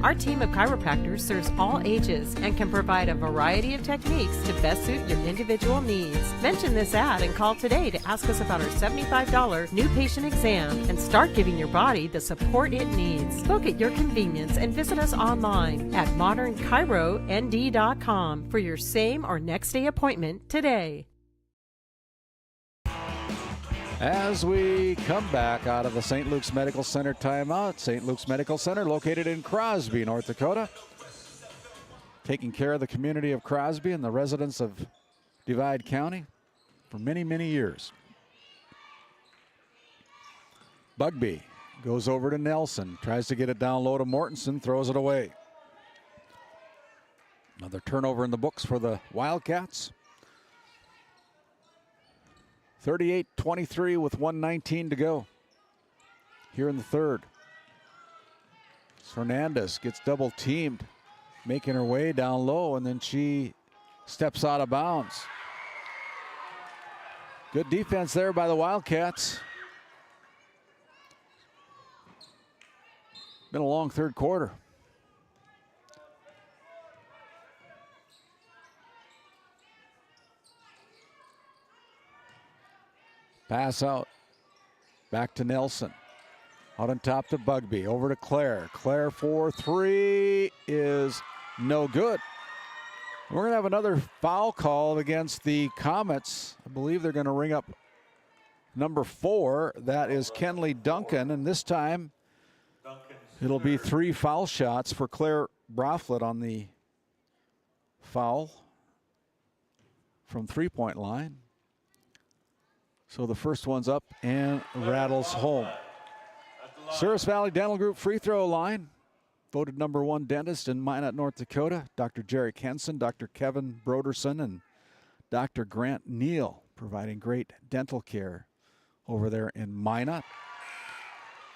Our team of chiropractors serves all ages and can provide a variety of techniques to best suit your individual needs. Mention this ad and call today to ask us about our $75 new patient exam and start giving your body the support it needs. Book at your convenience and visit us online at modernchirond.com for your same or next day appointment today. As we come back out of the St. Luke's Medical Center timeout, St. Luke's Medical Center located in Crosby, North Dakota, taking care of the community of Crosby and the residents of Divide County for many, many years. Bugby goes over to Nelson, tries to get it down low to Mortensen, throws it away. Another turnover in the books for the Wildcats. 38-23 with 1:19 to go here in the third. Hernandez gets double teamed, making her way down low, and then she steps out of bounds. Good defense there by the Wildcats. Been a long third quarter. Pass out. Back to Nelson. Out on top to Bugby. Over to Claire. Claire for three is no good. We're going to have another foul called against the Comets. I believe they're going to ring up number 4. That is Kenley Duncan. And this time it'll be 3 foul shots for Claire Broflet on the foul from three-point line. So the first one's up and rattles home. Service Valley Dental Group free throw line. Voted number 1 dentist in Minot, North Dakota. Dr. Jerry Kenson, Dr. Kevin Broderson, and Dr. Grant Neal, providing great dental care over there in Minot.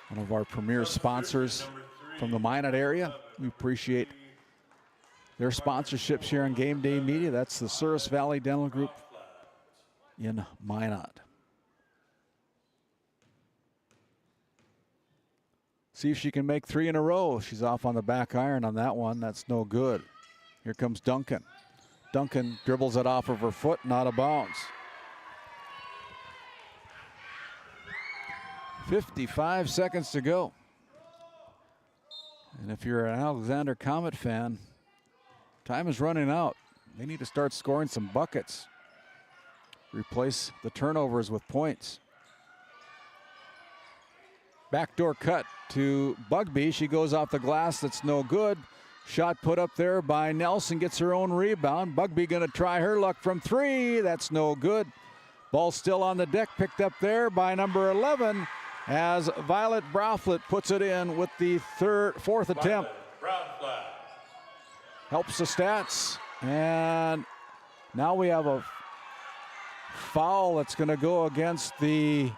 One of our premier sponsors from the Minot area. We appreciate their sponsorships here on Game Day Media. That's the Service Valley Dental Group in Minot. See if she can make 3 in a row. She's off on the back iron on that one. That's no good. Here comes Duncan. Duncan dribbles it off of her foot, not a bounce. 55 seconds to go. And if you're an Alexander Comet fan, time is running out. They need to start scoring some buckets. Replace the turnovers with points. Backdoor cut to Bugby. She goes off the glass. That's no good. Shot put up there by Nelson. Gets her own rebound. Bugby going to try her luck from 3. That's no good. Ball still on the deck. Picked up there by number 11 as Violet Broflet puts it in with the fourth attempt. Helps the stats. And now we have a foul that's going to go against the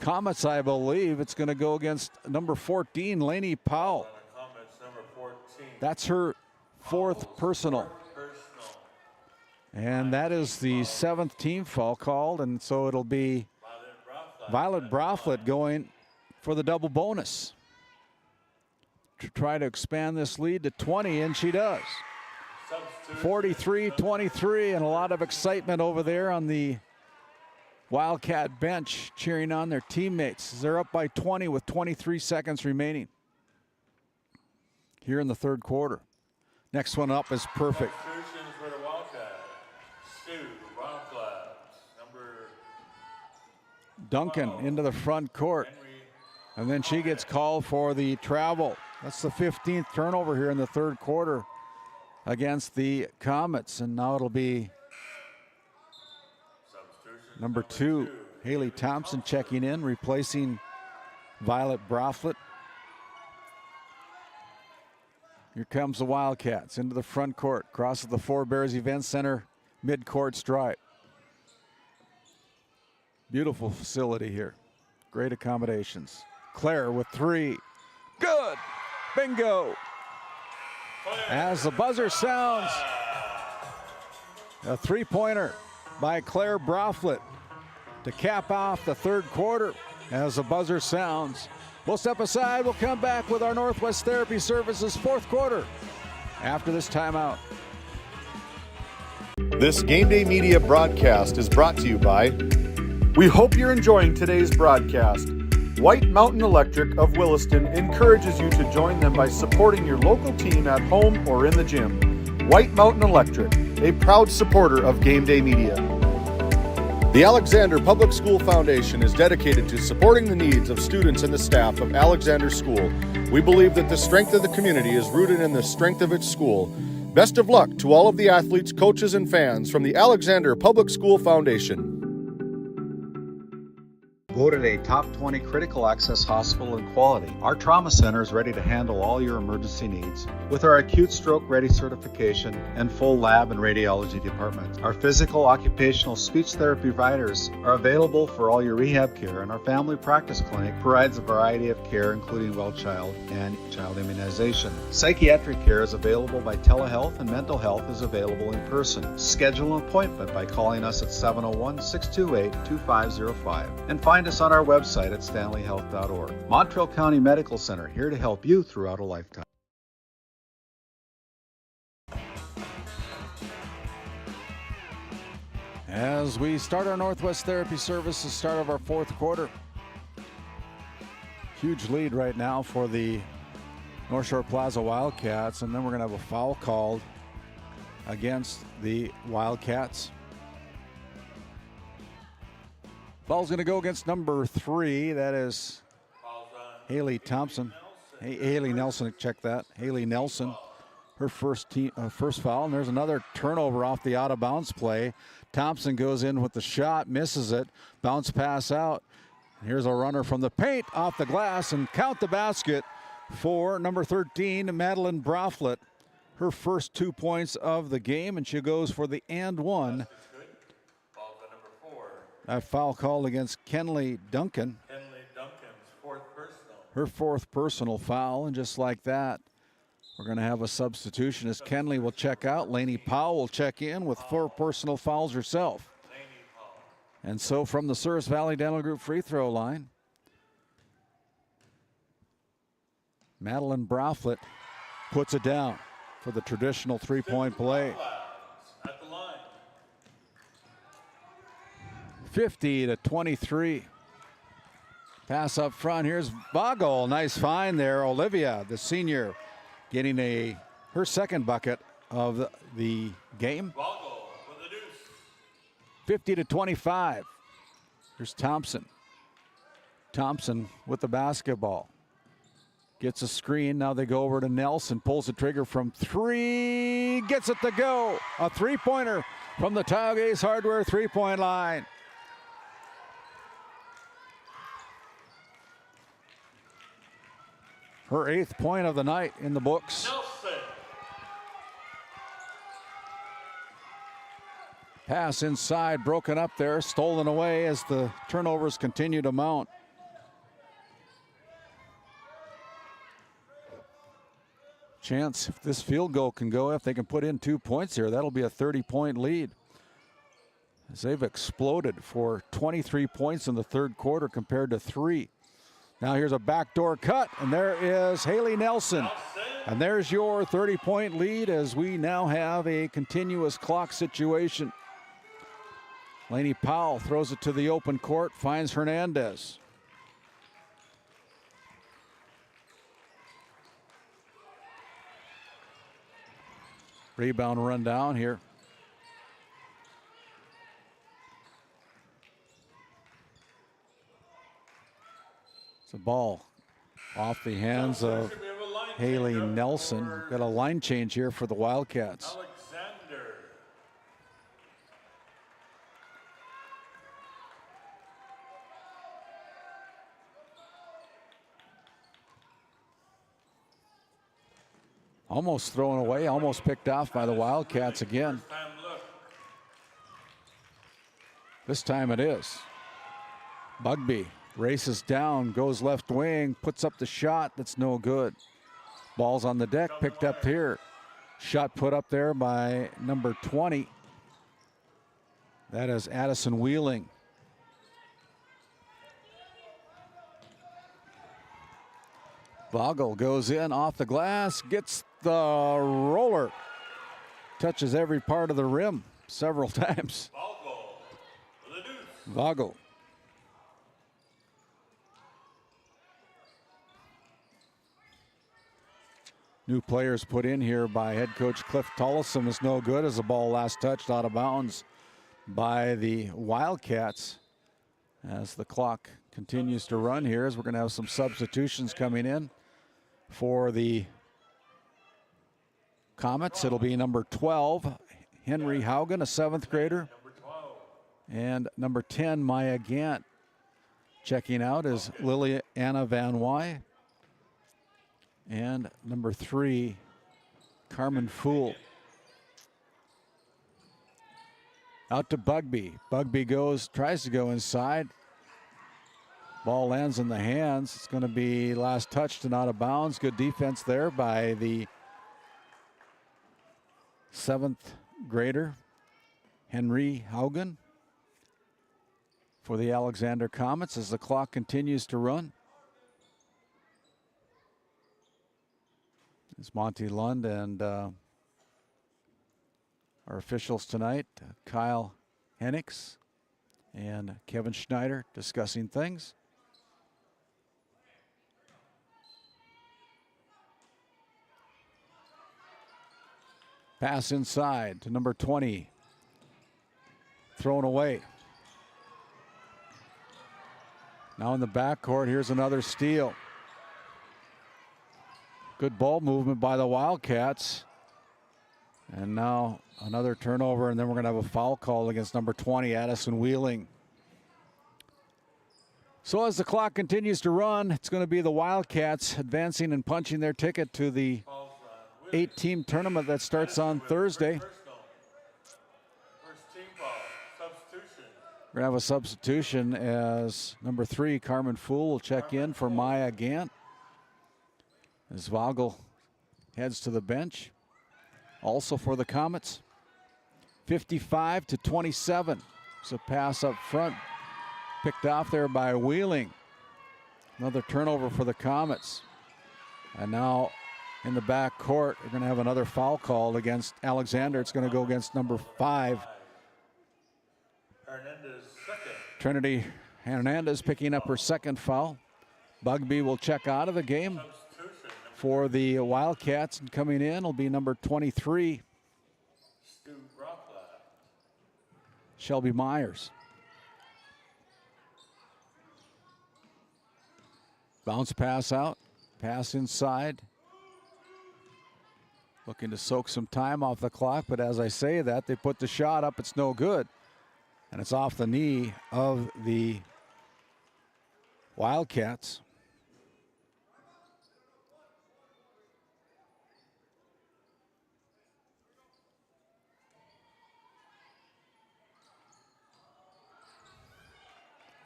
Comets, I believe. It's going to go against number 14, Lainey Powell. That's her 4th personal. And that is the 7th team foul called, and so it'll be Violet Broflet going for the double bonus to try to expand this lead to 20, and she does. 43-23, and a lot of excitement over there on the Wildcat bench cheering on their teammates. They're up by 20 with 23 seconds remaining here in the third quarter. Next one up is perfect. Duncan into the front court. And then she gets called for the travel. That's the 15th turnover here in the third quarter against the Comets. And now it'll be number 2, Haley Thompson checking in, replacing Violet Broflet. Here comes the Wildcats into the front court, crosses the Four Bears Event Center mid-court stripe. Beautiful facility here. Great accommodations. Claire with 3. Good. Bingo. As the buzzer sounds, a three-pointer by Claire Broflet to cap off the third quarter. As the buzzer sounds, we'll step aside. We'll come back with our Northwest Therapy Services fourth quarter after this timeout. This Game Day Media broadcast is brought to you by. We hope you're enjoying today's broadcast. White Mountain Electric of Williston encourages you to join them by supporting your local team at home or in the gym. White Mountain Electric, a proud supporter of Game Day Media. The Alexander Public School Foundation is dedicated to supporting the needs of students and the staff of Alexander School. We believe that the strength of the community is rooted in the strength of its school. Best of luck to all of the athletes, coaches, and fans from the Alexander Public School Foundation. Voted a top 20 critical access hospital in quality, our trauma center is ready to handle all your emergency needs with our acute stroke ready certification and full lab and radiology department. Our physical, occupational, speech therapy providers are available for all your rehab care, and our family practice clinic provides a variety of care including well child and child immunization. Psychiatric care is available by telehealth, and mental health is available in person. Schedule an appointment by calling us at 701-628-2505 and find us on our website at stanleyhealth.org. Montreal County Medical Center, here to help you throughout a lifetime. As we start our Northwest Therapy Services, start of our fourth quarter. Huge lead right now for the North Shore-Plaza Wildcats, and then we're going to have a foul called against the Wildcats. Foul's going to go against number 3. That is Haley Thompson. Haley Nelson, check that. Haley Nelson, her first foul. And there's another turnover off the out-of-bounds play. Thompson goes in with the shot, misses it. Bounce pass out. Here's a runner from the paint off the glass, and count the basket for number 13, Madeline Broflet. Her first 2 points of the game, and she goes for the and one. A foul called against Kenley Duncan. Kenley Duncan's fourth personal. Her fourth personal foul, and just like that, we're going to have a substitution as Kenley will check out. Lainey Powell will check in with 4 personal fouls herself. And so from the Service Valley Dental Group free throw line, Madeline Broflet puts it down for the traditional three-point play. 50-23. Pass up front. Here's Vogel. Nice find there. Olivia, the senior, getting her second bucket of the game. 50-25. Here's Thompson. Thompson with the basketball. Gets a screen. Now they go over to Nelson. Pulls the trigger from 3. Gets it to go. A three-pointer from the Tile Hardware three-point line. Her 8th point of the night in the books. Nelson. Pass inside, broken up there, stolen away as the turnovers continue to mount. Chance, if this field goal can go, if they can put in 2 points here, that'll be a 30-point lead. As they've exploded for 23 points in the third quarter compared to 3. Now here's a backdoor cut, and there is Haley Nelson. And there's your 30-point lead as we now have a continuous clock situation. Lainey Powell throws it to the open court, finds Hernandez. Rebound run down here. It's a ball off the hands of Haley Nelson. Got a line change here for the Wildcats. Alexander. Almost thrown away, almost picked off by the Wildcats again. This time it is. Bugby races down, goes left wing, puts up the shot. That's no good. Ball's on the deck, picked up here. Shot put up there by number 20. That is Addison Wheeling. Vogel goes in off the glass, gets the roller. Touches every part of the rim several times. Vogel. New players put in here by head coach Cliff Tollison is no good as the ball last touched out of bounds by the Wildcats. As the clock continues to run here, as we're going to have some substitutions coming in for the Comets. It'll be number 12, Henry Haugen, a 7th grader. And number 10, Maya Gant. Checking out is Liliana Van Wy. And number 3, Carmen Fool. Out to Bugby. Bugby tries to go inside. Ball lands in the hands. It's going to be last touched and out of bounds. Good defense there by the 7th grader, Henry Haugen, for the Alexander Comets as the clock continues to run. It's Monty Lund and our officials tonight, Kyle Hennix and Kevin Schneider, discussing things. Pass inside to number 20. Thrown away. Now in the backcourt, here's another steal. Good ball movement by the Wildcats. And now another turnover, and then we're going to have a foul call against number 20, Addison Wheeling. So as the clock continues to run, it's going to be the Wildcats advancing and punching their ticket to the 8-team tournament that starts on Thursday. We're going to have a substitution as number 3, Carmen Fool, will check in for Maya Gant. As Vogel heads to the bench. Also for the Comets. 55-27. So pass up front. Picked off there by Wheeling. Another turnover for the Comets. And now in the back court, we're going to have another foul called against Alexander. It's going to go against number 5. Trinity Hernandez picking up her 2nd foul. Bugby will check out of the game for the Wildcats, and coming in will be number 23, Shelby Myers. Bounce pass out, pass inside. Looking to soak some time off the clock, but as I say that, they put the shot up, it's no good. And it's off the knee of the Wildcats.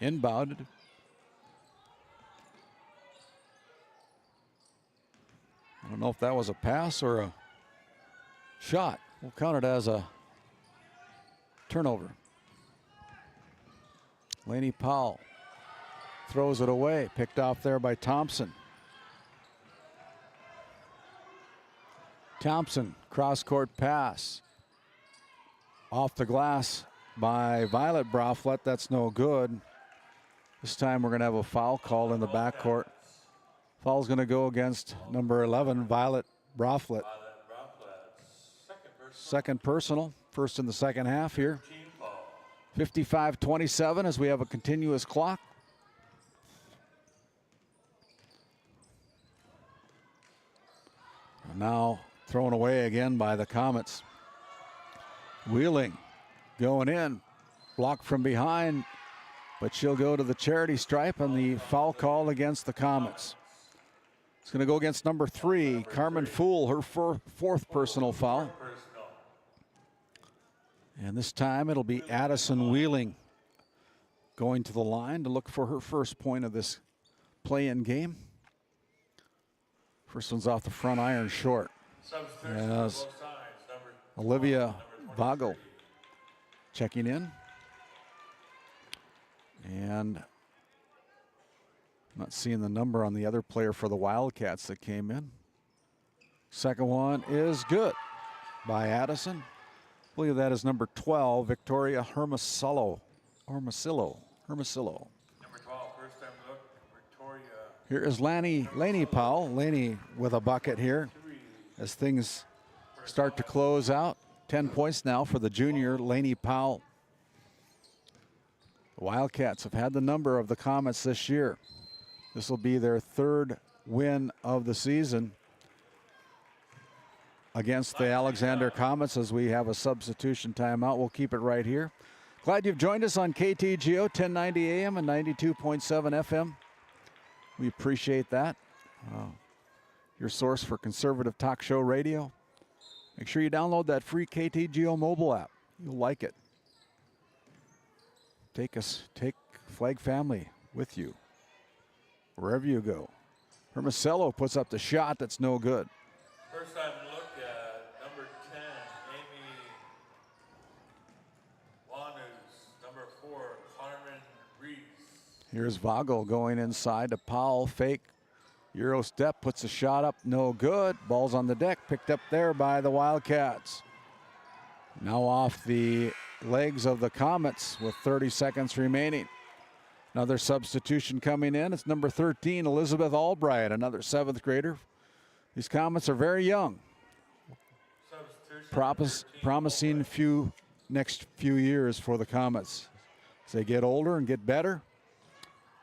Inbounded. I don't know if that was a pass or a shot. We'll count it as a turnover. Laney Powell throws it away. Picked off there by Thompson. Thompson, cross-court pass. Off the glass by Violet Broflet. That's no good. This time we're going to have a foul called in the backcourt. Foul's going to go against number 11, Violet Broflet. Second personal, first in the second half here. 55-27 as we have a continuous clock. Now thrown away again by the Comets. Wheeling, going in, blocked from behind, but she'll go to the charity stripe on the foul call against the Comets. It's going to go against number 3, Carmen Fool, her fourth personal foul. And this time it'll be Addison Wheeling going to the line to look for her first point of this play-in game. First one's off the front iron short. As Olivia Vogel checking in. And not seeing the number on the other player for the Wildcats that came in. Second one is good by Addison. I believe that is number 12, Victoria Hermosillo. Number 12, first time look, Victoria. Here is Laney Powell. Laney with a bucket here as things start to close out. 10 points now for the junior Laney Powell. The Wildcats have had the number of the Comets this year. This will be their third win of the season against the Alexander Comets as we have a substitution timeout. We'll keep it right here. Glad you've joined us on KTGO 1090 AM and 92.7 FM. We appreciate that. Your source for conservative talk show radio. Make sure you download that free KTGO mobile app. You'll like it. Take Flag Family with you wherever you go. Hermosillo puts up the shot that's no good. First time look at number 10, Amy Lanus, number 4, Carmen Reese. Here's Vogel going inside to Powell, fake Euro step, puts a shot up, no good. Ball's on the deck, picked up there by the Wildcats. Now off the legs of the Comets with 30 seconds remaining. Another substitution coming in. It's number 13, Elizabeth Albright, another 7th grader. These Comets are very young. Promising next few years for the Comets. As they get older and get better.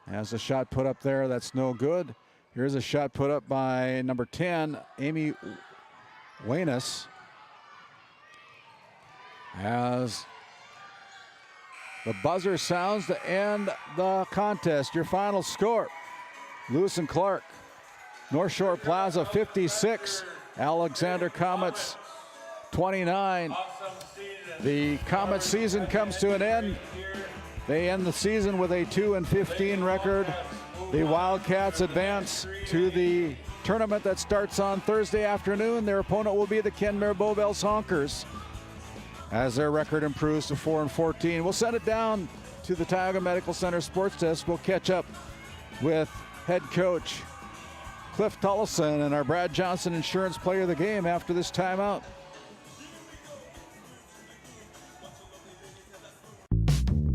Has a shot put up there, that's no good. Here's a shot put up by number 10, Amy Wainus. As the buzzer sounds to end the contest. Your final score, Lewis and Clark, North Shore-Plaza 56, Alexander Comets 29. The Comet season comes to an end. They end the season with a 2-15 record. The Wildcats advance to the tournament that starts on Thursday afternoon. Their opponent will be the Kenmare Bowbells Honkers as their record improves to 4-14. We'll send it down to the Tioga Medical Center Sports Desk. We'll catch up with head coach Cliff Tullison and our Brad Johnson Insurance Player of the Game after this timeout.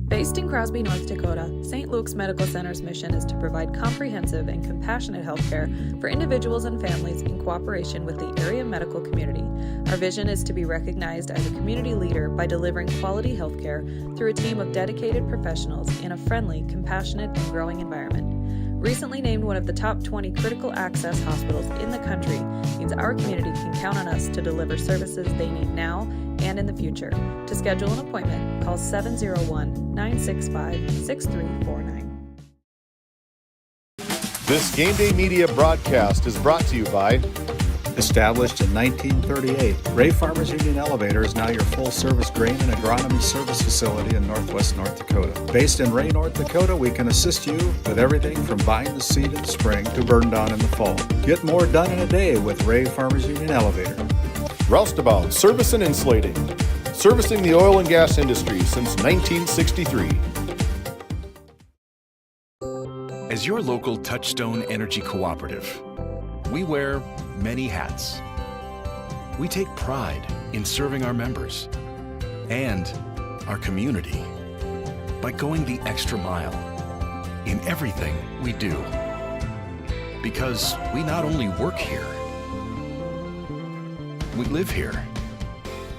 Based in Crosby, North Dakota, St. Luke's Medical Center's mission is to provide comprehensive and compassionate health care for individuals and families in cooperation with the area medical community. Our vision is to be recognized as a community leader by delivering quality health care through a team of dedicated professionals in a friendly, compassionate, and growing environment. Recently named one of the top 20 critical access hospitals in the country means our community can count on us to deliver services they need now and in the future. To schedule an appointment, call 701-965-6349. This Game Day Media broadcast is brought to you by... Established in 1938, Ray Farmers Union Elevator is now your full-service grain and agronomy service facility in Northwest North Dakota. Based in Ray, North Dakota, we can assist you with everything from buying the seed in the spring to burn down in the fall. Get more done in a day with Ray Farmers Union Elevator. Roustabout Service and Insulating, servicing the oil and gas industry since 1963. As your local Touchstone Energy Cooperative, we wear many hats. We take pride in serving our members and our community by going the extra mile in everything we do. Because we not only work here, we live here.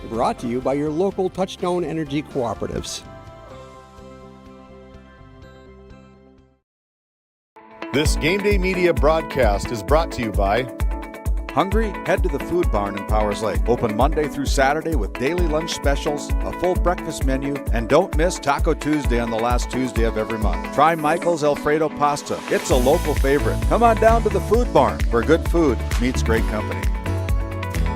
Brought to you by your local Touchstone Energy Cooperatives. This Game Day Media broadcast is brought to you by Hungry? Head to the Food Barn in Powers Lake. Open Monday through Saturday with daily lunch specials, a full breakfast menu, and don't miss Taco Tuesday on the last Tuesday of every month. Try Michael's Alfredo Pasta. It's a local favorite. Come on down to the Food Barn, where good food meets great company.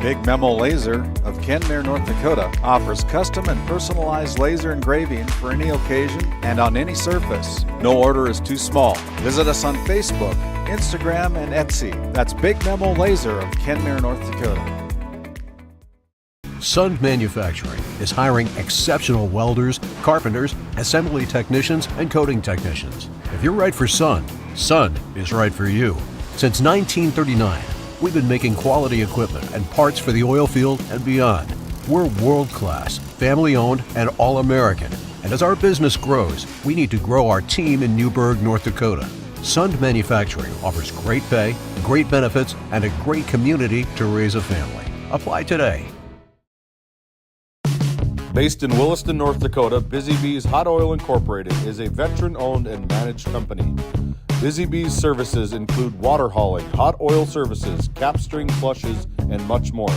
Big Memo Laser of Kenmare, North Dakota offers custom and personalized laser engraving for any occasion and on any surface. No order is too small. Visit us on Facebook, Instagram, and Etsy. That's Big Memo Laser of Kenmare, North Dakota. Sund Manufacturing is hiring exceptional welders, carpenters, assembly technicians, and coating technicians. If you're right for Sund, Sund is right for you. Since 1939, we've been making quality equipment and parts for the oil field and beyond. We're world-class, family-owned, and all-American. And as our business grows, we need to grow our team in Newburgh, North Dakota. Sund Manufacturing offers great pay, great benefits, and a great community to raise a family. Apply today. Based in Williston, North Dakota, Busy Bees Hot Oil Incorporated is a veteran-owned and managed company. Busy Bees services include water hauling, hot oil services, capstring flushes, and much more.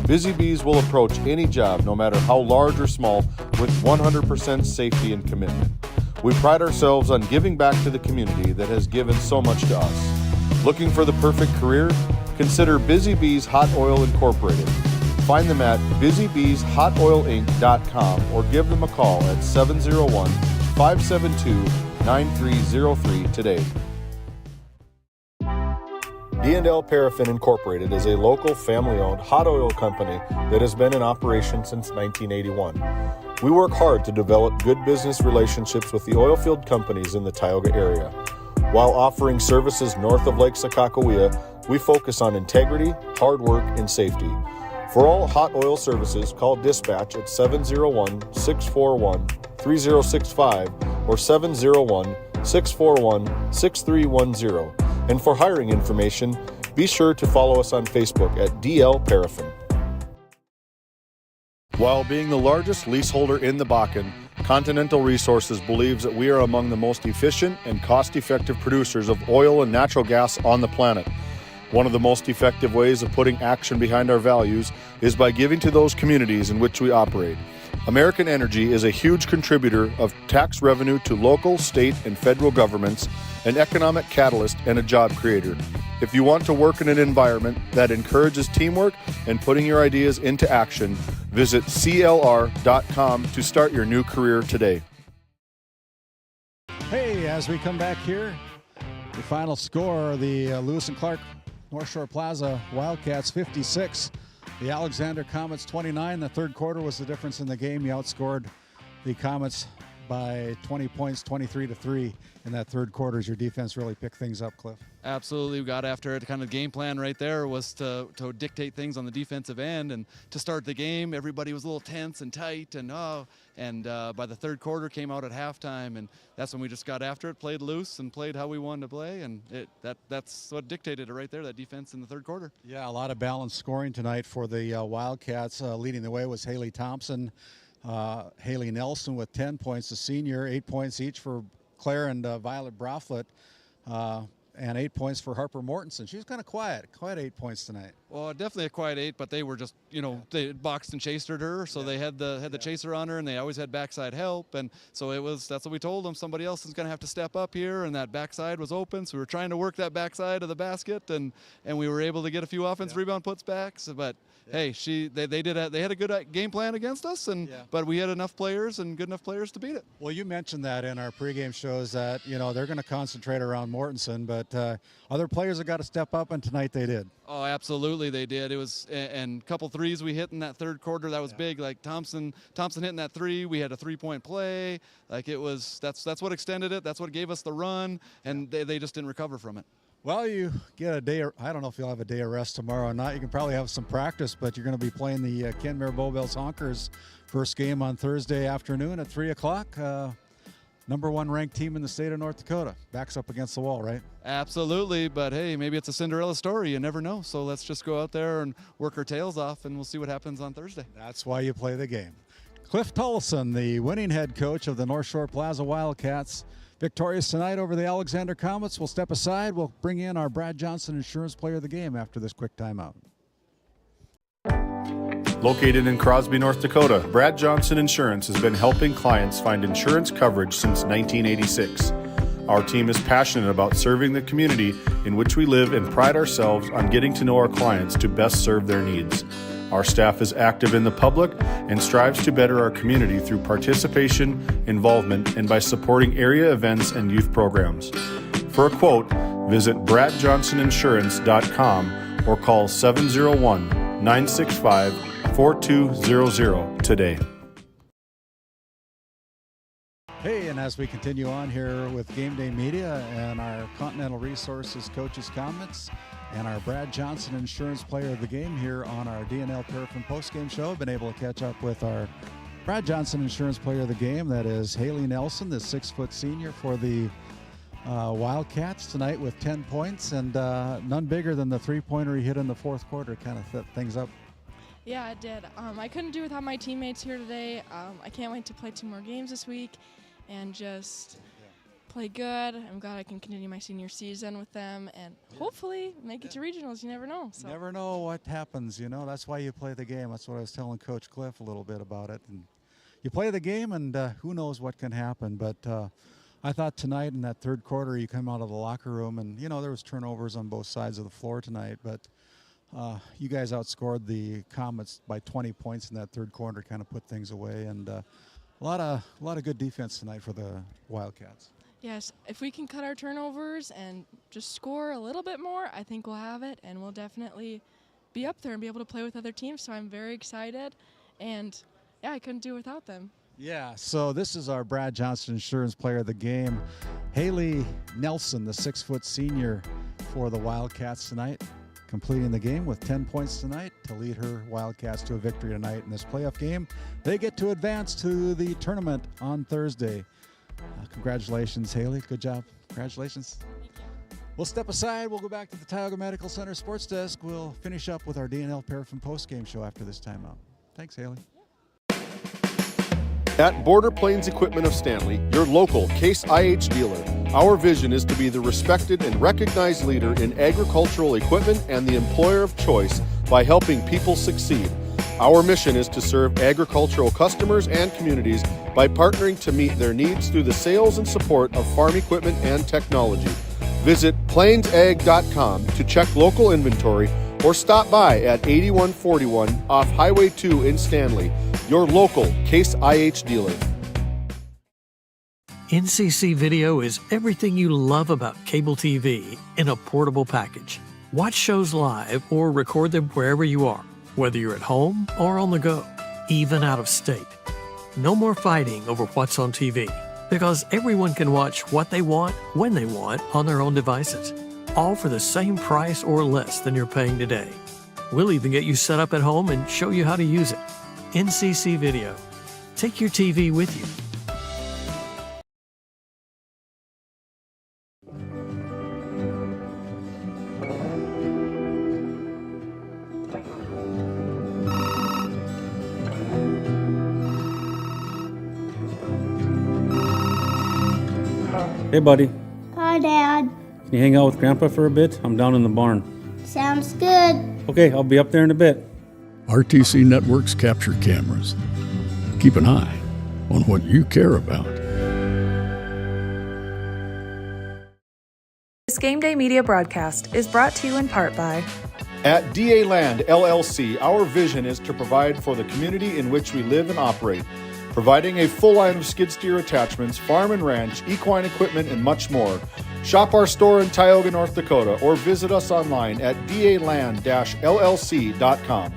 Busy Bees will approach any job, no matter how large or small, with 100% safety and commitment. We pride ourselves on giving back to the community that has given so much to us. Looking for the perfect career? Consider Busy Bees Hot Oil Incorporated. Find them at busybeeshotoilinc.com or give them a call at 701-572-9303 today. D&L Paraffin Incorporated is a local family-owned hot oil company that has been in operation since 1981. We work hard to develop good business relationships with the oilfield companies in the Tioga area. While offering services north of Lake Sakakawea, we focus on integrity, hard work, and safety. For all hot oil services, call dispatch at 701-641-3065 or 701-641-6310. And for hiring information, be sure to follow us on Facebook at DL Paraffin. While being the largest leaseholder in the Bakken, Continental Resources believes that we are among the most efficient and cost-effective producers of oil and natural gas on the planet. One of the most effective ways of putting action behind our values is by giving to those communities in which we operate. American Energy is a huge contributor of tax revenue to local, state, and federal governments, an economic catalyst, and a job creator. If you want to work in an environment that encourages teamwork and putting your ideas into action, visit CLR.com to start your new career today. Hey, as we come back here, the final score, the Lewis and Clark North Shore-Plaza Wildcats 56, the Alexander Comets 29. The third quarter was the difference in the game. You outscored the Comets by 20 points, 23-3 in that third quarter as your defense really picked things up, Cliff. Absolutely, we got after it. Kind of game plan right there was to dictate things on the defensive end, and to start the game, everybody was a little tense and tight, and by the third quarter came out at halftime, and that's when we just got after it, played loose, and played how we wanted to play, and that's what dictated it right there, that defense in the third quarter. Yeah, a lot of balanced scoring tonight for the Wildcats. Leading the way was Haley Thompson, Haley Nelson with 10 points, the senior, 8 points each for Claire and Violet Broflet, and 8 points for Harper Mortensen. She was kind of quiet 8 points tonight. Well, definitely a quiet 8, but they were just, they boxed and chased her, so they had the chaser on her, and they always had backside help, and so that's what we told them. Somebody else is going to have to step up here, and that backside was open, so we were trying to work that backside of the basket, and we were able to get a few offense rebound puts back. So, but hey, they had a good game plan against us, but we had enough players and good enough players to beat it. Well, you mentioned that in our pregame shows that they're going to concentrate around Mortensen, but other players have got to step up, and tonight they did. Oh, absolutely, they did. It was, and a couple threes we hit in that third quarter. That was big. Like Thompson hitting that three. We had a 3-point play. Like it was. That's what extended it. That's what gave us the run, and they just didn't recover from it. Well, you get a day. I don't know if you'll have a day of rest tomorrow or not. You can probably have some practice, but you're going to be playing the Kenmare Bowbells Honkers first game on Thursday afternoon at 3 o'clock. Number 1 ranked team in the state of North Dakota. Backs up against the wall, right? Absolutely, but hey, maybe it's a Cinderella story. You never know. So let's just go out there and work our tails off, and we'll see what happens on Thursday. That's why you play the game. Cliff Tullison, the winning head coach of the North Shore-Plaza Wildcats, victorious tonight over the Alexander Comets. We'll step aside. We'll bring in our Brad Johnson Insurance Player of the Game after this quick timeout. Located in Crosby, North Dakota, Brad Johnson Insurance has been helping clients find insurance coverage since 1986. Our team is passionate about serving the community in which we live and pride ourselves on getting to know our clients to best serve their needs. Our staff is active in the public and strives to better our community through participation, involvement, and by supporting area events and youth programs. For a quote, visit bradjohnsoninsurance.com or call 701-965-4200 today. Hey, and as we continue on here with GameDay Media and our Continental Resources Coaches Comments and our Brad Johnson Insurance Player of the Game here on our DNL Turf and Postgame Show, I've been able to catch up with our Brad Johnson Insurance Player of the Game. That is Haley Nelson, the 6-foot senior for the Wildcats tonight with 10 points and none bigger than the three-pointer he hit in the fourth quarter. Kind of set things up. Yeah, I did. I couldn't do without my teammates here today. I can't wait to play 2 more games this week and just play good. I'm glad I can continue my senior season with them and hopefully make it to regionals. You never know. So. You never know what happens, you know. That's why you play the game. That's what I was telling Coach Cliff a little bit about it. And you play the game and who knows what can happen. But I thought tonight in that third quarter you come out of the locker room and, you know, there was turnovers on both sides of the floor tonight. But you guys outscored the Comets by 20 points in that third quarter, kind of put things away. And a lot of good defense tonight for the Wildcats. Yes, if we can cut our turnovers and just score a little bit more, I think we'll have it, and we'll definitely be up there and be able to play with other teams. So I'm very excited, and yeah, I couldn't do it without them. Yeah, so this is our Brad Johnson Insurance Player of the Game, Haley Nelson, the 6-foot senior for the Wildcats tonight, completing the game with 10 points tonight to lead her Wildcats to a victory tonight in this playoff game. They get to advance to the tournament on Thursday. Congratulations, Haley. Good job. Congratulations. We'll step aside. We'll go back to the Tioga Medical Center sports desk. We'll finish up with our DNL Paraffin postgame show after this timeout. Thanks, Haley. At Border Plains Equipment of Stanley, your local Case IH dealer, our vision is to be the respected and recognized leader in agricultural equipment and the employer of choice by helping people succeed. Our mission is to serve agricultural customers and communities by partnering to meet their needs through the sales and support of farm equipment and technology. Visit plainsag.com to check local inventory or stop by at 8141 off Highway 2 in Stanley, your local Case IH dealer. NCC Video is everything you love about cable TV in a portable package. Watch shows live or record them wherever you are, whether you're at home or on the go, even out of state. No more fighting over what's on TV, because everyone can watch what they want, when they want, on their own devices, all for the same price or less than you're paying today. We'll even get you set up at home and show you how to use it. NCC Video. Take your TV with you. Hey, buddy. Hi, Dad. Can you hang out with Grandpa for a bit? I'm down in the barn. Sounds good. Okay, I'll be up there in a bit. RTC Networks capture cameras. Keep an eye on what you care about. This Game Day media broadcast is brought to you in part by At DA Land LLC, our vision is to provide for the community in which we live and operate, providing a full line of skid steer attachments, farm and ranch, equine equipment, and much more. Shop our store in Tioga, North Dakota, or visit us online at daland-llc.com.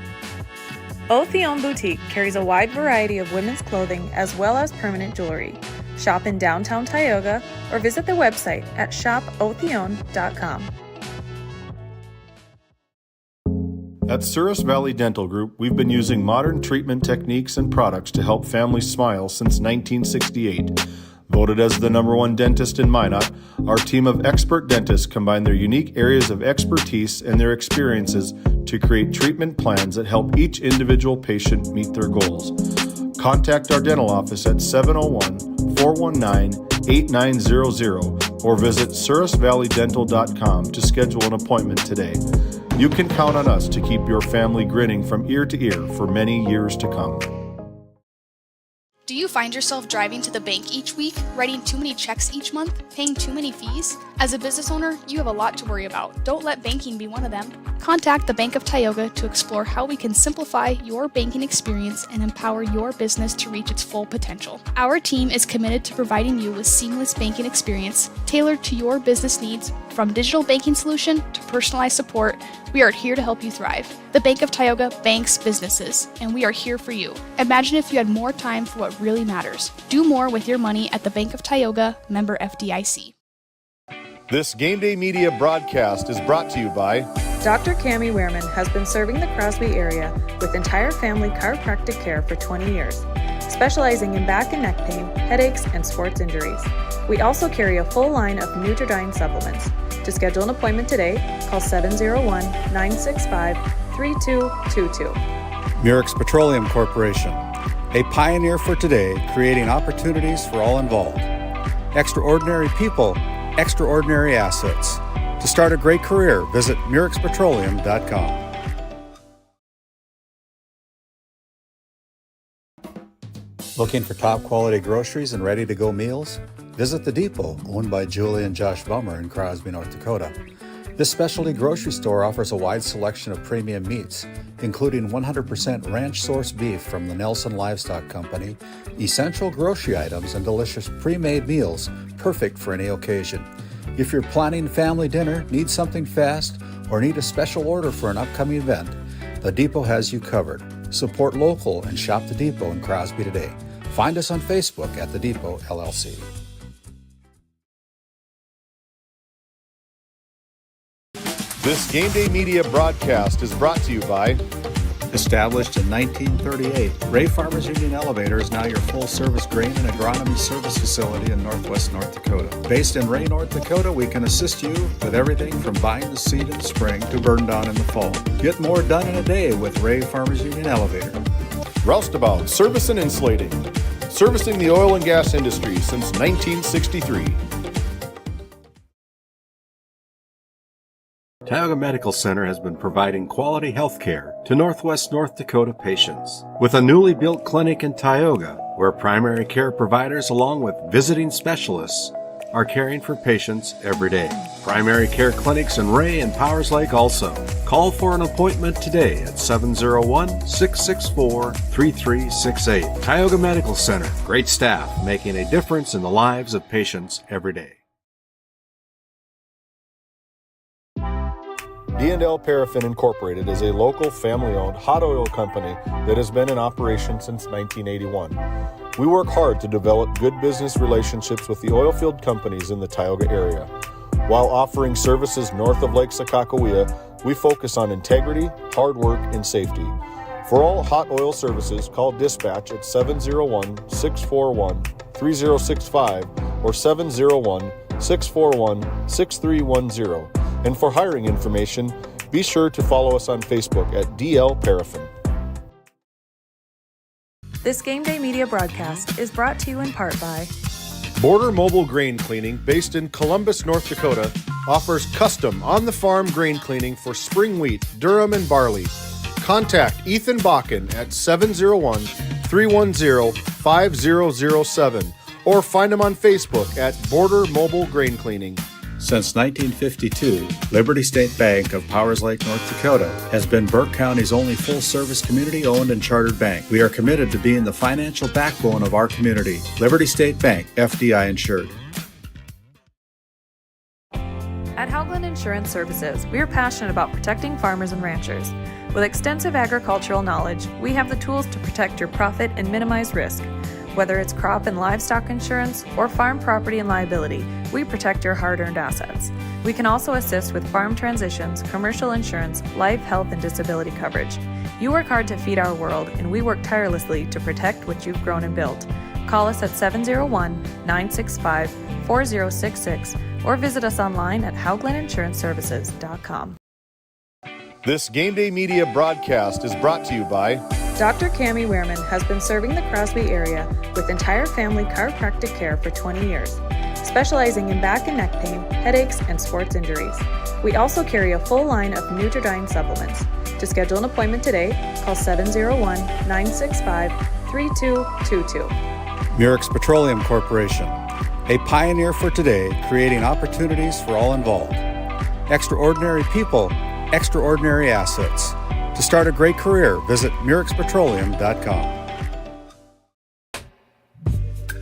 Otheon Boutique carries a wide variety of women's clothing as well as permanent jewelry. Shop in downtown Tioga or visit their website at shopotheon.com. At Souris Valley Dental Group, we've been using modern treatment techniques and products to help families smile since 1968. Voted as the #1 dentist in Minot, our team of expert dentists combine their unique areas of expertise and their experiences to create treatment plans that help each individual patient meet their goals. Contact our dental office at 701-419-8888 888-8900 or visit surrisvalleydental.com to schedule an appointment today. You can count on us to keep your family grinning from ear to ear for many years to come. Do you find yourself driving to the bank each week, writing too many checks each month, paying too many fees? As a business owner, you have a lot to worry about. Don't let banking be one of them. Contact the Bank of Tioga to explore how we can simplify your banking experience and empower your business to reach its full potential. Our team is committed to providing you with seamless banking experience tailored to your business needs. From digital banking solution to personalized support, we are here to help you thrive. The Bank of Tioga banks businesses, and we are here for you. Imagine if you had more time for what really matters. Do more with your money at the Bank of Tioga, member FDIC. This Game Day Media broadcast is brought to you by Dr. Cammie Wehrman has been serving the Crosby area with entire family chiropractic care for 20 years, specializing in back and neck pain, headaches, and sports injuries. We also carry a full line of Nutridyne supplements. To schedule an appointment today, call 701-965-3222. Murex Petroleum Corporation, a pioneer for today, creating opportunities for all involved. Extraordinary people, extraordinary assets. To start a great career, visit murexpetroleum.com. Looking for top quality groceries and ready to go meals? Visit The Depot, owned by Julie and Josh Bummer in Crosby, North Dakota. This specialty grocery store offers a wide selection of premium meats, including 100% ranch source beef from the Nelson Livestock Company, essential grocery items, and delicious pre-made meals perfect for any occasion. If you're planning family dinner, need something fast, or need a special order for an upcoming event, The Depot has you covered. Support local and shop The Depot in Crosby today. Find us on Facebook at The Depot LLC. This Game Day Media broadcast is brought to you by Established in 1938, Ray Farmers Union Elevator is now your full-service grain and agronomy service facility in Northwest North Dakota. Based in Ray, North Dakota, we can assist you with everything from buying the seed in the spring to burn down in the fall. Get more done in a day with Ray Farmers Union Elevator. Roustabout Service and Insulating, servicing the oil and gas industry since 1963. Tioga Medical Center has been providing quality health care to Northwest North Dakota patients. With a newly built clinic in Tioga, where primary care providers along with visiting specialists are caring for patients every day. Primary care clinics in Ray and Powers Lake also. Call for an appointment today at 701-664-3368. Tioga Medical Center. Great staff making a difference in the lives of patients every day. D&L Paraffin Incorporated is a local family-owned hot oil company that has been in operation since 1981. We work hard to develop good business relationships with the oilfield companies in the Tioga area. While offering services north of Lake Sakakawea, we focus on integrity, hard work, and safety. For all hot oil services, call dispatch at 701-641-3065 or 701-641-6310. And for hiring information, be sure to follow us on Facebook at DL Paraffin. This Game Day Media broadcast is brought to you in part by Border Mobile Grain Cleaning, based in Columbus, North Dakota, offers custom on-the-farm grain cleaning for spring wheat, durum, and barley. Contact Ethan Bakken at 701-310-5007 or find him on Facebook at Border Mobile Grain Cleaning. Since 1952, Liberty State Bank of Powers Lake, North Dakota has been Burke County's only full-service community-owned and chartered bank. We are committed to being the financial backbone of our community. Liberty State Bank, FDI insured. At Haugland Insurance Services, we are passionate about protecting farmers and ranchers. With extensive agricultural knowledge, we have the tools to protect your profit and minimize risk. Whether it's crop and livestock insurance or farm property and liability, we protect your hard-earned assets. We can also assist with farm transitions, commercial insurance, life, health, and disability coverage. You work hard to feed our world, and we work tirelessly to protect what you've grown and built. Call us at 701-965-4066 or visit us online at HauglandInsuranceServices.com. This Game Day Media broadcast is brought to you by Dr. Cammie Wehrman has been serving the Crosby area with entire family chiropractic care for 20 years, specializing in back and neck pain, headaches, and sports injuries. We also carry a full line of Nutridyne supplements. To schedule an appointment today, call 701-965-3222. Murex Petroleum Corporation, a pioneer for today, creating opportunities for all involved. Extraordinary people, extraordinary assets. To start a great career, visit murexpetroleum.com.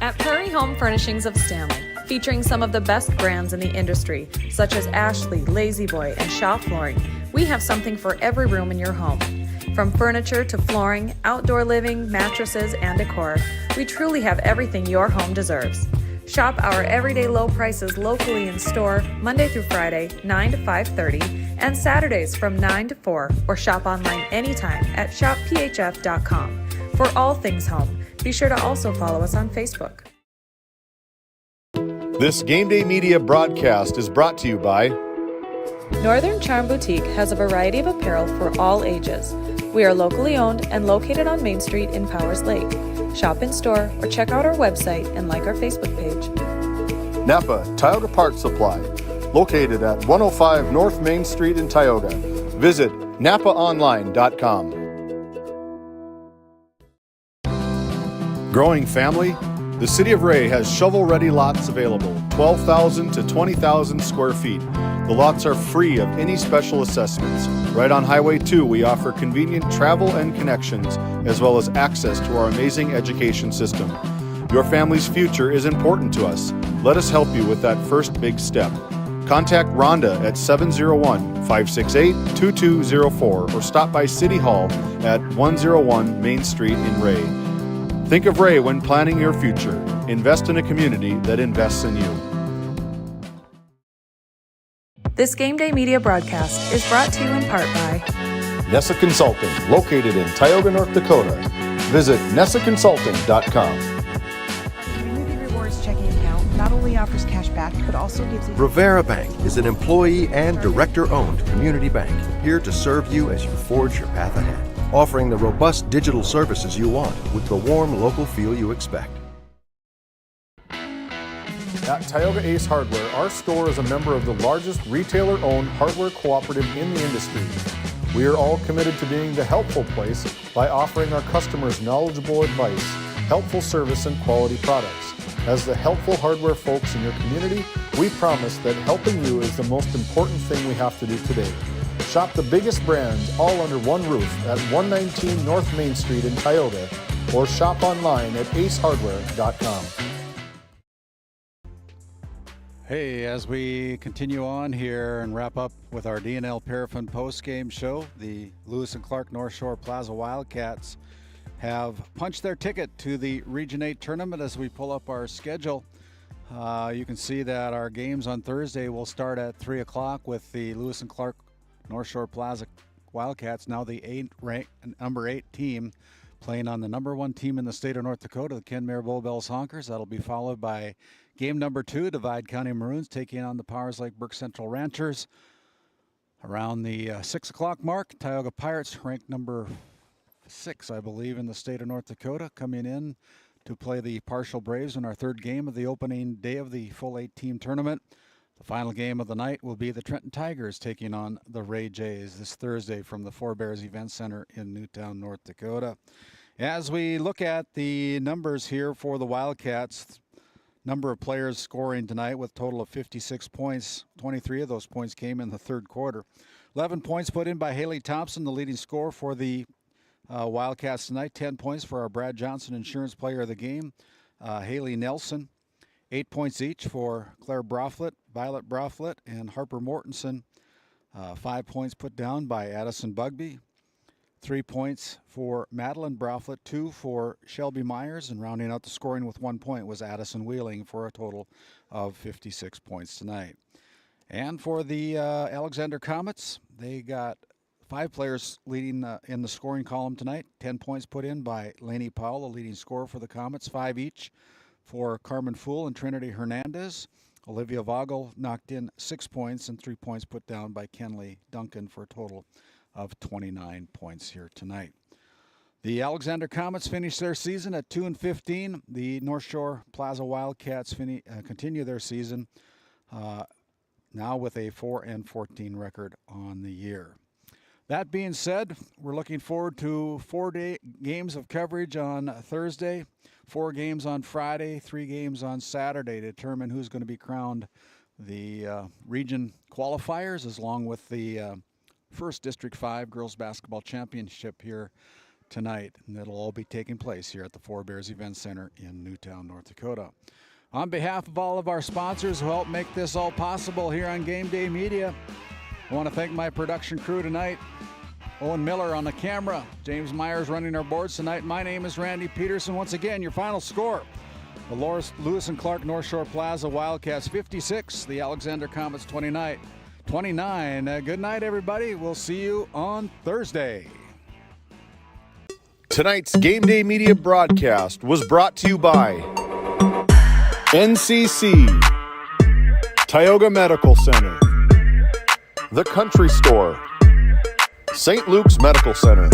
At Prairie Home Furnishings of Stanley, featuring some of the best brands in the industry, such as Ashley, La-Z-Boy, and Shaw Flooring, we have something for every room in your home. From furniture to flooring, outdoor living, mattresses, and decor, we truly have everything your home deserves. Shop our everyday low prices locally in store Monday through Friday, 9 to 5:30, and Saturdays from 9 to 4, or shop online anytime at shopphf.com. For all things home, be sure to also follow us on Facebook. This Game Day Media broadcast is brought to you by Northern Charm Boutique has a variety of apparel for all ages. We are locally owned and located on Main Street in Powers Lake. Shop in store or check out our website and like our Facebook page. Napa Tioga Parts Supply, located at 105 North Main Street in Tioga. Visit napaonline.com. Growing family? The City of Ray has shovel-ready lots available, 12,000 to 20,000 square feet. The lots are free of any special assessments. Right on Highway 2, we offer convenient travel and connections, as well as access to our amazing education system. Your family's future is important to us. Let us help you with that first big step. Contact Rhonda at 701-568-2204 or stop by City Hall at 101 Main Street in Ray. Think of Ray when planning your future. Invest in a community that invests in you. This Game Day Media broadcast is brought to you in part by Nessa Consulting, located in Tioga, North Dakota. Visit nessaconsulting.com. Community Rewards checking account not only offers cash back, but also gives you... Rivera Bank is an employee and director-owned community bank here to serve you as you forge your path ahead, offering the robust digital services you want with the warm local feel you expect. At Tioga Ace Hardware, our store is a member of the largest retailer-owned hardware cooperative in the industry. We are all committed to being the helpful place by offering our customers knowledgeable advice, helpful service, and quality products. As the helpful hardware folks in your community, we promise that helping you is the most important thing we have to do today. Shop the biggest brands all under one roof at 119 North Main Street in Tioga, or shop online at acehardware.com. Hey, as we continue on here and wrap up with our D&L Paraffin post-game show, the Lewis and Clark North Shore-Plaza Wildcats have punched their ticket to the Region 8 tournament. As we pull up our schedule, you can see that our games on Thursday will start at 3 o'clock with the Lewis and Clark North Shore-Plaza Wildcats, now the number 8 team, playing on the number 1 team in the state of North Dakota, the Kenmare Bullbells Honkers. That'll be followed by game number 2, Divide County Maroons taking on the Powers Lake Burke Central Ranchers. Around the 6 o'clock mark, Tioga Pirates, ranked number 6, I believe, in the state of North Dakota, coming in to play the Partial Braves in our third game of the opening day of the full 8-team tournament. The final game of the night will be the Trenton Tigers taking on the Ray Jays this Thursday from the Four Bears Event Center in Newtown, North Dakota. As we look at the numbers here for the Wildcats, number of players scoring tonight with a total of 56 points. 23 of those points came in the third quarter. 11 points put in by Haley Thompson, the leading scorer for the Wildcats tonight. 10 points for our Brad Johnson Insurance Player of the Game, Haley Nelson. 8 points each for Claire Broflet, Violet Broflet, and Harper Mortensen. 5 points put down by Addison Bugby. 3 points for Madeline Broflet, 2 for Shelby Myers, and rounding out the scoring with 1 point was Addison Wheeling for a total of 56 points tonight. And for the Alexander Comets, they got 5 players leading in the scoring column tonight. 10 points put in by Lainey Powell, the leading scorer for the Comets. 5 each for Carmen Fool and Trinity Hernandez. Olivia Vogel knocked in 6 points, and 3 points put down by Kenley Duncan for a total of 29 points here tonight. The Alexander Comets finish their season at 2-15. The North Shore-Plaza Wildcats continue their season now with a 4-14 record on the year. That being said, we're looking forward to 4 games of coverage on Thursday, 4 games on Friday, 3 games on Saturday to determine who's going to be crowned the region qualifiers, along with the first District 5 Girls Basketball Championship here tonight. And it'll all be taking place here at the Four Bears Event Center in Newtown, North Dakota. On behalf of all of our sponsors who help make this all possible here on Game Day Media, I want to thank my production crew tonight. Owen Miller on the camera, James Myers running our boards tonight. My name is Randy Peterson. Once again, your final score: the Lewis and Clark North Shore Plaza Wildcats 56, the Alexander Comets 29. Good night, everybody. We'll see you on Thursday. Tonight's Game Day Media broadcast was brought to you by NCC, Tioga Medical Center, The Country Store, St. Luke's Medical Center,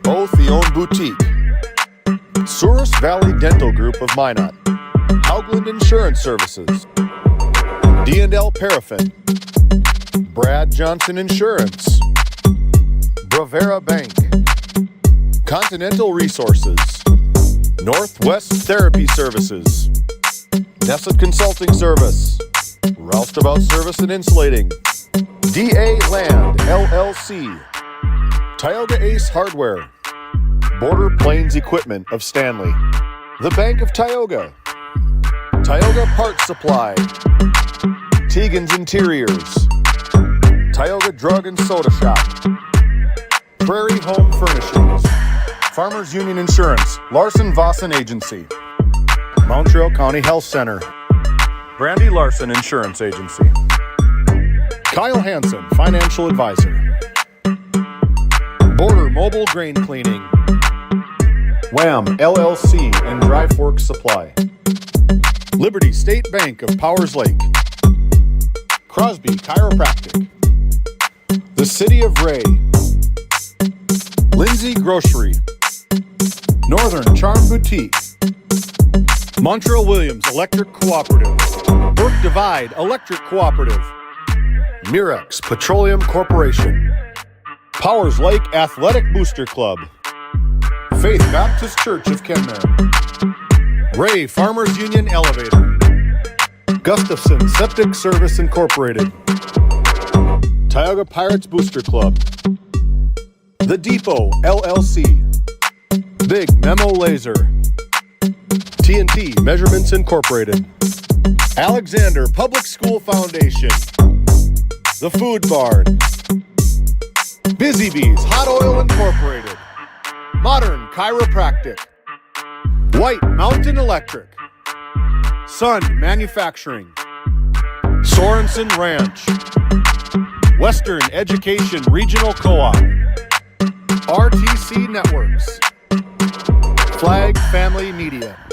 O'Theone Boutique, Souris Valley Dental Group of Minot, Haugland Insurance Services, D&L Paraffin, Brad Johnson Insurance, Bravera Bank, Continental Resources, Northwest Therapy Services, Nesset Consulting Service, Roustabout Service and Insulating, DA Land LLC, Tioga Ace Hardware, Border Plains Equipment of Stanley, The Bank of Tioga, Tioga Parts Supply, Tegan's Interiors, Tioga Drug and Soda Shop, Prairie Home Furnishings, Farmers Union Insurance, Larson Vossen Agency, Montreal County Health Center, Brandy Larson Insurance Agency, Kyle Hansen, Financial Advisor, Border Mobile Grain Cleaning, Wham LLC and Dry Fork Supply, Liberty State Bank of Powers Lake, Crosby Chiropractic, the City of Ray, Lindsay Grocery, Northern Charm Boutique, Montreal Williams Electric Cooperative, Burke Divide Electric Cooperative, Mirex Petroleum Corporation, Powers Lake Athletic Booster Club, Faith Baptist Church of Kenmare, Ray Farmers Union Elevator, Gustafson Septic Service Incorporated, Tioga Pirates Booster Club, The Depot LLC, Big Memo Laser, TNT Measurements Incorporated, Alexander Public School Foundation, The Food Barn, Busy Bees Hot Oil Incorporated, Modern Chiropractic, White Mountain Electric, Sun Manufacturing, Sorensen Ranch, Western Education Regional Co-op, RTC Networks, Flag Family Media.